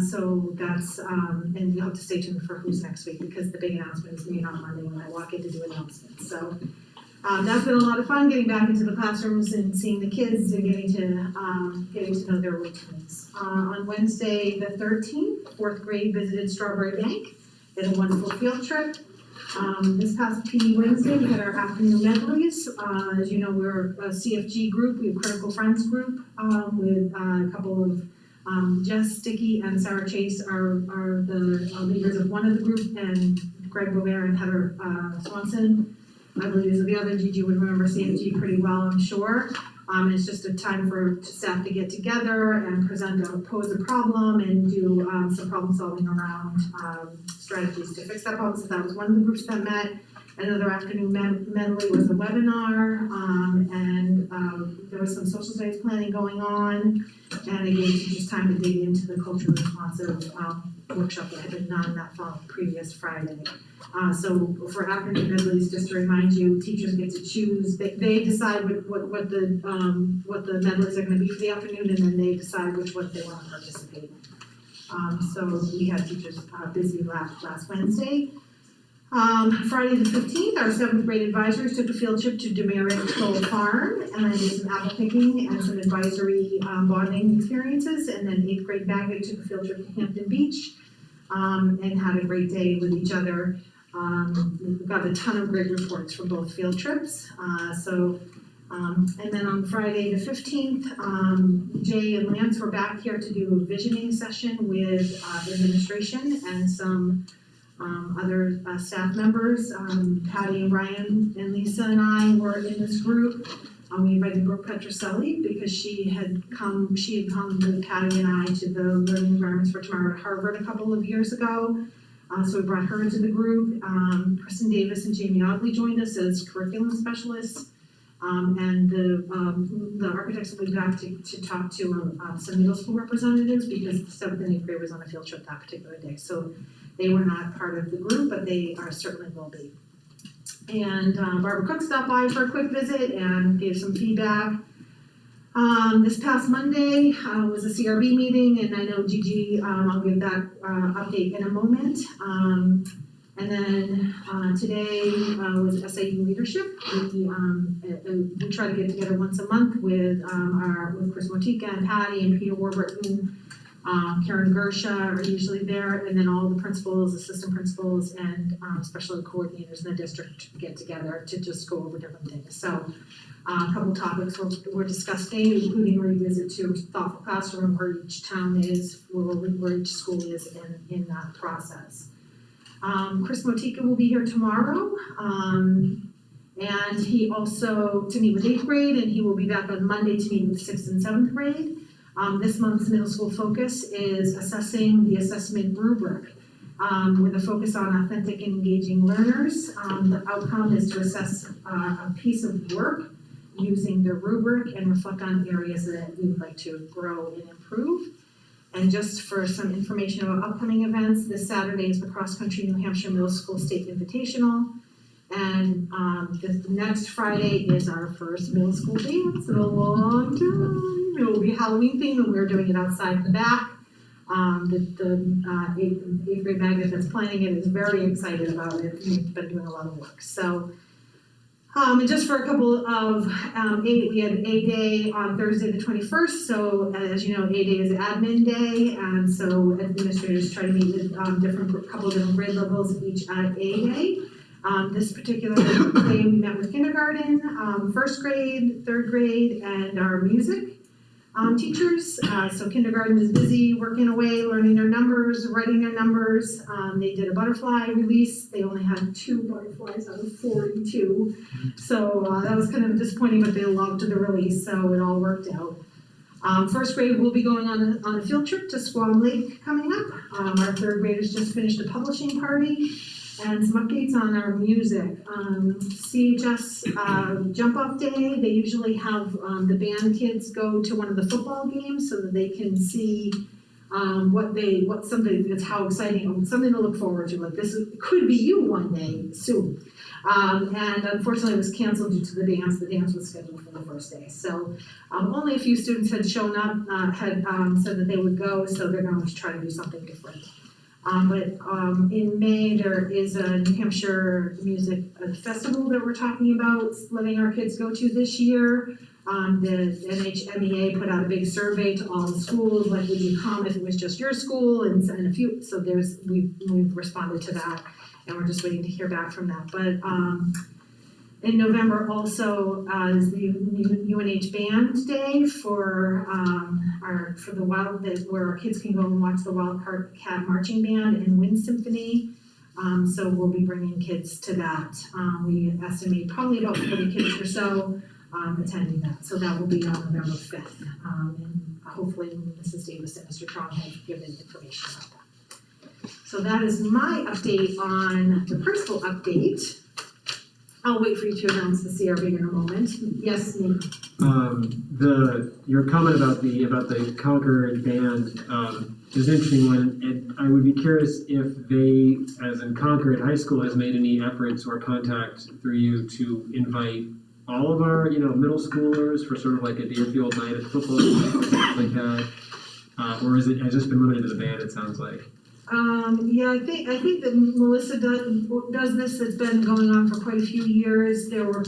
So that's, and you'll have to stay tuned for who's next week, because the big announcement is made on Monday when I walk in to do announcements. So that's been a lot of fun, getting back into the classrooms and seeing the kids and getting to know their routines. On Wednesday the 13th, 4th grade visited Strawberry Bank. Did a wonderful field trip. This past PE Wednesday, we had our afternoon medleys. As you know, we're a CFG group. We have Critical Friends group with a couple of Jess Sticky and Sarah Chase are the leaders of one of the group, and Greg Bover and Heather Swanson, I believe, is the other. Gigi would remember CFG pretty well, I'm sure. It's just a time for staff to get together and pose a problem and do some problem solving around strategies to fix that problem. So that was one of the groups that met. Another afternoon medley was a webinar, and there was some social studies planning going on, and again, teachers time to dig into the culturally responsive workshop that had been done that previous Friday. So for afternoon medleys, just to remind you, teachers get to choose. They decide what the medleys are going to be for the afternoon, and then they decide which one they want to participate in. So we had teachers busy last Wednesday. Friday the 15th, our 7th grade advisories took a field trip to Demerit Cole Farm and did some apple picking and some advisory bonding experiences. And then 8th grade Baggett took a field trip to Hampton Beach and had a great day with each other. We got a ton of great reports from both field trips. And then on Friday the 15th, Jay and Lance were back here to do a visioning session with administration and some other staff members. Patty and Ryan and Lisa and I were in this group. We invited Brooke Petroselli because she had come with Patty and I to the Learning Environments for Tomorrow at Harvard a couple of years ago. So we brought her into the group. Kristen Davis and Jamie Oddly joined us as curriculum specialists. And the architects will be back to talk to some middle school representatives because the 7th and 8th grade was on a field trip that particular day. So they were not part of the group, but they certainly will be. And Barbara Cook stopped by for a quick visit and gave some feedback. This past Monday was a CRB meeting, and I know Gigi, I'll give that update in a moment. And then today was SAU leadership. We try to get together once a month with Chris Motika and Patty and Peter Warburton. Karen Gersha are usually there, and then all the principals, assistant principals, and special ed coordinators in the district get together to just go over different things. So a couple topics were discussed today, including a revisit to thoughtful classroom, where each town is, where each school is in that process. Chris Motika will be here tomorrow, and he also to meet with 8th grade, and he will be back on Monday to meet with 6th and 7th grade. This month's middle school focus is assessing the assessment rubric with a focus on authentic and engaging learners. The outcome is to assess a piece of work using the rubric and reflect on areas that we would like to grow and improve. And just for some information about upcoming events, this Saturday is the Cross Country New Hampshire Middle School State Invitational. And the next Friday is our first middle school dance in a long time. It will be a Halloween theme, and we're doing it outside in the back. The 8th grade magnet that's planning it is very excited about it. We've been doing a lot of work. So, and just for a couple of we had A Day on Thursday the 21st. So as you know, A Day is Admin Day, and so administrators try to meet with couple of different grade levels each at A Day. This particular day we met with kindergarten, 1st grade, 3rd grade, and our music teachers. So kindergarten is busy working away, learning their numbers, writing their numbers. They did a butterfly release. They only had 2 butterflies out of 42. So that was kind of disappointing, but they loved the release, so it all worked out. 1st grade will be going on a field trip to Squam Lake coming up. Our 3rd graders just finished a publishing party. And some updates on our music. CHS Jump Off Day, they usually have the band kids go to one of the football games so that they can see something that's how exciting, something to look forward to. Like this could be you one day soon. And unfortunately it was canceled due to the dance. The dance was scheduled for the 1st day. So only a few students had shown up, had said that they would go, so they're going to try to do something different. But in May, there is a New Hampshire Music Festival that we're talking about letting our kids go to this year. The NHMEA put out a big survey to all the schools, like would you come if it was just your school, and a few, so we've responded to that, and we're just waiting to hear back from that. But in November also is the UNH Band Day for the where our kids can go and watch the Wildcat Marching Band and Wind Symphony. So we'll be bringing kids to that. We estimate probably about 40 kids or so attending that. So that will be on November 5th. And hopefully Mrs. Davis and Mr. Trong have given information about that. So that is my update on the principal update. I'll wait for you to announce the CRB in a moment. Yes, Nate. Your comment about the Concord band is an interesting one, and I would be curious if they, as in Concord High School, has made any efforts or contact through you to invite all of our, middle schoolers for sort of like a Deerfield night at football or something like that, or has it just been limited to the band? It sounds like. Yeah, I think that Melissa does this. It's been going on for quite a few years. There were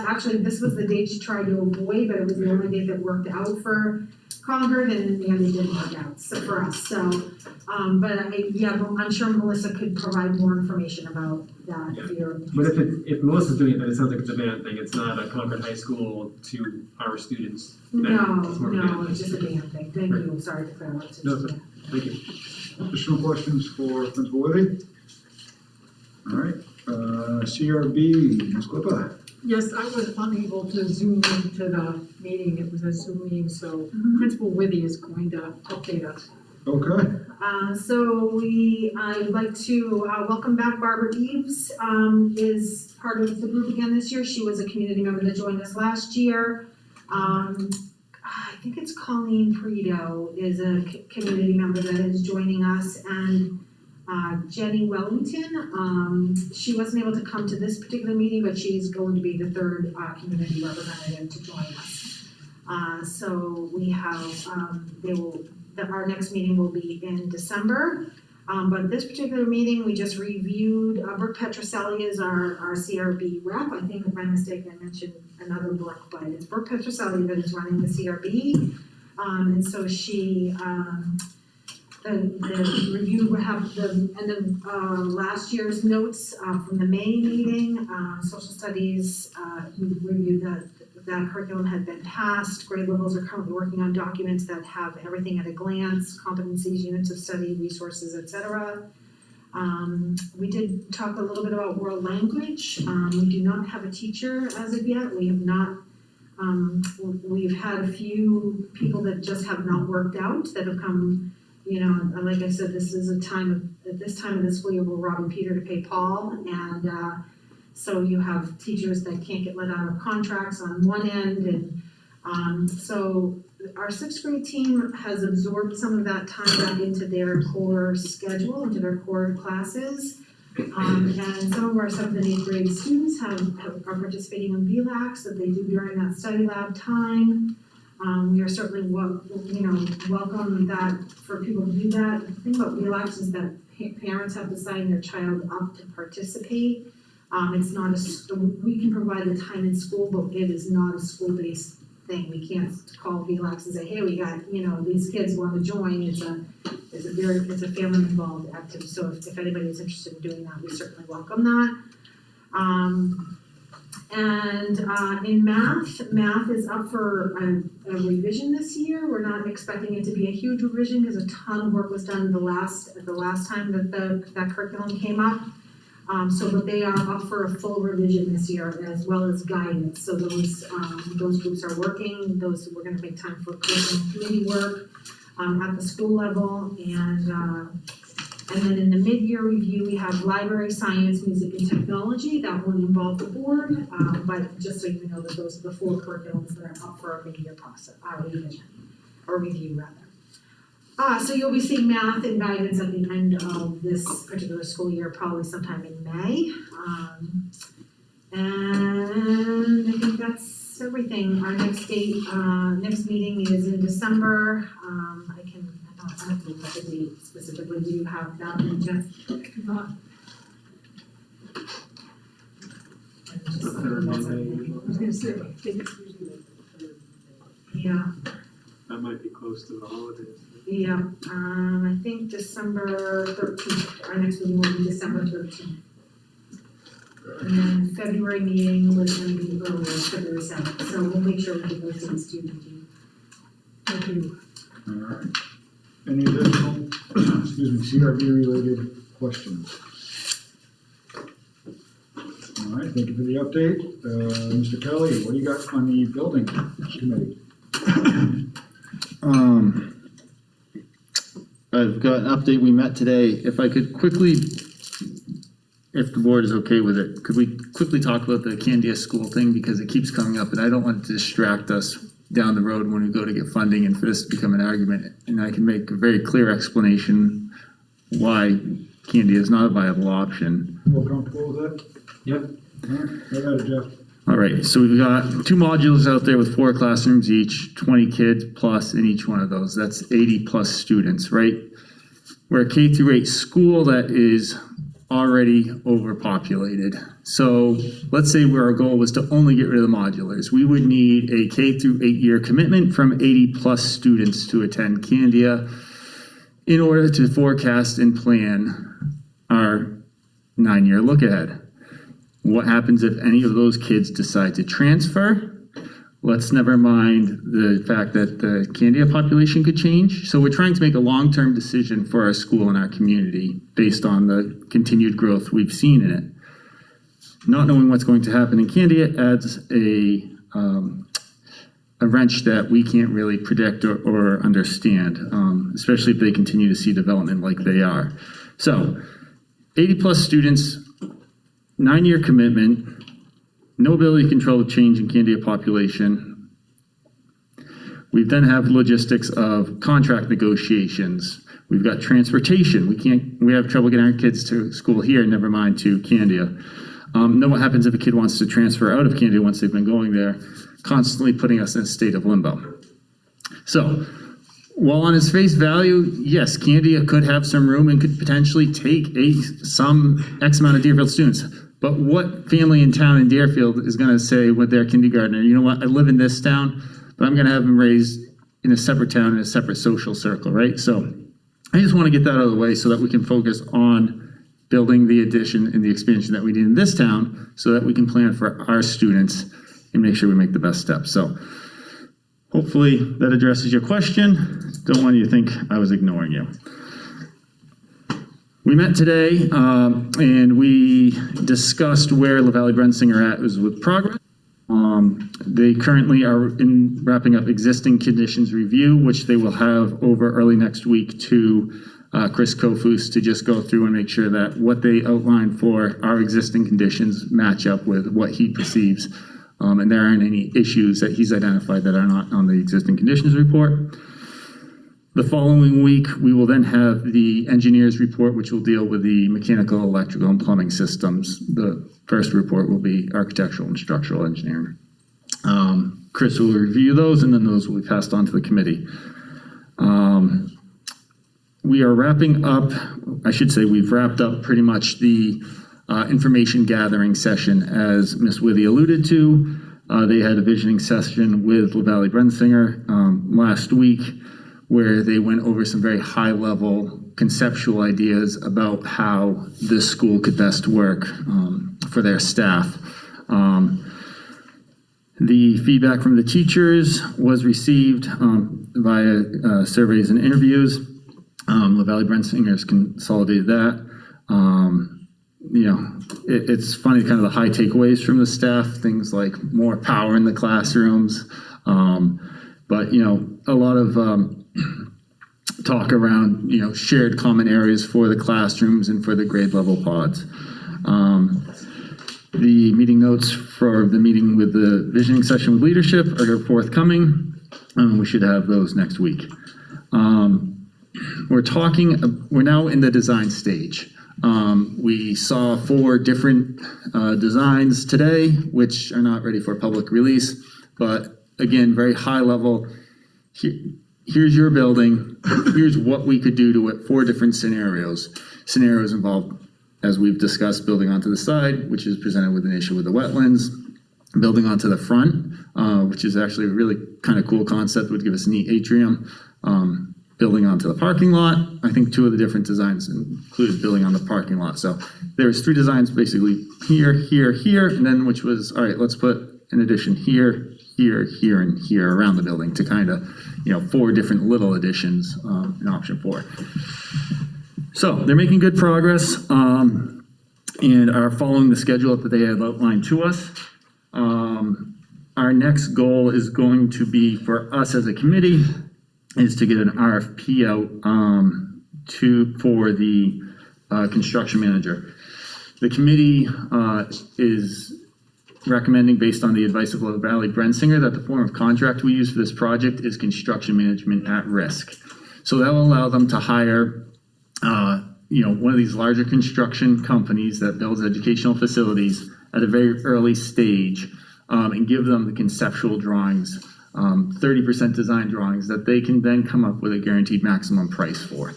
actually this was the date she tried to avoid, but it was the only date that worked out for Concord, and in the end it didn't work out for us. So, but I'm sure Melissa could provide more information about that. Yeah. But if Melissa's doing it, then it sounds like it's a band thing. It's not a Concord High School to our students. No, it's just a band thing. Thank you. I'm sorry to clarify. No, thank you. Additional questions for Principal Withy? All right, CRB, Ms. Clippa. Yes, I was unable to zoom into the meeting, it was a Zoom meeting, so Principal Withy is going to update us. Okay. I'd like to welcome back Barbara Eves, is part of the group again this year. She was a community member that joined us last year. I think it's Colleen Preto is a community member that is joining us, and Jenny Wellington, she wasn't able to come to this particular meeting, but she's going to be the third community representative to join us. So we have, our next meeting will be in December. But this particular meeting, we just reviewed, Brooke Petroselli is our CRB rep. I think if by mistake I mentioned another Brooke, but it's Brooke Petroselli that is running the CRB. And so she, the review will have the end of last year's notes from the May meeting. Social studies, we reviewed that curriculum had been passed. Grade levels are currently working on documents that have everything at a glance, competencies, units of study, resources, etc. We did talk a little bit about world language. We do not have a teacher as of yet. We have not, we've had a few people that just have not worked out that have come, you know, like I said, this is a time of, at this time of the school year, we're robbing Peter to pay Paul, and so you have teachers that can't get let out of contracts on one end, and so our sixth grade team has absorbed some of that time back into their core schedule, into their core classes. And some of our seventh and eighth grade students are participating in VLAX that they do during that study lab time. We are certainly welcome that for people to do that. The thing about VLAX is that parents have to sign their child up to participate. It's not we can provide the time in school, but it is not a school-based thing. We can't call VLAX and say, hey, we got, these kids want to join. It's a family involved activity. So if anybody is interested in doing that, we certainly welcome that. In math is up for a revision this year. We're not expecting it to be a huge revision because a ton of work was done the last time that that curriculum came up. But they are up for a full revision this year as well as guidance. So those groups are working. We're going to make time for curriculum committee work at the school level, and then in the mid-year review, we have library, science, music, and technology. That won't involve the board, but just so you know that those are the four curriculums that are up for a mid-year process, revision, or review rather. So you'll be seeing math and guidance at the end of this particular school year, probably sometime in May. And I think that's everything. Our next date, next meeting is in December. I don't have the date specifically. Do you have that in Jeff? I was gonna say, I think it's usually like the third. Yeah. That might be close to the holidays. Yeah, I think December 13th, our next meeting will be December 13th. And then February meeting was going to be earlier, February 7th, so we'll make sure we get those dates to you. Thank you. All right. Any additional, CRB related questions? All right, thank you for the update. Mr. Kelly, what do you got on the building committee? I've got an update. We met today. If I could quickly, if the board is okay with it, could we quickly talk about the Candia school thing, because it keeps coming up and I don't want to distract us down the road when we go to get funding and for this to become an argument. And I can make a very clear explanation why Candia is not a viable option. More comfortable with that? Yep. All right, I got it, Jeff. All right, so we've got 2 modules out there with 4 classrooms each, 20 kids plus in each one of those. That's 80 plus students, right? We're a K through 8 school that is already overpopulated. So let's say where our goal was to only get rid of the modulars. We would need a K through 8 year commitment from 80 plus students to attend Candia in order to forecast and plan our 9-year look ahead. What happens if any of those kids decide to transfer let's never mind the fact that the Candia population could change. So we're trying to make a long-term decision for our school and our community based on the continued growth we've seen in it. Not knowing what's going to happen in Candia adds a wrench that we can't really predict or understand, especially if they continue to see development like they are. So 80 plus students, 9-year commitment, no ability to control the change in Candia population. We then have logistics of contract negotiations. We've got transportation. We have trouble getting our kids to school here, never mind to Candia. Know what happens if a kid wants to transfer out of Candia once they've been going there, constantly putting us in a state of limbo. So, while on its face value, yes, Candia could have some room and could potentially take some X amount of Deerfield students. But what family in town in Deerfield is going to say with their kindergartner, you know what, I live in this town, but I'm going to have them raised in a separate town, in a separate social circle, right? So I just want to get that out of the way so that we can focus on building the addition and the expansion that we need in this town so that we can plan for our students and make sure we make the best steps. So hopefully that addresses your question. Don't want you to think I was ignoring you. We met today and we discussed where LaValle Brensinger at is with progress. They currently are wrapping up existing conditions review, which they will have over early next week to Chris Kofus to just go through and make sure that what they outlined for our existing conditions match up with what he perceives. And there aren't any issues that he's identified that are not on the existing conditions report. The following week, we will then have the engineer's report, which will deal with the mechanical, electrical, and plumbing systems. The first report will be architectural and structural engineering. Chris will review those, and then those will be passed on to the committee. We are wrapping up, I should say we've wrapped up pretty much the information gathering session, as Ms. Withy alluded to. They had a visioning session with LaValle Brensinger last week, where they went over some very high-level conceptual ideas about how this school could best work for their staff. The feedback from the teachers was received via surveys and interviews. LaValle Brensinger's consolidated that. It's funny, kind of the high takeaways from the staff, things like more power in the classrooms, but a lot of talk around shared common areas for the classrooms and for the grade level pods. The meeting notes for the meeting with the visioning session with leadership are forthcoming. We should have those next week. We're now in the design stage. We saw 4 different designs today, which are not ready for public release, but again, very high level. Here's your building, here's what we could do to it, 4 different scenarios. Scenarios involve, as we've discussed, building onto the side, which is presented with an issue with the wetlands, building onto the front, which is actually a really kind of cool concept, would give us a neat atrium, building onto the parking lot. I think 2 of the different designs included building on the parking lot. So there's 3 designs basically here, here, here, and then which was, all right, let's put an addition here, here, here, and here around the building to kind of, 4 different little additions in option 4. So they're making good progress and are following the schedule that they had outlined to us. Our next goal is going to be for us as a committee is to get an RFP out for the construction manager. The committee is recommending, based on the advice of LaValle Brensinger, that the form of contract we use for this project is construction management at risk. So that will allow them to hire one of these larger construction companies that builds educational facilities at a very early stage and give them the conceptual drawings, 30% design drawings that they can then come up with a guaranteed maximum price for.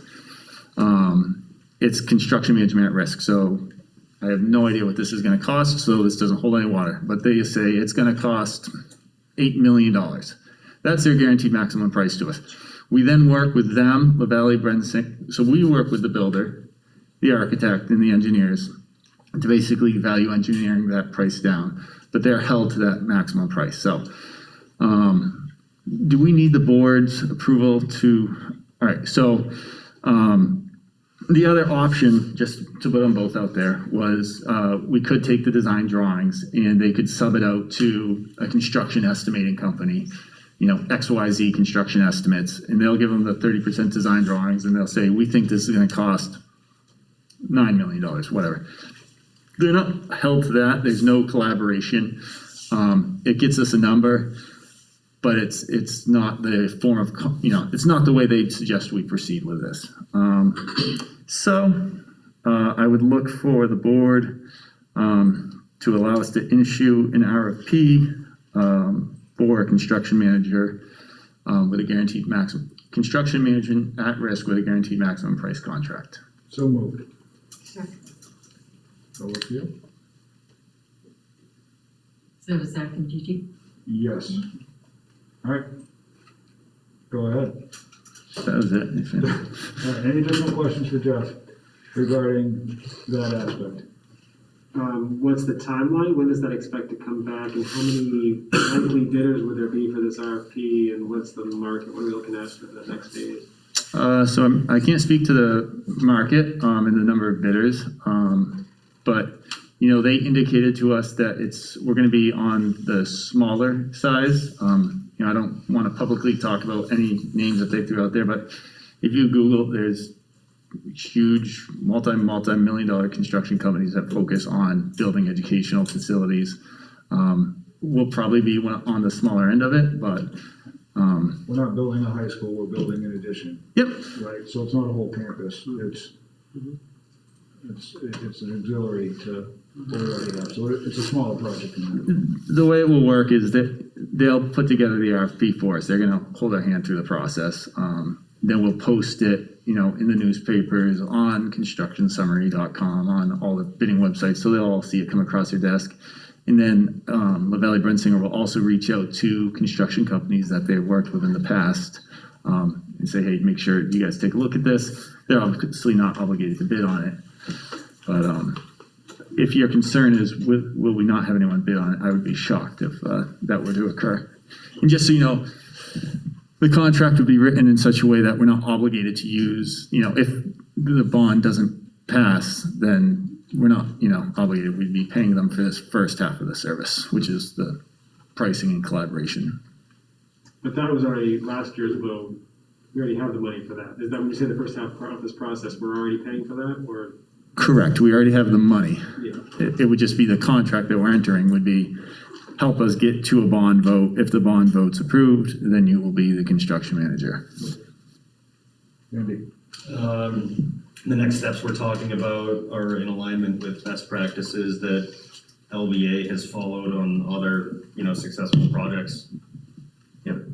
It's construction management at risk. So I have no idea what this is going to cost, so this doesn't hold any water. But they say it's going to cost $8 million. That's their guaranteed maximum price to us. We then work with them, LaValle Brensinger. So we work with the builder, the architect, and the engineers to basically value engineering that price down. But they're held to that maximum price. So Do we need the board's approval to, all right, so, the other option, just to put them both out there, was, we could take the design drawings and they could sub it out to a construction estimating company, you know, XYZ construction estimates, and they'll give them the 30% design drawings and they'll say, we think this is gonna cost $9 million, whatever. They're not held to that, there's no collaboration. It gets us a number, but it's not the form of, you know, it's not the way they suggest we proceed with this. I would look for the board to allow us to issue an RFP for a construction manager with a guaranteed maximum, construction management at risk with a guaranteed maximum price contract. So moved. Over to you. So is that from Gigi? Yes. All right. Go ahead. That was it. All right, any additional questions for Jeff regarding that aspect? What's the timeline? When does that expect to come back? And how many likely bidders would there be for this RFP? And what's the market? What are we looking at for the next phase? So I can't speak to the market and the number of bidders, but you know, they indicated to us that we're going to be on the smaller size. You know, I don't want to publicly talk about any names that they threw out there, but if you Google, there's huge multi-million dollar construction companies that focus on building educational facilities. We'll probably be on the smaller end of it, but We're not building a high school, we're building an addition. Yep. Right, so it's not a whole campus, it's an auxiliary to what we already have, so it's a smaller project than that. the way it will work is that they'll put together the RFP for us. They're gonna hold our hand through the process. Then we'll post it, you know, in the newspapers, on constructionsummary.com, on all the bidding websites, so they'll all see it come across their desk. And then LaValle Brensinger will also reach out to construction companies that they've worked with in the past and say, hey, make sure you guys take a look at this. They're obviously not obligated to bid on it. But if your concern is, will we not have anyone bid on it, I would be shocked if that were to occur. And just so you know, the contract would be written in such a way that we're not obligated to use, you know, if the bond doesn't pass, then we're not, you know, obligated. We'd be paying them for this first half of the service, which is the pricing and collaboration. But that was already last year's vote. We already have the money for that. Is that when you say the first half of this process, we're already paying for that, or? Correct. We already have the money. Yeah. It would just be the contract that we're entering would be help us get to a bond vote. If the bond vote's approved, then you will be the construction manager. Andy? The next steps we're talking about are in alignment with best practices that LBA has followed on other, you know, successful projects. Yep.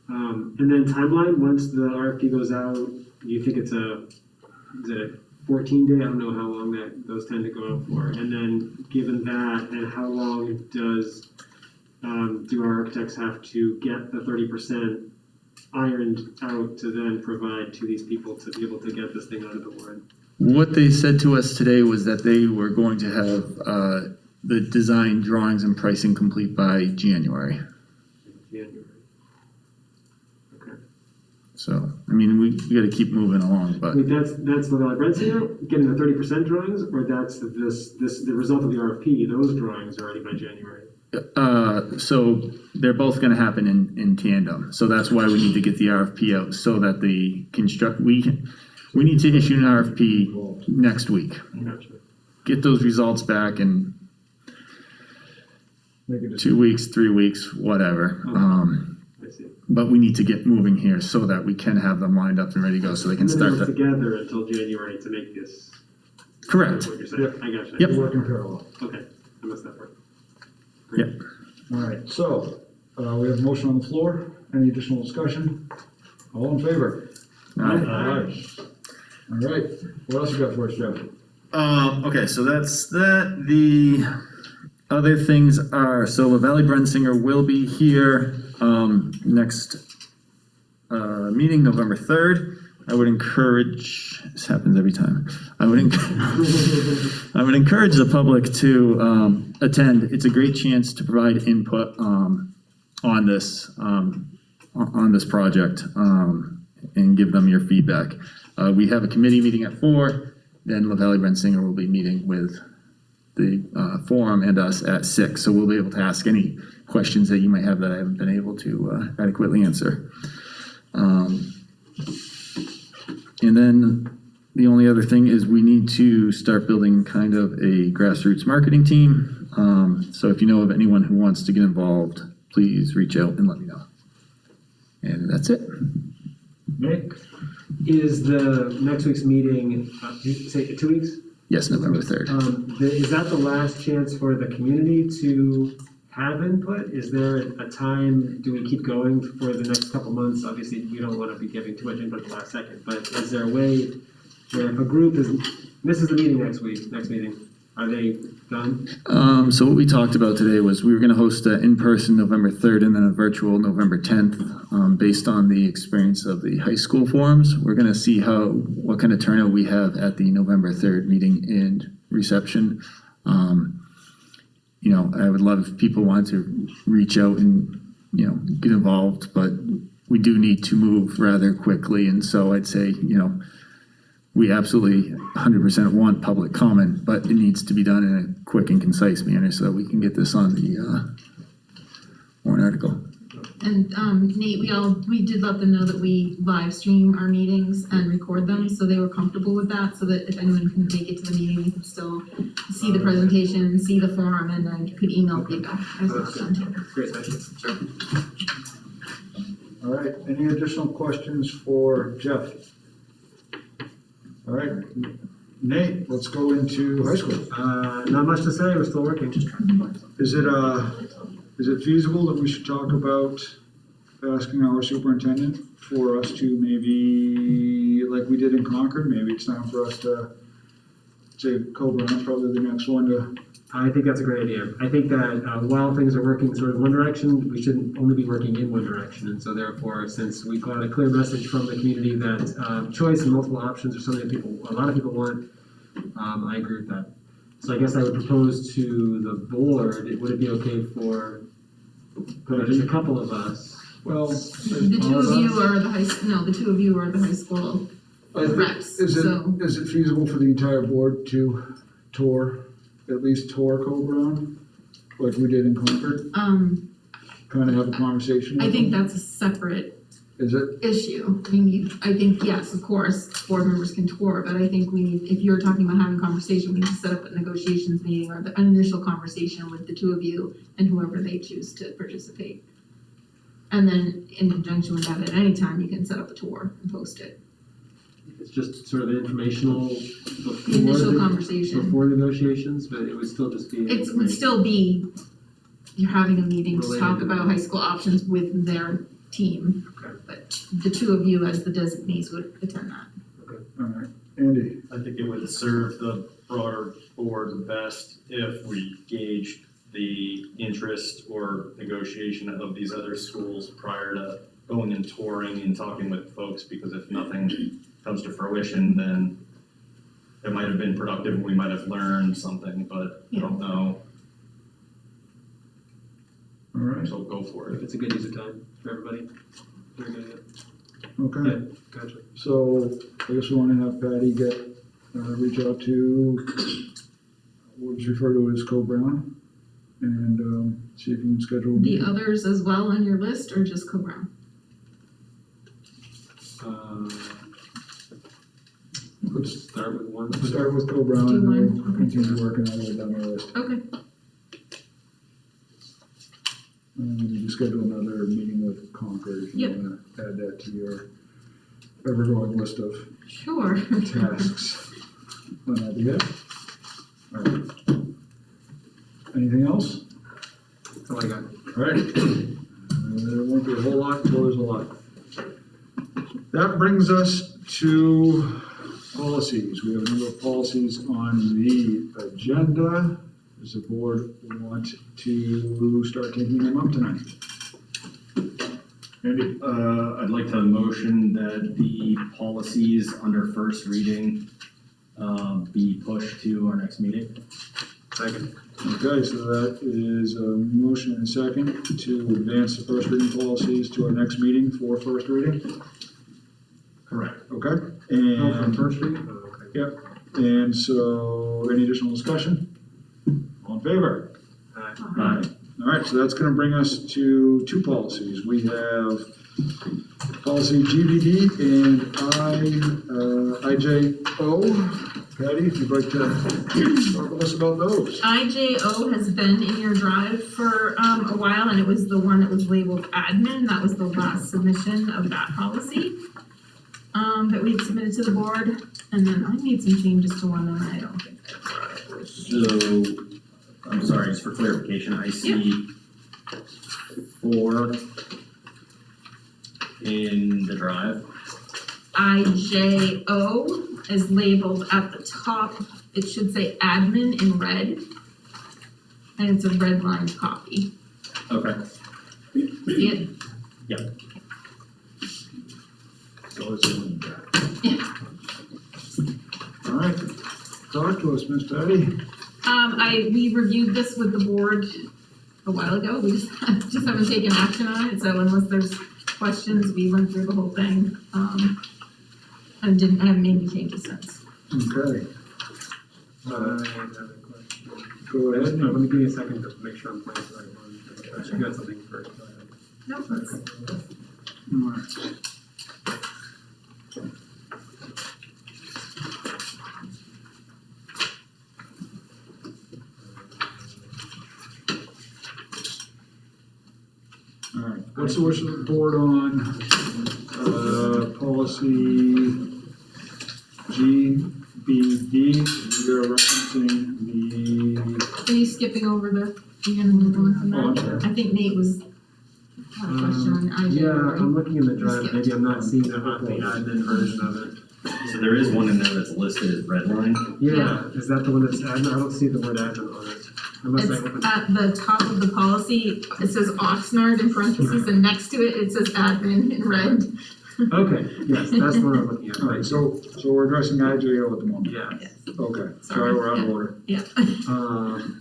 And then timeline, once the RFP goes out, do you think is it a 14-day? I don't know how long those tend to go out for. And then given that, and how long do our architects have to get the 30% ironed out to then provide to these people to be able to get this thing out of the warrant? What they said to us today was that they were going to have the design drawings and pricing complete by January. January. Okay. So, I mean, we got to keep moving along, but Wait, that's LaValle Brensinger getting the 30% drawings, or that's the result of the RFP? Those drawings are already by January. so they're both going to happen in tandem. So that's why we need to get the RFP out so that we need to issue an RFP next week. Gotcha. Get those results back in 2 weeks, 3 weeks, whatever. I see. But we need to get moving here so that we can have them lined up and ready to go so they can And then start work that. together until January to make this. Correct. What you're saying. I got you. Yep. Work in parallel. Okay, I missed that part. Yep. All right, so we have a motion on the floor. Any additional discussion? All in favor? Aye. All right, what else you got for us, Jeff? Okay, so that's that. The other things are, so LaValle Brensinger will be here next meeting, November 3rd. I would encourage, this happens every time, I would encourage the public to attend. It's a great chance to provide input on this project and give them your feedback. We have a committee meeting at 4, then LaValle Brensinger will be meeting with the forum and us at 6, so we'll be able to ask any questions that you might have that I haven't been able to adequately answer. And then the only other thing is we need to start building kind of a grassroots marketing team. So if you know of anyone who wants to get involved, please reach out and let me know. And that's it. Nick? Is the next week's meeting, did you say 2 weeks? Yes, November 3rd. Is that the last chance for the community to have input? Is there a time, do we keep going for the next couple months? Obviously, we don't want to be giving too much input at the last second, but is there a way where if a group misses the meeting next meeting, are they done? So what we talked about today was we were going to host an in-person November 3rd and then a virtual November 10th. Based on the experience of the high school forums, we're going to see what kind of turnout we have at the November 3rd meeting and reception. I would love if people want to reach out and, get involved, but we do need to move rather quickly. And so I'd say, we absolutely 100% want public comment, but it needs to be done in a quick and concise manner so that we can get this on the warrant article. And Nate, we did let them know that we live stream our meetings and record them, so they were comfortable with that, so that if anyone couldn't make it to the meeting, we could still see the presentation, see the forum, and then you could email feedback as it's done too. Great, thank you. Sure. All right, any additional questions for Jeff? All right, Nate, let's go into high school. Not much to say, we're still working. Is it feasible that we should talk about asking our superintendent for us to maybe, like we did in Concord, maybe it's time for us to say Coburn, probably the next one to. I think that's a great idea. I think that while things are working sort of one direction, we shouldn't only be working in one direction. And so therefore, since we got a clear message from the community that choice and multiple options are something that a lot of people want, I agree with that. So I guess I would propose to the board, would it be okay for just a couple of us? Well, the two of you are the high school reps, Is so. it feasible for the entire board to at least tour Coburn, like we did in Concord? Kind of have a conversation with I think them? that's a separate Is it? issue. I think, yes, of course, board members can tour, but I think if you're talking about having a conversation, we need to set up a negotiations meeting or an initial conversation with the two of you and whoever they choose to participate. And then in conjunction with that, at any time, you can set up a tour and post it. It's just sort of an informational Initial conversation. before negotiations, but it would still just be. It would still be, you're having a meeting to Related talk to about that. high school options with their team. Okay. But the two of you as the designees would attend that. All right, Andy? I think it would serve the broader board the best if we gauged the interest or negotiation of these other schools prior to going and touring and talking with folks, because if nothing comes to fruition, then it might have been productive and we might have learned something, but I don't know. All right. So go for it. If it's a good use of time for everybody. Very good. Okay. Yeah, gotcha. So I guess we want to have Patty reach out to what was referred to as Co-Brown and see if you can schedule. a The meeting. others as well on your list or just Co-Brown? Let's start with one. Let's start with Co-Brown Do and one, then okay. continue working on it down the list. Okay. And we need to schedule another meeting with Concord if you Yep. want to add that to your ever-growing list of Sure. tasks. On that behalf. All right. Anything else? That's all I got. All right. There won't be a whole lot until there's a lot. That brings us to policies. We have a number of policies on the agenda. Does the board want to start taking them up tonight? Andy? I'd like to motion that the policies under first reading be pushed to our next meeting. Second. Okay, so that is a motion and a second to advance the first reading policies to our next meeting for first reading. Correct. Okay, Oh, for and, first reading? Oh, okay. yep, and so any additional discussion? All in favor? Aye. Aye. All right, so that's gonna bring us to two policies. We have policy GBD and IJO. Patty, if you'd like to talk with us about those. IJO has been in your drive for a while, and it was the one that was labeled admin. That was the last submission of that policy that we had submitted to the board. And then I made some changes to one, and I don't think I brought it. So, I'm sorry, just for clarification, I see 4 in the drive. IJO is labeled at the top. It should say admin in red. And it's a red lined copy. Okay. See it? Yep. So it's in there. All right, talk to us, Ms. Patty. We reviewed this with the board a while ago. We just haven't taken action on it. So unless there's questions, we went through the whole thing. And haven't made any changes since. Okay. I have a question. Go ahead. Let me give you a second to make sure I'm playing the right one. You got something first. Go ahead. Nope, that's. All right. All right, what's the wish of the board on, policy GBD? We are referencing the, Are you skipping over the, you're gonna move on from Oh, I'm that? sorry. I think Nate was, had a question on IJO. Yeah, right? I'm looking in the drive, maybe I'm not seeing the admin version of it. So there is one in there that's listed as red line. Yeah, is that the one that's admin? I don't see the word admin on it. Unless I It's open. at the top of the policy, it says Oxnard in parentheses, and next to it, it says admin in red. Okay, yes, that's the one I'm looking at. all right, so we're addressing IJO at the moment. Yeah. Okay, sorry, we're out of order. Yeah.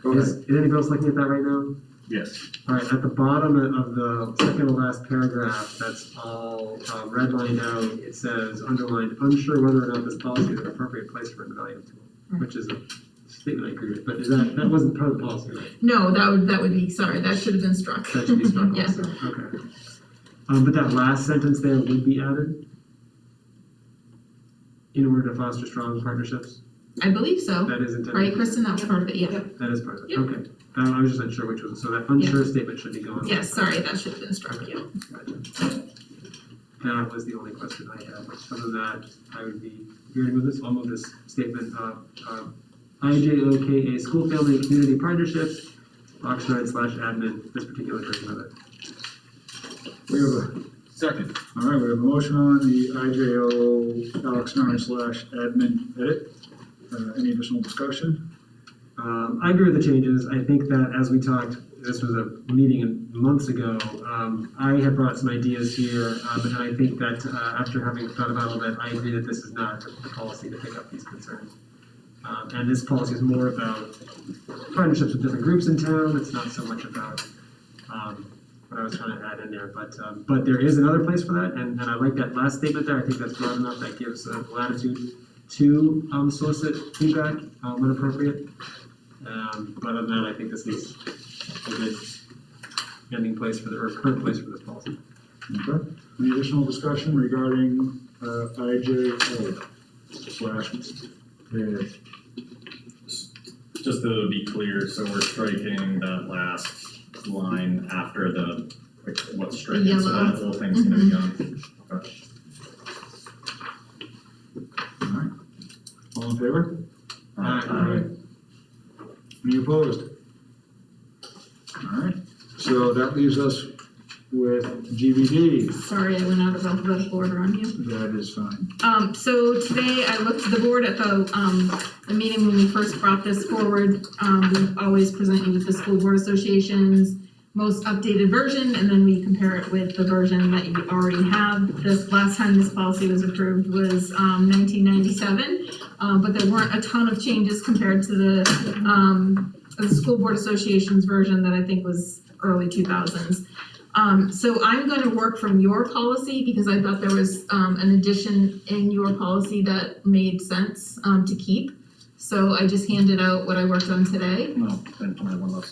Go Is anybody else looking at that right now? Yes. All right, at the bottom of the second to last paragraph, that's all redlined out, it says underlined, unsure whether or not this policy is an appropriate place for an evaluative tool, which is a statement I agree with, but is that wasn't part of the policy, right? No, that would be, sorry, that should have been struck. That should be struck Yeah. also, okay. But that last sentence there would be added? In order to foster strong partnerships? I believe so. That is intended. Right, Kristen, that was part of it, yeah. That is part of it, Yep. okay. I was just unsure which was, so that unsure statement should be going. Yes, sorry, that should have been struck, yeah. That was the only question I had. Other than that, I would be, you're gonna move this, I'll move this statement, IJOKA, school, family, and community partnerships, Oxnard/admin, this particular version of it. We have a, Second. all right, we have a motion on the IJO Oxnard/admin edit. Any additional discussion? I agree with the changes. I think that as we talked, this was a meeting months ago, I had brought some ideas here, and I think that after having thought about it a little bit, I agree that this is not the policy to pick up these concerns. And this policy is more about partnerships with different groups in town. It's not so much about what I was trying to add in there, but there is another place for that, and I like that last statement there. I think that's broad enough. That gives latitude to solicit feedback when appropriate. But other than that, I think this is a good ending place for or current place for this policy. Okay. Any additional discussion regarding IJO slash? Just to be clear, so we're striking that last line after the, like, what's stricken, so yellow. that whole thing's gonna be gone. Okay. All right. All in favor? Aye. Any opposed? All right, so that leaves us with GBD. Sorry, I went out of alphabetical order on you. That is fine. So today I looked at the board at the meeting when we first brought this forward. We always present you with the school board associations, most updated version, and then we compare it with the version that you already have. This last time this policy was approved was 1997, but there weren't a ton of changes compared to the School Board Association's version that I think was early 2000s. So I'm going to work from your policy because I thought there was an addition in your policy that made sense to keep. So I just handed out what I worked on today. No, then one less.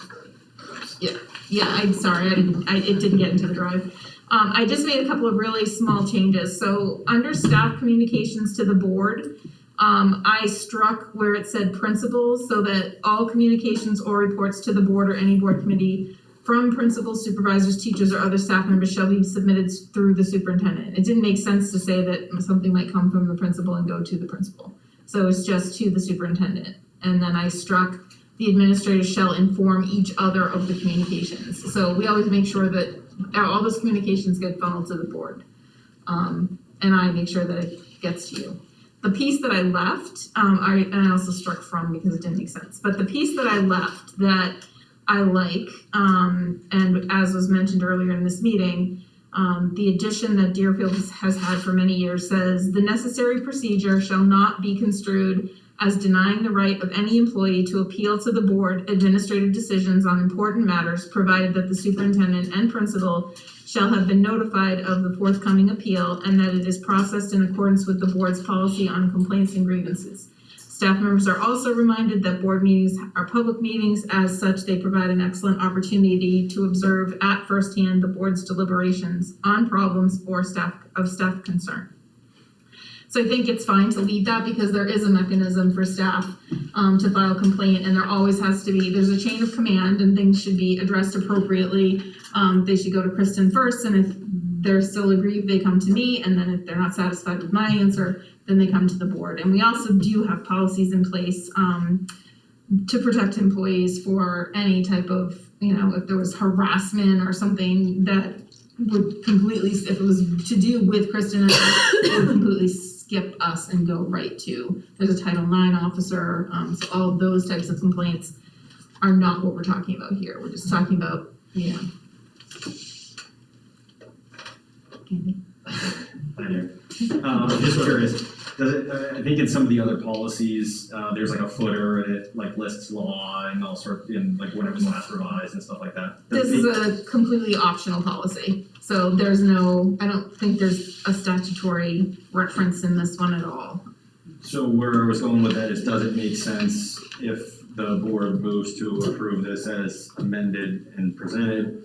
Yeah, I'm sorry, it didn't get into the drive. I just made a couple of really small changes. So under staff communications to the board, I struck where it said principals so that all communications or reports to the board or any board committee from principals, supervisors, teachers, or other staff members shall be submitted through the superintendent. It didn't make sense to say that something might come from the principal and go to the principal. So it's just to the superintendent. And then I struck the administrator shall inform each other of the communications. So we always make sure that all those communications get funneled to the board. And I make sure that it gets to you. The piece that I left, and I also struck from because it didn't make sense, but the piece that I left that I like, and as was mentioned earlier in this meeting, the addition that Deerfield has had for many years says, the necessary procedure shall not be construed as denying the right of any employee to appeal to the board administrative decisions on important matters, provided that the superintendent and principal shall have been notified of the forthcoming appeal and that it is processed in accordance with the board's policy on complaints and grievances. Staff members are also reminded that board meetings are public meetings. As such, they provide an excellent opportunity to observe at firsthand the board's deliberations on problems or staff concern. So I think it's fine to leave that because there is a mechanism for staff to file a complaint, and there always has to be, there's a chain of command and things should be addressed appropriately. They should go to Kristen first, and if they're still aggrieved, they come to me, and then if they're not satisfied with my answer, then they come to the board. And we also do have policies in place to protect employees for any type of, if there was harassment or something that would completely, if it was to do with Kristen and I, it would completely skip us and go right to, there's a Title IX officer, so all of those types of complaints are not what we're talking about here. We're just talking about, I'm just curious, does it, I think in some of the other policies, there's like a footer and it like lists law and all sorts, and like when it was last revised and stuff like that. This is a completely optional policy, so there's no, I don't think there's a statutory reference in this one at all. So where I was going with that is, does it make sense if the board moves to approve this as amended and presented?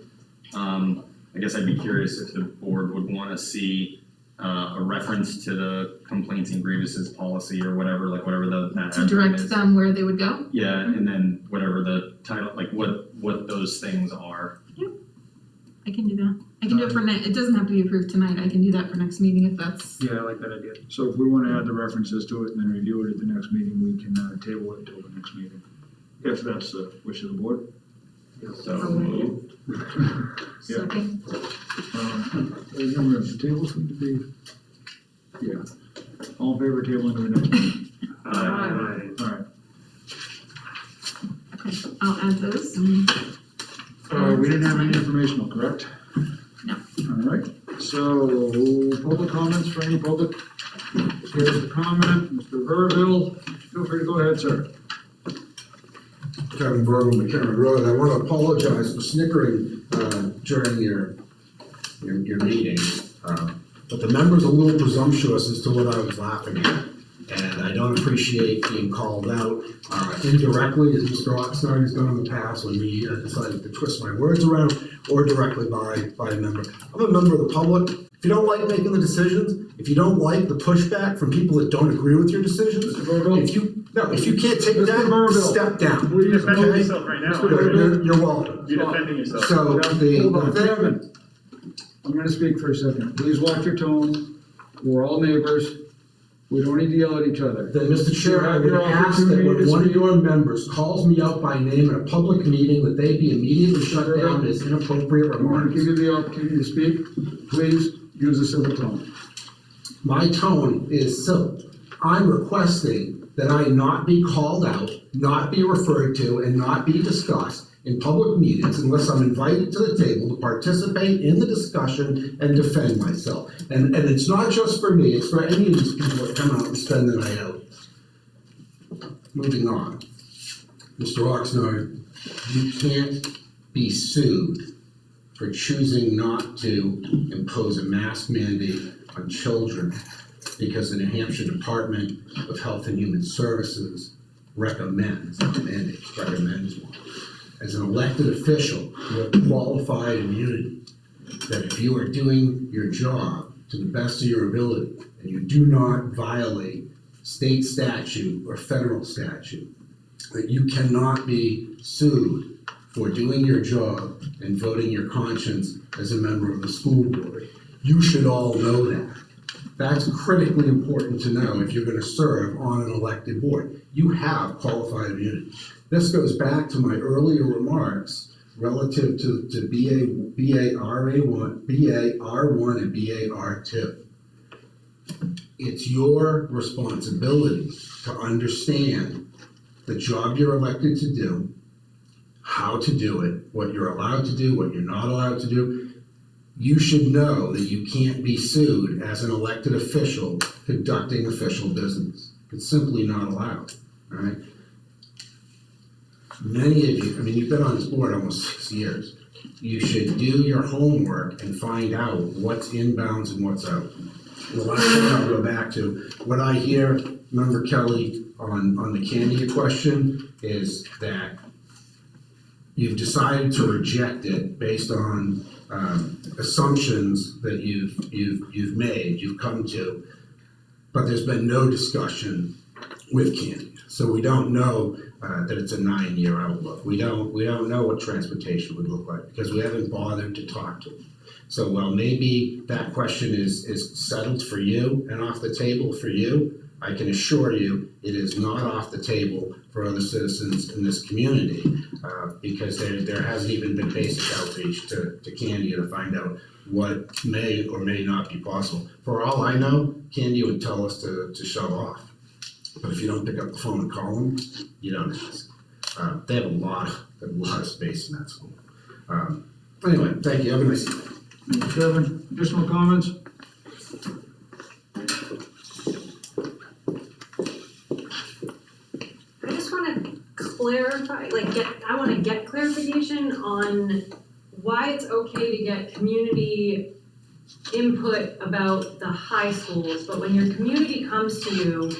I guess I'd be curious if the board would want to see a reference to the complaints and grievances policy or whatever, like whatever that To direct them where they would go? Yeah, and then whatever the title, like what those things are. Yep, I can do that. I can do it for it doesn't have to be approved tonight. I can do that for next meeting if that's. Yeah, I like that idea. So if we want to add the references to it and then review it at the next meeting, we can table it until the next meeting, if that's the wish of the board. So moved. Yeah. Second. Remember, the tables need to be, yeah. All in favor of tabling to the next meeting? All right. Okay, I'll add those. We didn't have any informational, correct? No. All right, so public comments for any public here to comment. Mr. Verville, feel free to go ahead, sir. Kevin Bergman, McKenna Road. I want to apologize for snickering during your meeting. But the member's a little presumptuous as to what I was laughing at. And I don't appreciate being called out indirectly, as Mr. Oxnard has done in the past when we decided to twist my words around, or directly by a member. I'm a member of the public. If you don't like making the decisions, if you don't like the pushback from people that don't agree with your decisions, if you can't take that, step down. You're defending yourself right now. You're welcome. You're defending yourself. So Hold on, Kevin, I'm gonna speak for a second. Please watch your tone. We're all neighbors. We don't need to yell at each other. Then, Mr. Chair, I would ask that when one of your members calls me out by name in a public meeting, that they be immediately shut down as inappropriate I want to remarks. give you the opportunity to speak. Please use a civil tone. My tone is civil. I'm requesting that I not be called out, not be referred to, and not be discussed in public meetings unless I'm invited to the table to participate in the discussion and defend myself. And it's not just for me, it's for any of these people that come out and spend the night out. Moving on. Mr. Oxnard, you can't be sued for choosing not to impose a mask mandate on children because the New Hampshire Department of Health and Human Services recommends one. As an elected official, you have qualified immunity that if you are doing your job to the best of your ability and you do not violate state statute or federal statute, that you cannot be sued for doing your job and voting your conscience as a member of the school board. You should all know that. That's critically important to know if you're going to serve on an elected board. You have qualified immunity. This goes back to my earlier remarks relative to BAR1 and BAR2. It's your responsibility to understand the job you're elected to do, how to do it, what you're allowed to do, what you're not allowed to do. You should know that you can't be sued as an elected official conducting official business. It's simply not allowed, all right? Many of you, I mean, you've been on this board almost 6 years. You should do your homework and find out what's inbounds and what's out. The last thing I'll go back to, what I hear, Member Kelly, on the Candia question is that you've decided to reject it based on assumptions that you've made, you've come to, but there's been no discussion with Candia. So we don't know that it's a 9-year outlook. We don't know what transportation would look like because we haven't bothered to talk to them. So while maybe that question is settled for you and off the table for you, I can assure you it is not off the table for other citizens in this community because there hasn't even been basic outreach to Candia to find out what may or may not be possible. For all I know, Candia would tell us to shut off. But if you don't pick up the phone and call them, you don't ask. They have a lot of space in that school. Anyway, thank you. Have a nice evening. Thank you, Kevin. Additional comments? I just want to clarify, I want to get clarification on why it's okay to get community input about the high schools, but when your community comes to you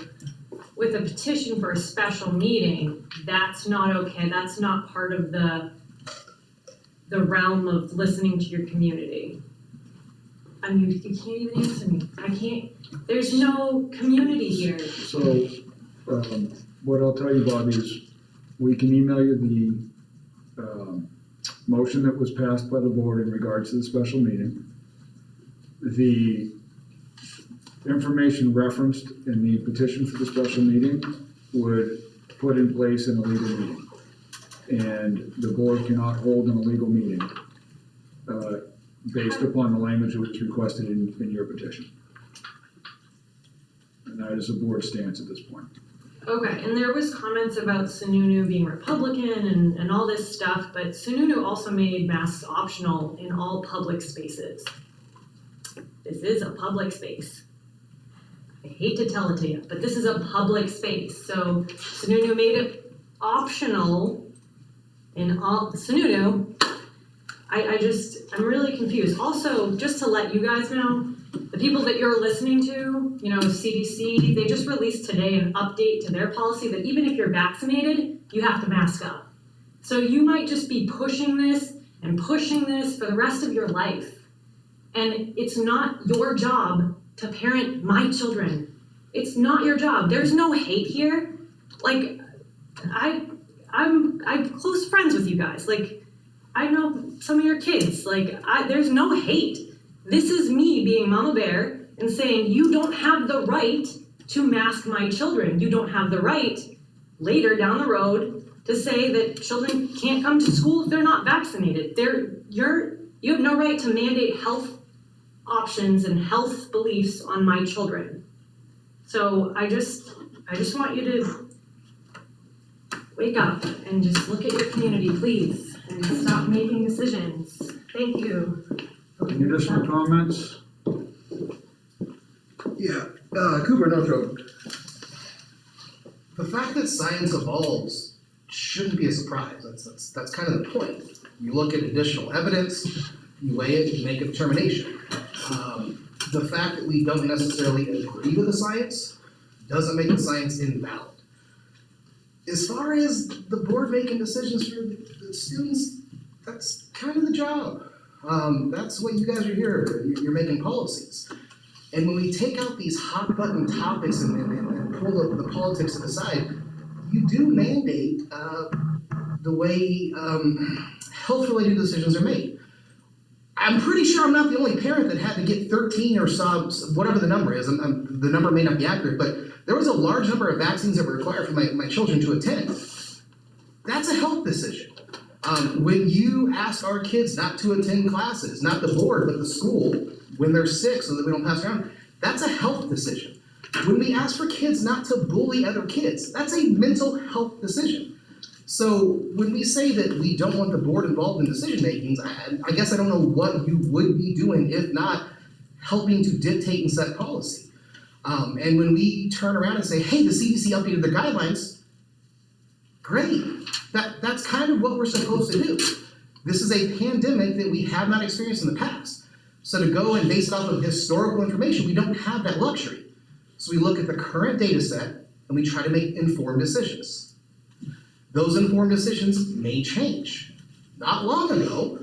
with a petition for a special meeting, that's not okay. That's not part of the realm of listening to your community. And you can't even answer me. I can't, there's no community here. So, what I'll tell you, Bobby, is we can email you the motion that was passed by the board in regards to the special meeting. The information referenced in the petition for the special meeting would put in place an illegal meeting. And the board cannot hold an illegal meeting based upon the language that was requested in your petition. And that is the board stance at this point. Okay, and there was comments about Sununu being Republican and all this stuff, but Sununu also made masks optional in all public spaces. This is a public space. I hate to tell it to you, but this is a public space. So Sununu made it optional in all, Sununu, I'm really confused. Also, just to let you guys know, the people that you're listening to, CDC, they just released today an update to their policy that even if you're vaccinated, you have to mask up. So you might just be pushing this for the rest of your life. And it's not your job to parent my children. It's not your job. There's no hate here. I'm close friends with you guys. I know some of your kids. There's no hate. This is me being Mama Bear and saying you don't have the right to mask my children. You don't have the right later down the road to say that children can't come to school if they're not vaccinated. You have no right to mandate health options and health beliefs on my children. So I just want you to wake up and just look at your community, please. and stop making decisions. Thank you. Any additional comments? Yeah, Cooper, Northrop. The fact that science evolves shouldn't be a surprise. That's kind of the point. You look at additional evidence, you weigh it, you make a determination. The fact that we don't necessarily agree with the science doesn't make the science invalid. As far as the board making decisions for the students, that's kind of the job. That's what you guys are here, you're making policies. And when we take out these hot button topics and pull the politics to the side, you do mandate the way health related decisions are made. I'm pretty sure I'm not the only parent that had to get 13 or so, whatever the number is, the number may not be accurate, but there was a large number of vaccines that were required for my children to attend. That's a health decision. When you ask our kids not to attend classes, not the board, but the school, when they're sick so that we don't pass around, that's a health decision. When we ask for kids not to bully other kids, that's a mental health decision. So when we say that we don't want the board involved in decision makings, I guess I don't know what you would be doing if not helping to dictate and set policy. And when we turn around and say, hey, the CDC updated their guidelines, great. That's kind of what we're supposed to do. This is a pandemic that we have not experienced in the past. So to go and base it off of historical information, we don't have that luxury. So we look at the current data set and we try to make informed decisions. Those informed decisions may change. Not long ago,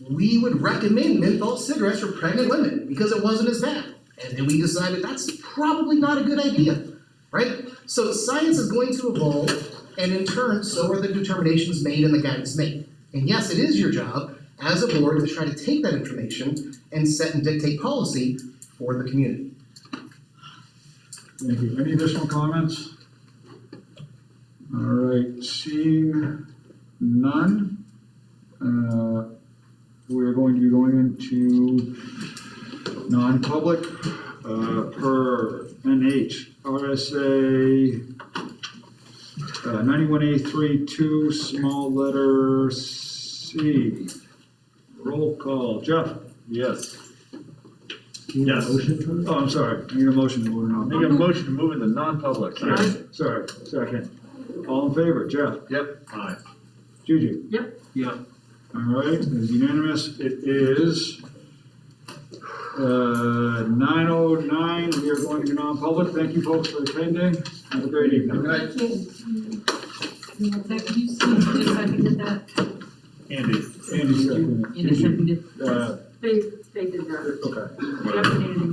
we would recommend menthol cigarettes for pregnant women because it wasn't as bad. And then we decided that's probably not a good idea, right? So science is going to evolve, and in turn, so are the determinations made and the guidance made. And yes, it is your job as a board to try to take that information and set and dictate policy for the community. Thank you. Any additional comments? All right, seeing none, we're going to be going into non-public per NH RSA 91A32, small letter C. Roll call. Jeff? Yes. Yes. Oh, I'm sorry. I need a motion to move it on. Make a motion to move into non-public. Sorry, second. All in favor, Jeff? Yep. Aye. Juju? Yep. Yeah. All right, it's unanimous. It is 9:09. We are going to non-public. Thank you folks for attending. Have a great evening. You just seconded that. Andy. Andy seconded. Andy seconded. Uh, They did that. Okay. Yep, and Andy.